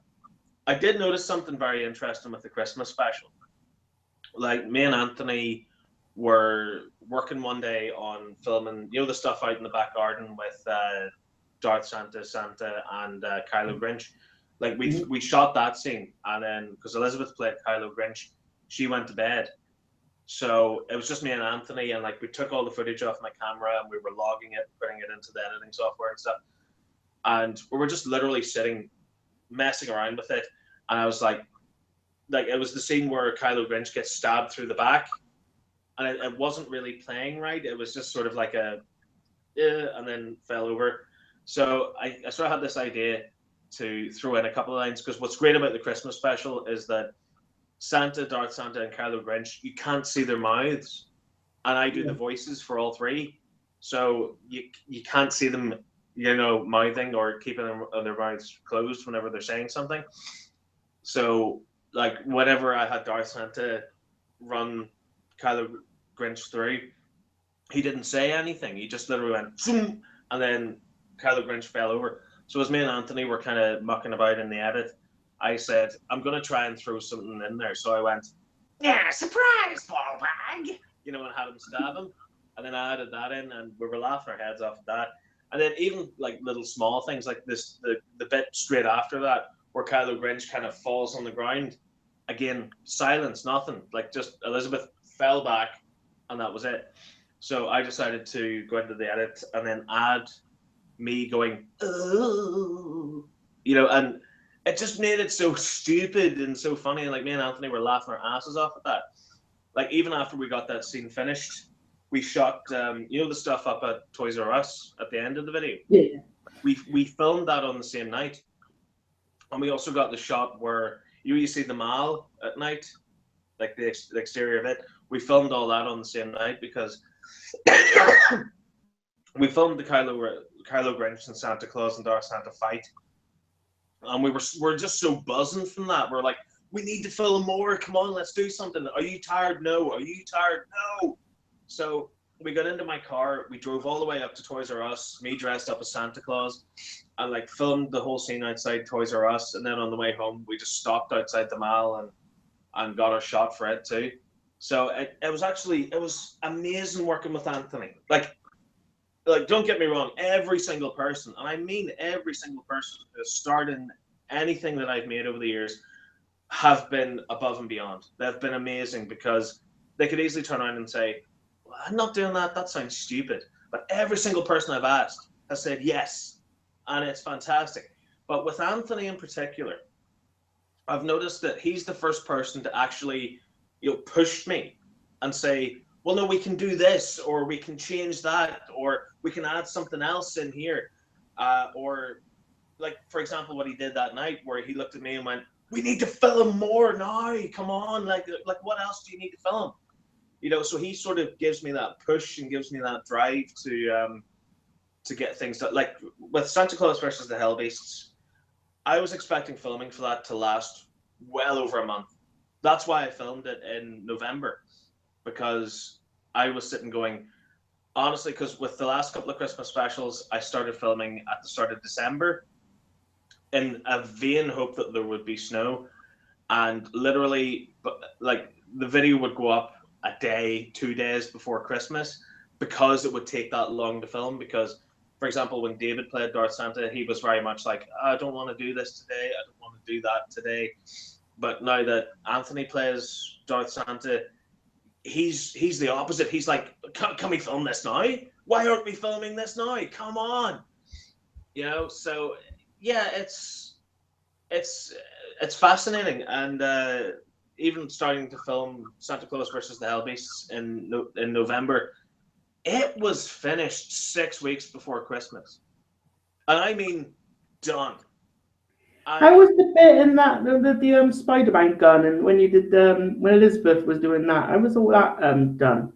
F: I did notice something very interesting with the Christmas special. Like, me and Anthony were working one day on filming, you know, the stuff out in the back garden with Darth Santa, and Kylo Grinch. Like we shot that scene, and then because Elizabeth played Kylo Grinch, she went to bed. So it was just me and Anthony, and like we took all the footage off my camera and we were logging it, putting it into the editing software and stuff. And we were just literally sitting, messing around with it. And I was like it was the scene where Kylo Grinch gets stabbed through the back. And it wasn't really playing right. It was just sort of like and then fell over. So I sort of had this idea to throw in a couple of lines, because what's great about the Christmas special is that Santa, Darth Santa, and Kylo Grinch, you can't see their mouths, and I do the voices for all three, so you can't see them, you know, mouthing or keeping their mouths closed whenever they're saying something. So like whenever I had Darth Santa run Kylo Grinch through, he didn't say anything. He just literally went zoom, and then Kylo Grinch fell over. So as me and Anthony were kind of mucking about in the edit, I said, I'm going to try and throw something in there. So I went,
G: yeah, surprise, ball bag.
F: You know, and had him stab him. And then I added that in, and we were laughing our heads off at that. And then even like little small things like this, the bit straight after that, where Kylo Grinch kind of falls on the ground. Again, silence, nothing. Like just Elizabeth fell back, and that was it. So I decided to go into the edit and then add me going, oh, you know, and it just made it so stupid and so funny. And like me and Anthony were laughing our asses off at that. Like even after we got that scene finished, we shot, you know, the stuff up at Toys R Us at the end of the video.
A: Yeah.
F: We filmed that on the same night, and we also got the shot where you see the mall at night, like the exterior of it. We filmed all that on the same night because we filmed the Kylo Grinch and Santa Claus and Darth Santa fight, and we're just so buzzing from that. We're like, we need to film more. Come on, let's do something. Are you tired? No. Are you tired? No. So we got into my car. We drove all the way up to Toys R Us, me dressed up as Santa Claus, and like filmed the whole scene outside Toys R Us. And then on the way home, we just stopped outside the mall and got our shot for it too. So it was amazing working with Anthony. Like don't get me wrong, every single person, and I mean every single person who has started in anything that I've made over the years, have been above and beyond. They've been amazing, because they could easily turn around and say, well, I'm not doing that. That sounds stupid. But every single person I've asked has said, yes, and it's fantastic. But with Anthony in particular, I've noticed that he's the first person to actually, push me and say, well, no, we can do this, or we can change that, or we can add something else in here. Or, like, for example, what he did that night where he looked at me and went, we need to film more now. Come on. Like what else do you need to film? So he sort of gives me that push and gives me that drive to get things done. Like with Santa Claus versus the Hell Beasts, I was expecting filming for that to last well over a month. That's why I filmed it in November, because I was sitting going, honestly, because with the last couple of Christmas specials, I started filming at the start of December in a vain hope that there would be snow. And literally, like, the video would go up a day, 2 days before Christmas, because it would take that long to film. Because, for example, when David played Darth Santa, he was very much like, I don't want to do this today, I don't want to do that today. But now that Anthony plays Darth Santa, he's the opposite. He's like, can we film this now? Why aren't we filming this now? Come on. So yeah, it's fascinating. And even starting to film Santa Claus versus the Hell Beasts in November, it was finished 6 weeks before Christmas, and I mean done.
A: How was the bit in that the Spider-Man gun, and when you did when Elizabeth was doing that? How was all that done?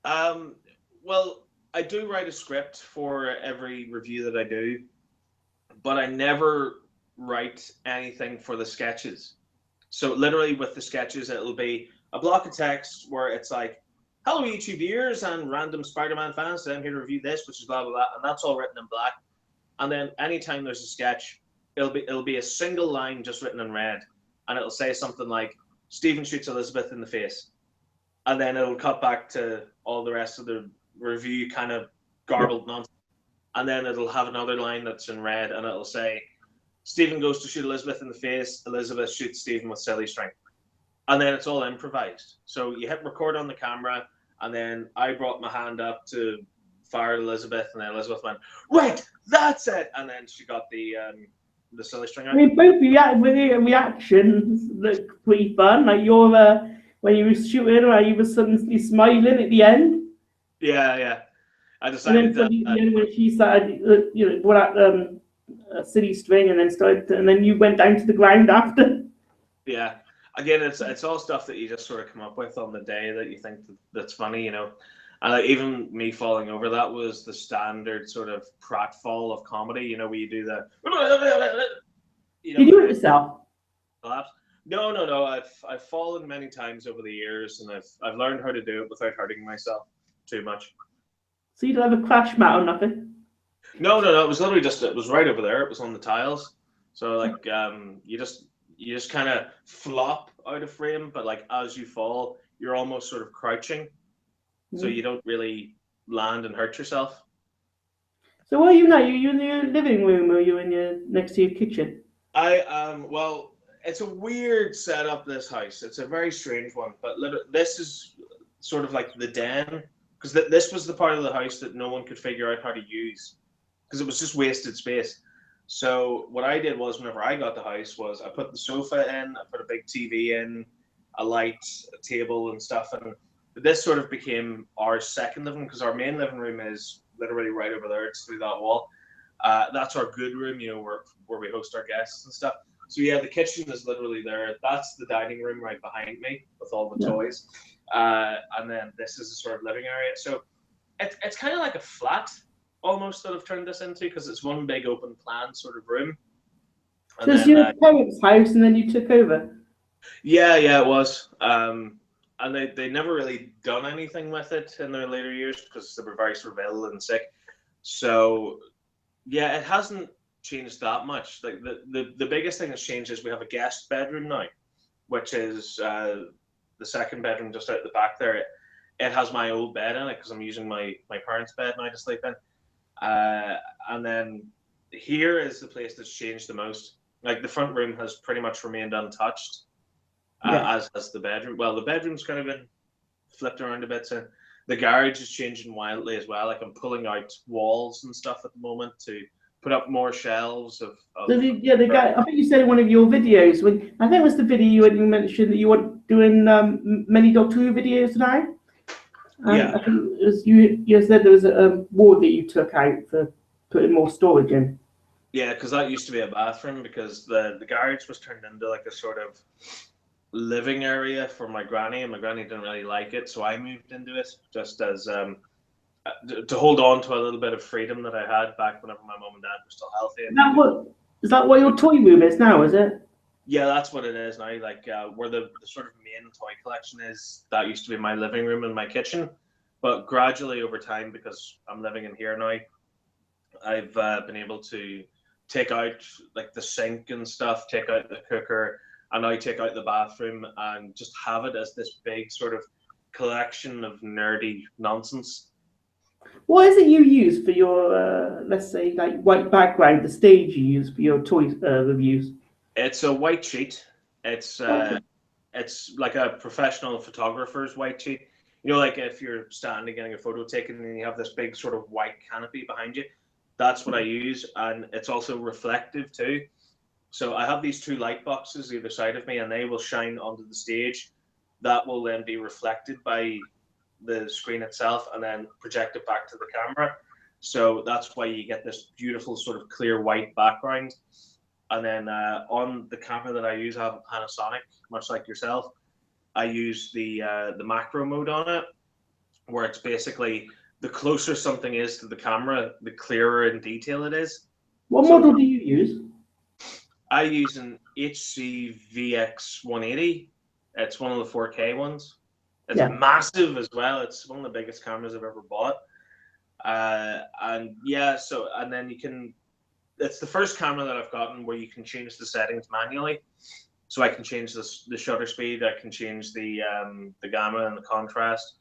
F: Well, I do write a script for every review that I do, but I never write anything for the sketches. So literally with the sketches, it'll be a block of text where it's like, hello YouTube viewers and random Spider-Man fans, today I'm here to review this, which is blah, blah, blah, and that's all written in black. And then anytime there's a sketch, it'll be a single line just written in red, and it'll say something like, Stephen shoots Elizabeth in the face. And then it'll cut back to all the rest of the review kind of garbled nonsense. And then it'll have another line that's in red, and it'll say, Stephen goes to shoot Elizabeth in the face, Elizabeth shoots Stephen with silly string. And then it's all improvised. So you hit record on the camera, and then I brought my hand up to fire Elizabeth, and then Elizabeth went, right, that's it. And then she got the silly string out.
A: I mean, both reactions look pretty fun. Like your when you were shooting, or you were suddenly smiling at the end.
F: Yeah. I
A: And
F: decided
A: then suddenly at the end when she started, brought out a silly string, and then and then you went down to the ground after.
F: Yeah. Again, it's all stuff that you just sort of come up with on the day that you think that's funny, And even me falling over, that was the standard sort of pratfall of comedy, where you do the.
A: You do it yourself.
F: Collapse. No. I've fallen many times over the years, and I've learned how to do it without hurting myself too much.
A: So you don't have a crash mat or nothing?
F: No. It was literally it was right over there. It was on the tiles. So like you just kind of flop out of frame, but like as you fall, you're almost sort of crouching, so you don't really land and hurt yourself.
A: So where are you now? Are you in your living room, or are you in your next to your kitchen?
F: Well, it's a weird setup, this house. It's a very strange one, but this is sort of like the den, because this was the part of the house that no one could figure out how to use, because it was just wasted space. So what I did was, whenever I got the house, was I put the sofa in, I put a big TV in, a light, a table and stuff, and this sort of became our second living room, because our main living room is literally right over there. It's through that wall. That's our good room, where we host our guests and stuff. So yeah, the kitchen is literally there. That's the dining room right behind me with all the toys. And then this is the sort of living area. So it's kind of like a flat almost that I've turned this into, because it's one big open plan sort of room.
A: So it's your parents' house, and then you took over?
F: Yeah, it was. And they never really done anything with it in their later years, because they were very sort of ill and sick. So yeah, it hasn't changed that much. Like the biggest thing that's changed is we have a guest bedroom now, which is the second bedroom just out the back there. It has my old bed in it, because I'm using my parents' bed now to sleep in. And then here is the place that's changed the most. Like the front room has pretty much remained untouched, as has the bedroom. Well, the bedroom's kind of been flipped around a bit. So The garage is changing wildly as well. Like I'm pulling out walls and stuff at the moment to put up more shelves of
A: the guy. I think you said in one of your videos I think it was the video when you mentioned that you were doing many Doctor Who videos now.
F: Yeah.
A: I think it was you said there was a ward that you took out for putting more storage in.
F: Yeah, because that used to be a bathroom because the garage was turned into like a sort of living area for my granny, and my granny didn't really like it, so I moved into it just as to hold on to a little bit of freedom that I had back whenever my mum and dad were still healthy.
A: Is that what your toy room is now? Is it?
F: Yeah, that's what it is now. Like where the sort of main toy collection is, that used to be my living room and my kitchen, but gradually over time, because I'm living in here now, I've been able to take out like the sink and stuff, take out the cooker, and now take out the bathroom and just have it as this big sort of collection of nerdy nonsense.
A: What is it you use for your, let's say, like white background, the stage you use for your toy reviews?
F: It's a white sheet. It's like a professional photographer's white sheet. You know, like if you're standing getting a photo taken and you have this big sort of white canopy behind you, that's what I use, and it's also reflective too. So I have these two light boxes either side of me, and they will shine onto the stage. That will then be reflected by the screen itself and then projected back to the camera. So that's why you get this beautiful sort of clear white background. And then on the camera that I use, I have a Panasonic, much like yourself. I use the macro mode on it, where it's basically the closer something is to the camera, the clearer in detail it is.
A: What model do you use?
F: I use an HC VX 180. It's one of the 4K ones. It's massive as well. It's one of the biggest cameras I've ever bought. And then you can, it's the first camera that I've gotten where you can change the settings manually. So I can change the shutter speed, I can change the gamma and the contrast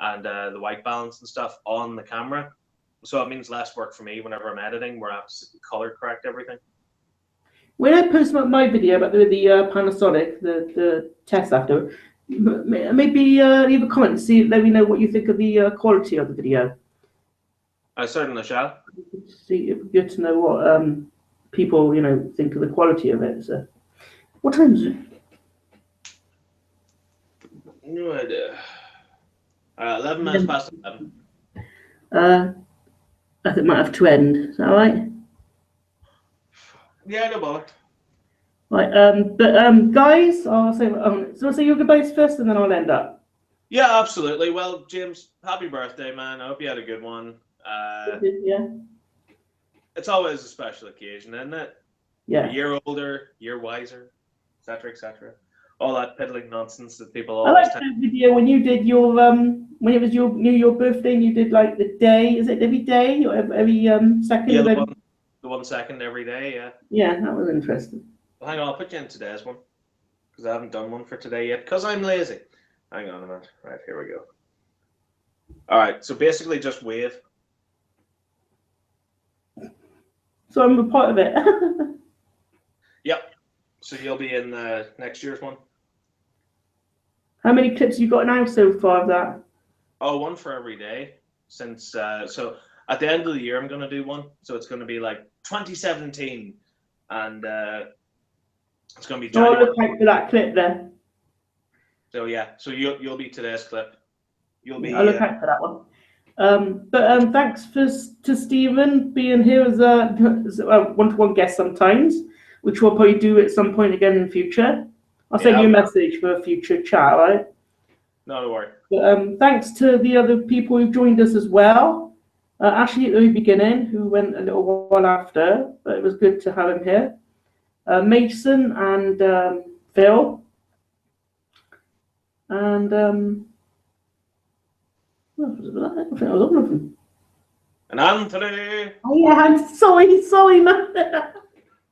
F: and the white balance and stuff on the camera. So it means less work for me whenever I'm editing, where I have to color correct everything.
A: When I post my video about the Panasonic, the test after, maybe leave a comment to let me know what you think of the quality of the video.
F: I certainly shall.
A: See, it'd be good to know what people think of the quality of it. So, what time is it?
F: No idea. 11 minutes past 11.
A: I think it might have to end. Is that all right?
F: Yeah, no bother.
A: Right, guys, I'll say your goodbyes first, and then I'll end up.
F: Yeah, absolutely. Well, James, happy birthday, man. I hope you had a good one.
A: Yeah.
F: It's always a special occasion, isn't it?
A: Yeah.
F: A year older, year wiser, etc., etc. All that piddling nonsense that people
A: I
F: always.
A: liked the video when you did your when it was your New Year birthday, and you did like the day. Is it every day or every second?
F: Yeah, the 1 second every day. Yeah.
A: Yeah, that was interesting.
F: Well, hang on, I'll put you in today's one because I haven't done one for today yet because I'm lazy. Hang on a minute. Right, here we go. All right, so basically just wave.
A: So I'm a part of it.
F: Yep. So you'll be in next year's one.
A: How many clips you got now so far of that?
F: Oh, one for every day. Since so at the end of the year, I'm going to do one. So it's going to be like 2017, and it's going to be.
A: So I'll look out for that clip there.
F: So yeah, so you'll be today's clip. You'll be.
A: I'll look out for that one. But thanks to Stephen being here as a one-to-one guest sometimes, which we'll probably do at some point again in the future. I'll send you a message for a future chat, right?
F: Not a worry.
A: But, thanks to the other people who joined us as well. Ashley at the very beginning, who went a little while after, but it was good to have him here. Mason and Phil. And I think that was all of them.
F: And Anthony.
A: Oh yeah, I'm sorry, man. How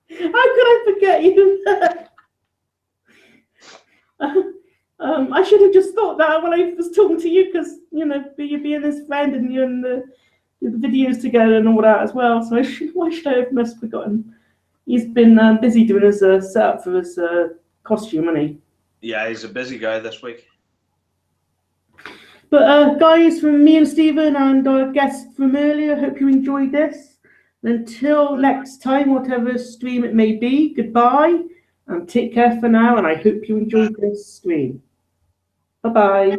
A: could I forget you? I should have just thought that when I was talking to you, because you being his friend and you and the videos together and all that as well. So why should I have must have forgotten? He's been busy doing his setup for his costume, hasn't he?
F: Yeah, he's a busy guy this week.
A: But guys, from me and Stephen and our guest from earlier, hope you enjoyed this. Until next time, whatever stream it may be, goodbye and take care for now. And I hope you enjoyed this stream. Bye bye.